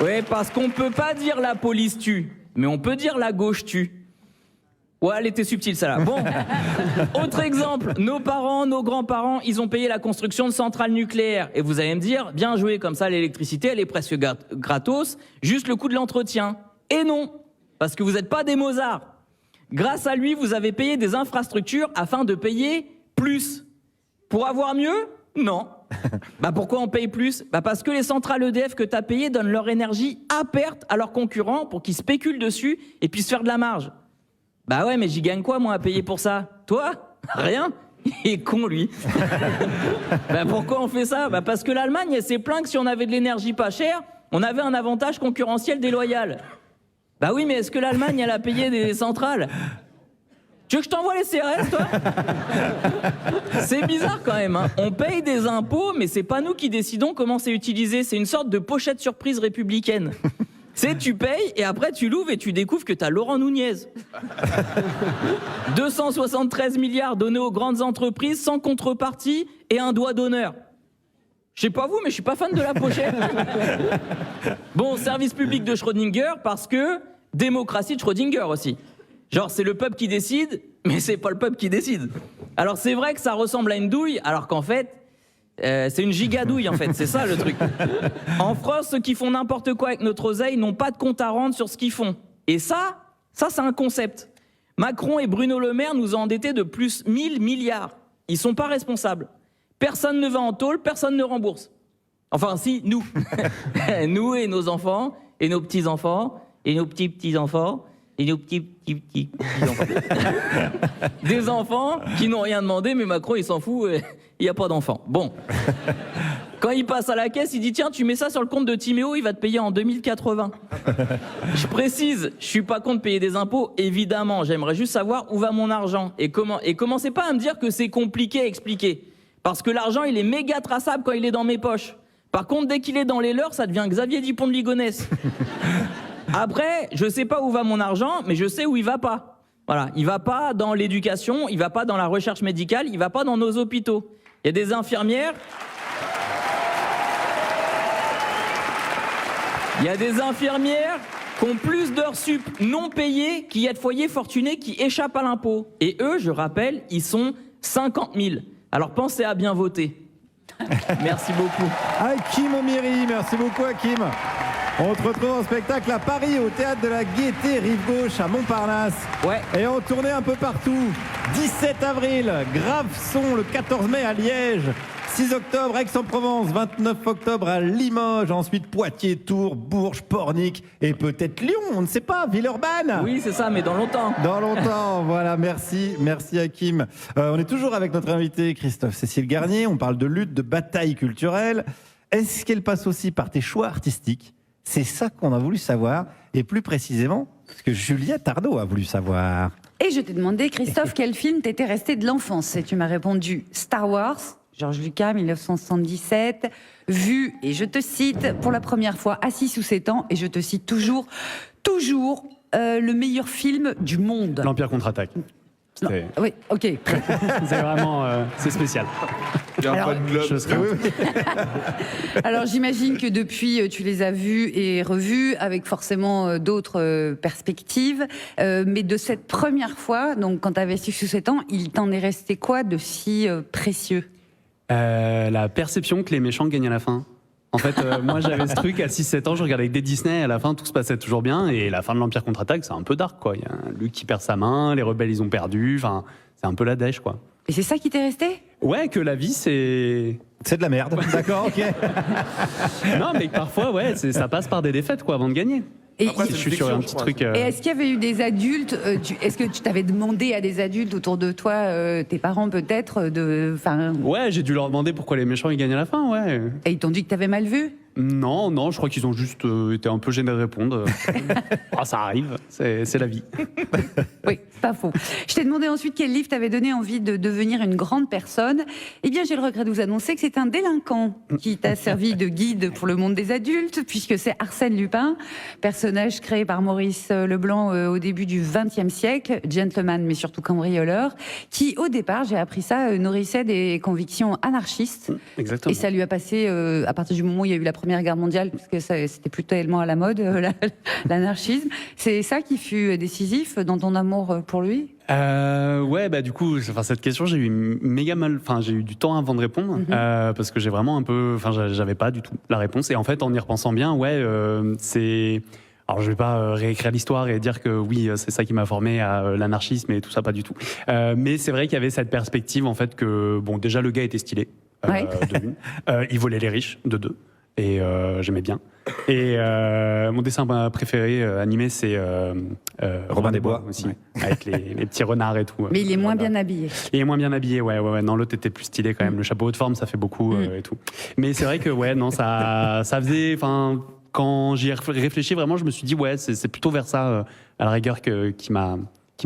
Ouais, parce qu'on peut pas dire la police tue, mais on peut dire la gauche tue. Ouais, elle était subtile, celle-là. Bon, autre exemple, nos parents, nos grands-parents, ils ont payé la construction de centrales nucléaires. Et vous allez me dire, bien joué, comme ça, l'électricité, elle est presque gratos, juste le coût de l'entretien. Et non, parce que vous n'êtes pas des Mozart. Grâce à lui, vous avez payé des infrastructures afin de payer plus. Pour avoir mieux? Non. Bah pourquoi on paye plus? Bah parce que les centrales EDF que t'as payées donnent leur énergie à perte à leurs concurrents pour qu'ils spéculent dessus et puissent faire de la marge. Bah ouais, mais j'y gagne quoi moi à payer pour ça? Toi? Rien? Il est con lui. Bah pourquoi on fait ça? Bah parce que l'Allemagne elle s'est plainte que si on avait de l'énergie pas chère, on avait un avantage concurrentiel déloyal. Bah oui, mais est-ce que l'Allemagne elle a payé des centrales? Tu veux que je t'envoie les CRS, toi? C'est bizarre quand même, hein. On paye des impôts, mais c'est pas nous qui décidons comment c'est utilisé. C'est une sorte de pochette surprise républicaine. C'est tu payes et après tu l'ouvres et tu découvres que t'as Laurent Nunez. 273 milliards donnés aux grandes entreprises sans contrepartie et un doigt d'honneur. Je sais pas vous, mais je suis pas fan de la pochette. Bon, service public de Schrödinger parce que démocratie de Schrödinger aussi. Genre, c'est le peuple qui décide, mais c'est pas le peuple qui décide. Alors, c'est vrai que ça ressemble à une douille, alors qu'en fait, c'est une gigadouille, en fait. C'est ça, le truc. En France, ceux qui font n'importe quoi avec notre oseille n'ont pas de compte à rendre sur ce qu'ils font. Et ça, c'est un concept. Macron et Bruno Le Maire nous ont endettés de plus 1000 milliards. Ils sont pas responsables. Personne ne va en tôle, personne ne rembourse. Enfin, si, nous. Nous et nos enfants, et nos petits-enfants, et nos petits-petits-enfants, et nos petits-enfants. Des enfants qui n'ont rien demandé, mais Macron, il s'en fout, il n'y a pas d'enfants. Bon. Quand il passe à la caisse, il dit « Tiens, tu mets ça sur le compte de Timéo, il va te payer en 2080. » Je précise, je suis pas contre payer des impôts, évidemment. J'aimerais juste savoir où va mon argent. Et commencez pas à me dire que c'est compliqué à expliquer. Parce que l'argent, il est méga traçable quand il est dans mes poches. Par contre, dès qu'il est dans les leurs, ça devient Xavier Dupont de Ligonnès. Après, je sais pas où va mon argent, mais je sais où il va pas. Voilà, il va pas dans l'éducation, il va pas dans la recherche médicale, il va pas dans nos hôpitaux. Il y a des infirmières. Il y a des infirmières qui ont plus d'heures sup non payées qu'il y a de foyers fortunés qui échappent à l'impôt. Et eux, je rappelle, ils sont 50 000. Alors pensez à bien voter. Merci beaucoup. Hakim Omiri, merci beaucoup Hakim. On te retrouve en spectacle à Paris, au Théâtre de la Gaîté, rive gauche, à Montparnasse. Ouais. Et en tournée un peu partout. 17 avril, Graveson, le 14 mai à Liège. 6 octobre, Aix-en-Provence. 29 octobre à Limoges. Ensuite, Poitiers, Tours, Bourges, Pornic. Et peut-être Lyon, on ne sait pas, Villeurbanne. Oui, c'est ça, mais dans longtemps. Dans longtemps, voilà, merci. Merci Hakim. On est toujours avec notre invité Christophe Cécile Garnier. On parle de lutte, de bataille culturelle. Est-ce qu'elle passe aussi par tes choix artistiques ? C'est ça qu'on a voulu savoir, et plus précisément, ce que Juliette Ardo a voulu savoir. Et je t'ai demandé, Christophe, quel film t'était resté de l'enfance? Et tu m'as répondu Star Wars, George Lucas, 1977, vu, et je te cite, pour la première fois à 6 ou 7 ans, et je te cite toujours, le meilleur film du monde. L'Empire contre-attaque. Oui, ok. C'est vraiment c'est spécial. Il y a un globe. Alors j'imagine que depuis tu les as vus et revus avec forcément d'autres perspectives, mais de cette première fois, donc quand tu avais 6 ou 7 ans, il t'en est resté quoi de si précieux? La perception que les méchants gagnent à la fin. En fait, moi j'avais ce truc à 6-7 ans, je regardais avec des Disney, à la fin tout se passait toujours bien, et la fin de l'Empire contre-attaque, c'est un peu dark, quoi. Il y a un Luke qui perd sa main, les rebelles ils ont perdu, enfin, c'est un peu la dèche, quoi. Et c'est ça qui t'est resté? Ouais, que la vie c'est... C'est de la merde, d'accord, ok. Non, mais parfois, ouais, ça passe par des défaites, quoi, avant de gagner. Et après, je suis sur un petit truc. Et est-ce qu'il y avait eu des adultes est-ce que tu t'avais demandé à des adultes autour de toi, tes parents peut-être, Ouais, j'ai dû leur demander pourquoi les méchants ils gagnent à la fin, ouais. Et ils t'ont dit que t'avais mal vu? Non, je crois qu'ils ont juste été un peu gênés de répondre. Ça arrive, c'est la vie. Oui, c'est pas faux. Je t'ai demandé ensuite quel livre t'avait donné envie de devenir une grande personne. Eh bien, j'ai le regret de vous annoncer que c'est un délinquant qui t'a servi de guide pour le monde des adultes, puisque c'est Arsène Lupin, personnage créé par Maurice Leblanc au début du XXe siècle, gentleman mais surtout cambrioleur, qui au départ, j'ai appris ça, nourrissait des convictions anarchistes. Exactement. Et ça lui a passé, à partir du moment où il y a eu la Première Guerre mondiale, parce que c'était plus tellement à la mode, l'anarchisme. C'est ça qui fut décisif dans ton amour pour lui? Ouais, bah du coup, cette question, j'ai eu méga mal, j'ai eu du temps avant de répondre, parce que j'ai vraiment un peu, j'avais pas du tout la réponse. Et en fait, en y repensant bien, ouais, c'est... Alors, je vais pas réécrire l'histoire et dire que oui, c'est ça qui m'a formé à l'anarchisme et tout ça, pas du tout. Mais c'est vrai qu'il y avait cette perspective, en fait, que, bon, déjà, le gars était stylé, de une. Il volait les riches, de deux. Et j'aimais bien. Et mon dessin préféré animé, c'est Robin des Bois aussi, avec les petits renards et tout. Mais il est moins bien habillé. Il est moins bien habillé, ouais. Non, l'autre était plus stylé quand même. Le chapeau haute forme, ça fait beaucoup et tout. Mais c'est vrai que, ouais, non, ça faisait... Quand j'y ai réfléchi, vraiment, je me suis dit, ouais, c'est plutôt vers ça, à la rigueur, qui m'a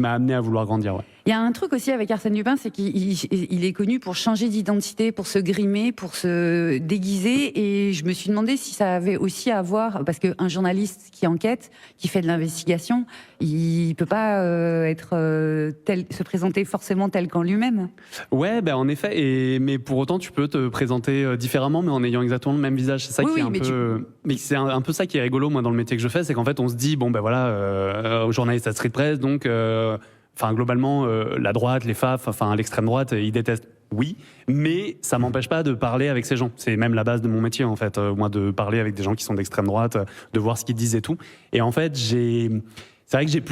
amené à vouloir grandir, ouais. Il y a un truc aussi avec Arsène Lupin, c'est qu'il est connu pour changer d'identité, pour se grimer, pour se déguiser. Et je me suis demandé si ça avait aussi à voir, parce qu'un journaliste qui enquête, qui fait de l'investigation, il peut pas se présenter forcément tel qu'en lui-même. Ouais, en effet. Mais pour autant, tu peux te présenter différemment, mais en ayant exactement le même visage. C'est ça qui est un peu. Mais c'est un peu ça qui est rigolo, moi, dans le métier que je fais, c'est qu'en fait, on se dit, journaliste à Street Press, donc. Globalement, la droite, les FAF, l'extrême droite, ils détestent. Oui, mais ça m'empêche pas de parler avec ces gens. C'est même la base de mon métier, en fait, moi, de parler avec des gens qui sont d'extrême droite, de voir ce qu'ils disent et tout. Et en fait, c'est vrai que j'ai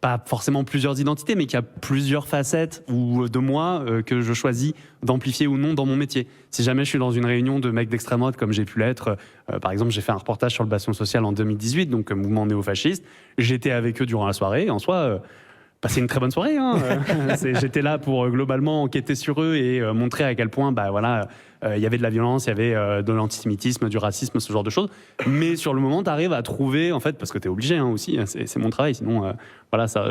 pas forcément plusieurs identités, mais qu'il y a plusieurs facettes de moi que je choisis d'amplifier ou non dans mon métier. Si jamais je suis dans une réunion de mecs d'extrême droite, comme j'ai pu l'être, par exemple, j'ai fait un reportage sur le Bastion social en 2018, donc mouvement néofasciste, j'étais avec eux durant la soirée, en soi... Passer une très bonne soirée. J'étais là pour globalement enquêter sur eux et montrer à quel point il y avait de la violence, il y avait de l'antisémitisme, du racisme, ce genre de choses. Mais sur le moment, tu arrives à trouver, en fait, parce que tu es obligé aussi, c'est mon travail, sinon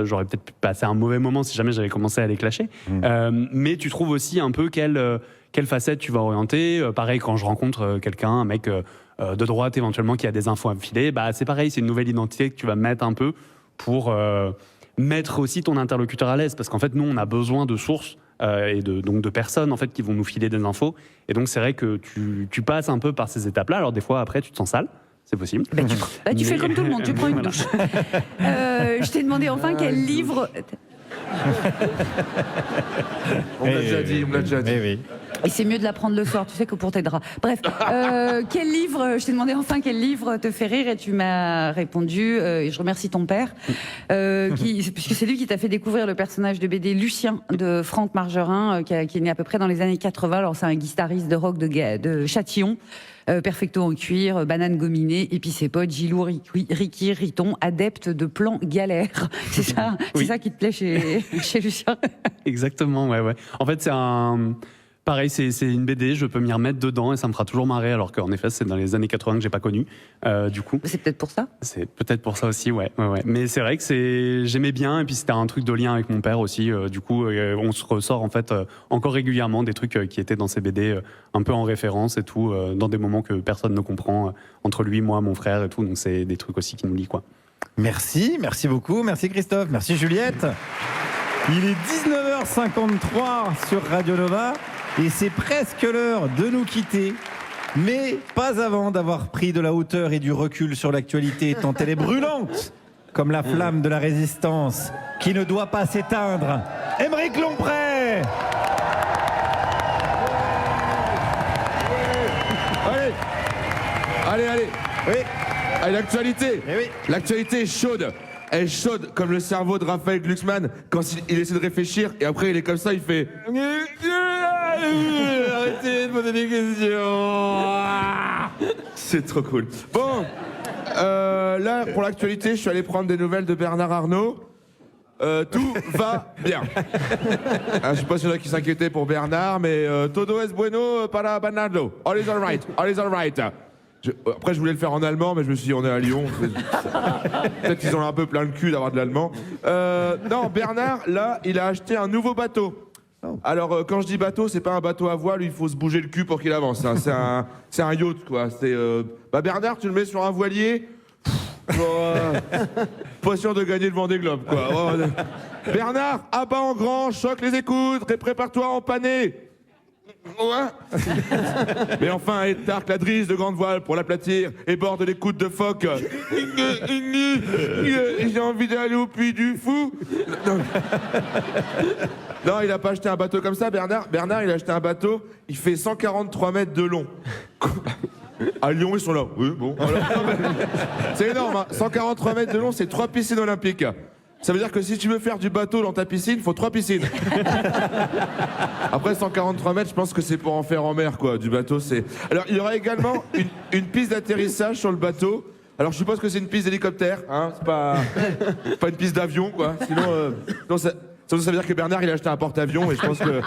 j'aurais peut-être pu passer un mauvais moment si jamais j'avais commencé à les clasher. Mais tu trouves aussi un peu quelle facette tu vas orienter. Pareil, quand je rencontre quelqu'un, un mec de droite éventuellement qui a des infos à me filer, c'est pareil, c'est une nouvelle identité que tu vas mettre un peu pour... mettre aussi ton interlocuteur à l'aise, parce qu'en fait nous on a besoin de sources et donc de personnes en fait qui vont nous filer des infos, et donc c'est vrai que tu passes un peu par ces étapes là. Alors des fois après tu te sens sale, c'est possible. Tu fais comme tout le monde, tu prends une douche. Je t'ai demandé enfin quel livre... On l'a déjà dit. Oui. Et c'est mieux de l'apprendre le soir, tu sais, que pour tes draps. Bref, quel livre, je t'ai demandé enfin quel livre te fait rire, et tu m'as répondu, et je remercie ton père, puisque c'est lui qui t'a fait découvrir le personnage de BD Lucien de Franck Margerin, qui est né à peu près dans les années 80. Alors c'est un guitariste de rock de Châtillon, perfecto en cuir, banane gominée, et puis ses potes, Gilou, Ricky, Riton, adepte de plans galères. C'est ça, c'est ça qui te plaît chez Lucien? Exactement, ouais. En fait, c'est un... Pareil, c'est une BD, je peux m'y remettre dedans et ça me fera toujours marrer, alors qu'en effet, c'est dans les années 80 que j'ai pas connu, du coup. C'est peut-être pour ça. C'est peut-être pour ça aussi, ouais. Mais c'est vrai que j'aimais bien, et puis c'était un truc de lien avec mon père aussi, du coup, on se ressort en fait encore régulièrement des trucs qui étaient dans ces BD, un peu en référence et tout, dans des moments que personne ne comprend, entre lui, moi, mon frère et tout, donc c'est des trucs aussi qui nous lient, quoi. Merci beaucoup, merci Christophe, merci Juliette. Il est 19h53 sur Radio Nova. Et c'est presque l'heure de nous quitter, mais pas avant d'avoir pris de la hauteur et du recul sur l'actualité, tant elle est brûlante, comme la flamme de la résistance, qui ne doit pas s'éteindre. Aymeric Lomprey. Allez. Oui. Allez, l'actualité. Eh oui. L'actualité est chaude. Elle est chaude comme le cerveau de Raphaël Glucksmann quand il essaie de réfléchir et après il est comme ça, il fait... Arrêtez de poser des questions. C'est trop cool. Bon, là pour l'actualité, je suis allé prendre des nouvelles de Bernard Arnault. Tout va bien. Je sais pas s'il y en a qui s'inquiétaient pour Bernard, mais todo es bueno para Bernardo. All is alright, all is alright. Après, je voulais le faire en allemand, mais je me suis dit, on est à Lyon. Peut-être qu'ils ont un peu plein le cul d'avoir de l'allemand. Non, Bernard, là, il a acheté un nouveau bateau. Alors, quand je dis bateau, c'est pas un bateau à voile, il faut se bouger le cul pour qu'il avance. Hein. C'est un yacht, quoi. Bernard, tu le mets sur un voilier. Pas sûr de gagner le Vendée Globe, quoi. Bernard, abat en grand, choque les écoutes, prépare-toi à empanner. Ouais. Mais enfin, étarque la drisse de grande voile pour l'aplatir et borde l'écoute de phoque. J'ai envie d'aller au Puy du Fou. Non, il a pas acheté un bateau comme ça, Bernard. Bernard, il a acheté un bateau, il fait 143 mètres de long. À Lyon, ils sont là. Oui, bon. C'est énorme, hein. 143 mètres de long, c'est 3 piscines olympiques. Ça veut dire que si tu veux faire du bateau dans ta piscine, il faut 3 piscines. Après 143 mètres, je pense que c'est pour en faire en mer, quoi. Du bateau, c'est... Alors, il y aura également une piste d'atterrissage sur le bateau. Alors, je suppose que c'est une piste d'hélicoptère, hein. C'est pas une piste d'avion, quoi. Sinon, ça veut dire que Bernard, il a acheté un porte-avions et je pense que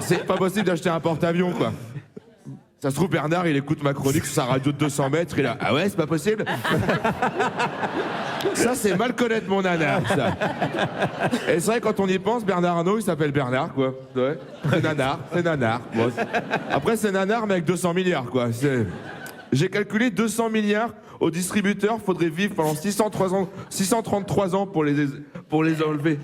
c'est pas possible d'acheter un porte-avions, quoi. Ça se trouve, Bernard, il écoute ma chronique sur sa radio de 200 mètres, il a... Ah ouais, c'est pas possible. Ça, c'est mal connaître mon nanar, ça. Et c'est vrai, quand on y pense, Bernard Arnault, il s'appelle Bernard, quoi. Ouais. C'est nanar. Bon. Après, c'est nanar, mais avec 200 milliards, quoi. J'ai calculé 200 milliards au distributeur, faudrait vivre pendant 633 ans pour les enlever.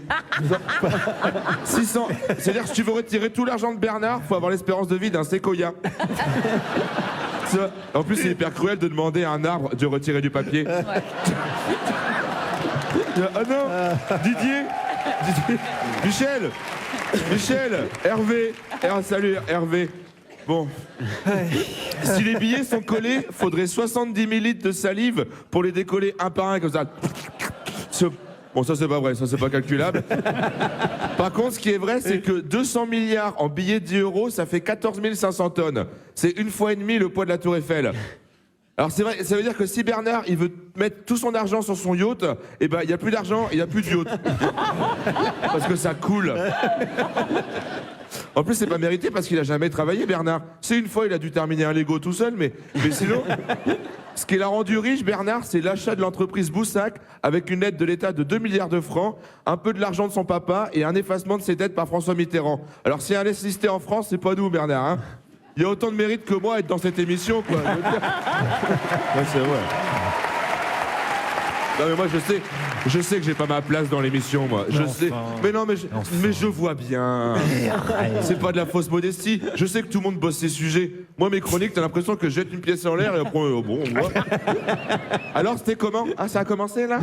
600. C'est-à-dire que si tu veux retirer tout l'argent de Bernard, faut avoir l'espérance de vie d'un séquoia. En plus, c'est hyper cruel de demander à un arbre de retirer du papier. Ouais. Ah non, Didier, Michel, Hervé. Salut Hervé. Bon. Si les billets sont collés, faudrait 70 000 litres de salive pour les décoller un par un comme ça. Bon, ça c'est pas vrai, ça c'est pas calculable. Par contre, ce qui est vrai, c'est que 200 milliards en billets de 10 euros, ça fait 14 500 tonnes. C'est 1,5 fois le poids de la Tour Eiffel. Alors c'est vrai, ça veut dire que si Bernard, il veut mettre tout son argent sur son yacht, eh ben il y a plus d'argent, il y a plus de yacht. Parce que ça coule. En plus, c'est pas mérité parce qu'il a jamais travaillé, Bernard. C'est une fois, il a dû terminer un Lego tout seul, mais sinon, ce qui l'a rendu riche, Bernard, c'est l'achat de l'entreprise Boussac avec une aide de l'État de 2 milliards de francs, un peu de l'argent de son papa et un effacement de ses dettes par François Mitterrand. Alors, s'il y a un assisté en France, c'est pas nous, Bernard. Hein. Il y a autant de mérite que moi à être dans cette émission, quoi. Ouais, c'est vrai. Non mais moi je sais que j'ai pas ma place dans l'émission, moi. Je sais. Mais non, mais je vois bien. C'est pas de la fausse modestie. Je sais que tout le monde bosse ces sujets. Moi mes chroniques, t'as l'impression que je jette une pièce en l'air et après bon, on voit. Alors c'était comment? Ah, ça a commencé là?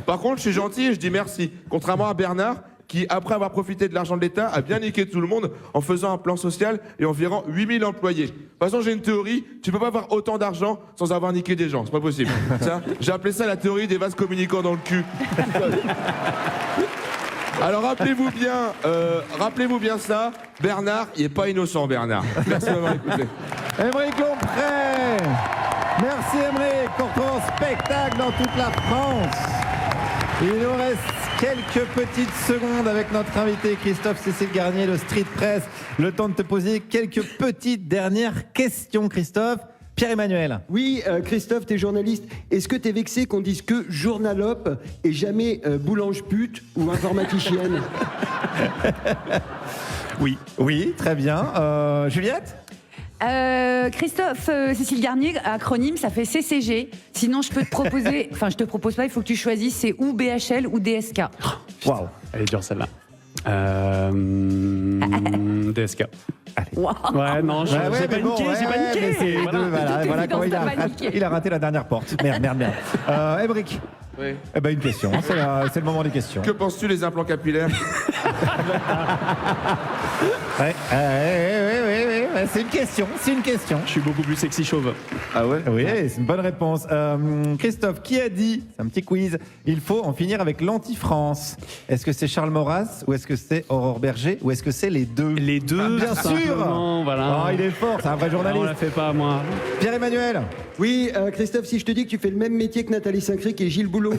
Par contre, je suis gentil et je dis merci. Contrairement à Bernard, qui, après avoir profité de l'argent de l'État, a bien niqué tout le monde en faisant un plan social et en virant 8000 employés. De toute façon, j'ai une théorie, tu peux pas avoir autant d'argent sans avoir niqué des gens, c'est pas possible. J'ai appelé ça la théorie des vases communicants dans le cul. Alors rappelez-vous bien ça, Bernard, il est pas innocent, Bernard. Merci de m'avoir écouté. Aymeric Lomprey. Merci Aymeric, pour ton spectacle dans toute la France. Il nous reste quelques petites secondes avec notre invité Christophe Cécile Garnier de Street Press. Le temps de te poser quelques petites dernières questions, Christophe. Pierre-Emmanuel. Oui, Christophe, t'es journaliste. Est-ce que t'es vexé qu'on dise que journalope et jamais boulange pute ou informaticienne? Oui. Oui, très bien. Juliette? Christophe Cécile Garnier, acronyme, ça fait CCG. Sinon, je peux te proposer, enfin, je te propose pas, il faut que tu choisisses, c'est ou BHL ou DSK. Waouh, elle est dure celle-là. DSK. Wow. Ouais, non, j'ai paniqué, j'ai paniqué. Voilà comment il a raté la dernière porte. Merde. Émeric. Oui. Eh ben, une question, c'est le moment des questions. Que penses-tu des implants capillaires? Oui, c'est une question. Je suis beaucoup plus sexy chauve. Ah ouais? Oui, c'est une bonne réponse. Christophe, qui a dit, c'est un petit quiz, il faut en finir avec l'anti-France? Est-ce que c'est Charles Maurras, ou est-ce que c'est Aurore Berger, ou est-ce que c'est les deux? Les deux, bien sûr. Voilà. Oh, il est fort, c'est un vrai journaliste. On la fait pas, moi. Pierre-Emmanuel. Oui, Christophe, si je te dis que tu fais le même métier que Nathalie Saint-Cric et Gilles Boulot,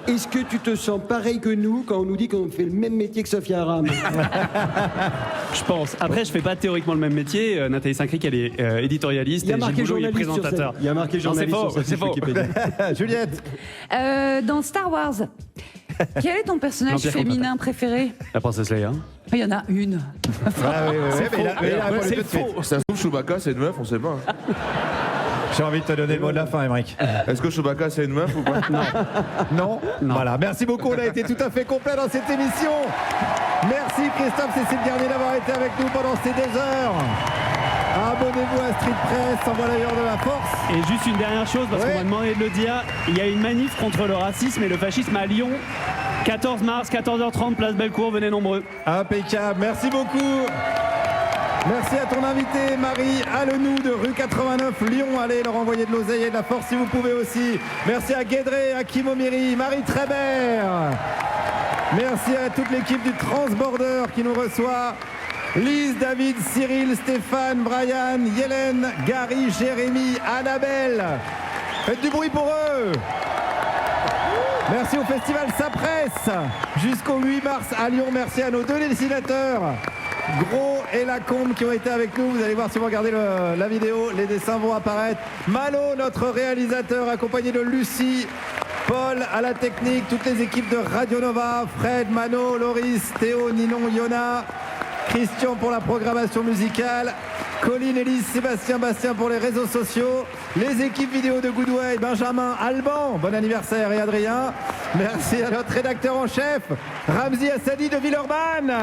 est-ce que tu te sens pareil que nous quand on nous dit qu'on fait le même métier que Sophia Aram? Je pense. Après, je fais pas théoriquement le même métier. Nathalie Saint-Cric, elle est éditorialiste et Gilles Boulot, il est présentateur. Il y a marqué journaliste. C'est faux. Juliette. Dans Star Wars, quel est ton personnage féminin préféré? La princesse Leia. Il y en a une. C'est faux. Ça se trouve, Chewbacca, c'est une meuf, on sait pas. J'ai envie de te donner le mot de la fin, Émeric. Est-ce que Chewbacca, c'est une meuf ou pas? Non. Voilà, merci beaucoup, on a été tout à fait complet dans cette émission. Merci Christophe Cécile Garnier d'avoir été avec nous pendant ces 2 heures. Abonnez-vous à Street Press, envoyeur de la force. Et juste une dernière chose, parce qu'on m'a demandé de le dire, il y a une manif contre le racisme et le fascisme à Lyon. 14 mars, 14h30, place Bellecour, venez nombreux. Impeccable, merci beaucoup. Merci à ton invité, Marie Allenou de rue 89, Lyon. Allez leur envoyer de l'oseille et de la force si vous pouvez aussi. Merci à Guédré, à Kim Omiri, Marie Trébert. Merci à toute l'équipe du Transborder qui nous reçoit. Lise, David, Cyril, Stéphane, Brian, Hélène, Gary, Jérémy, Annabelle. Faites du bruit pour eux. Merci au festival Sapresse jusqu'au 8 mars à Lyon. Merci à nos 2 dessinateurs, Gros et Lacombe, qui ont été avec nous. Vous allez voir si vous regardez la vidéo, les dessins vont apparaître. Malo, notre réalisateur, accompagné de Lucie, Paul à la technique, toutes les équipes de Radio Nova, Fred, Mano, Loris, Théo, Ninon, Yona, Christian pour la programmation musicale, Colline, Élise, Sébastien, Bastien pour les réseaux sociaux, les équipes vidéo de Goodway, Benjamin, Alban, bon anniversaire, et Adrien. Merci à notre rédacteur en chef, Ramzi Assadi de Villeurbanne.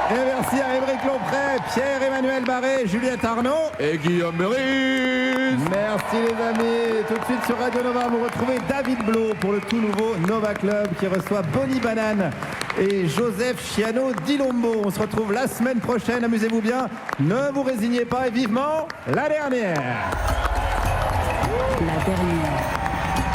Et merci à Émeric Lompré, Pierre-Emmanuel Barré, Juliette Arnaud et Guillaume Meurice. Merci les amis. Tout de suite sur Radio Nova, vous retrouvez David Blo pour le tout nouveau Nova Club qui reçoit Bonnie Banane et Joseph Chiano Dilombo. On se retrouve la semaine prochaine, amusez-vous bien, ne vous résignez pas et vivement la dernière. La dernière.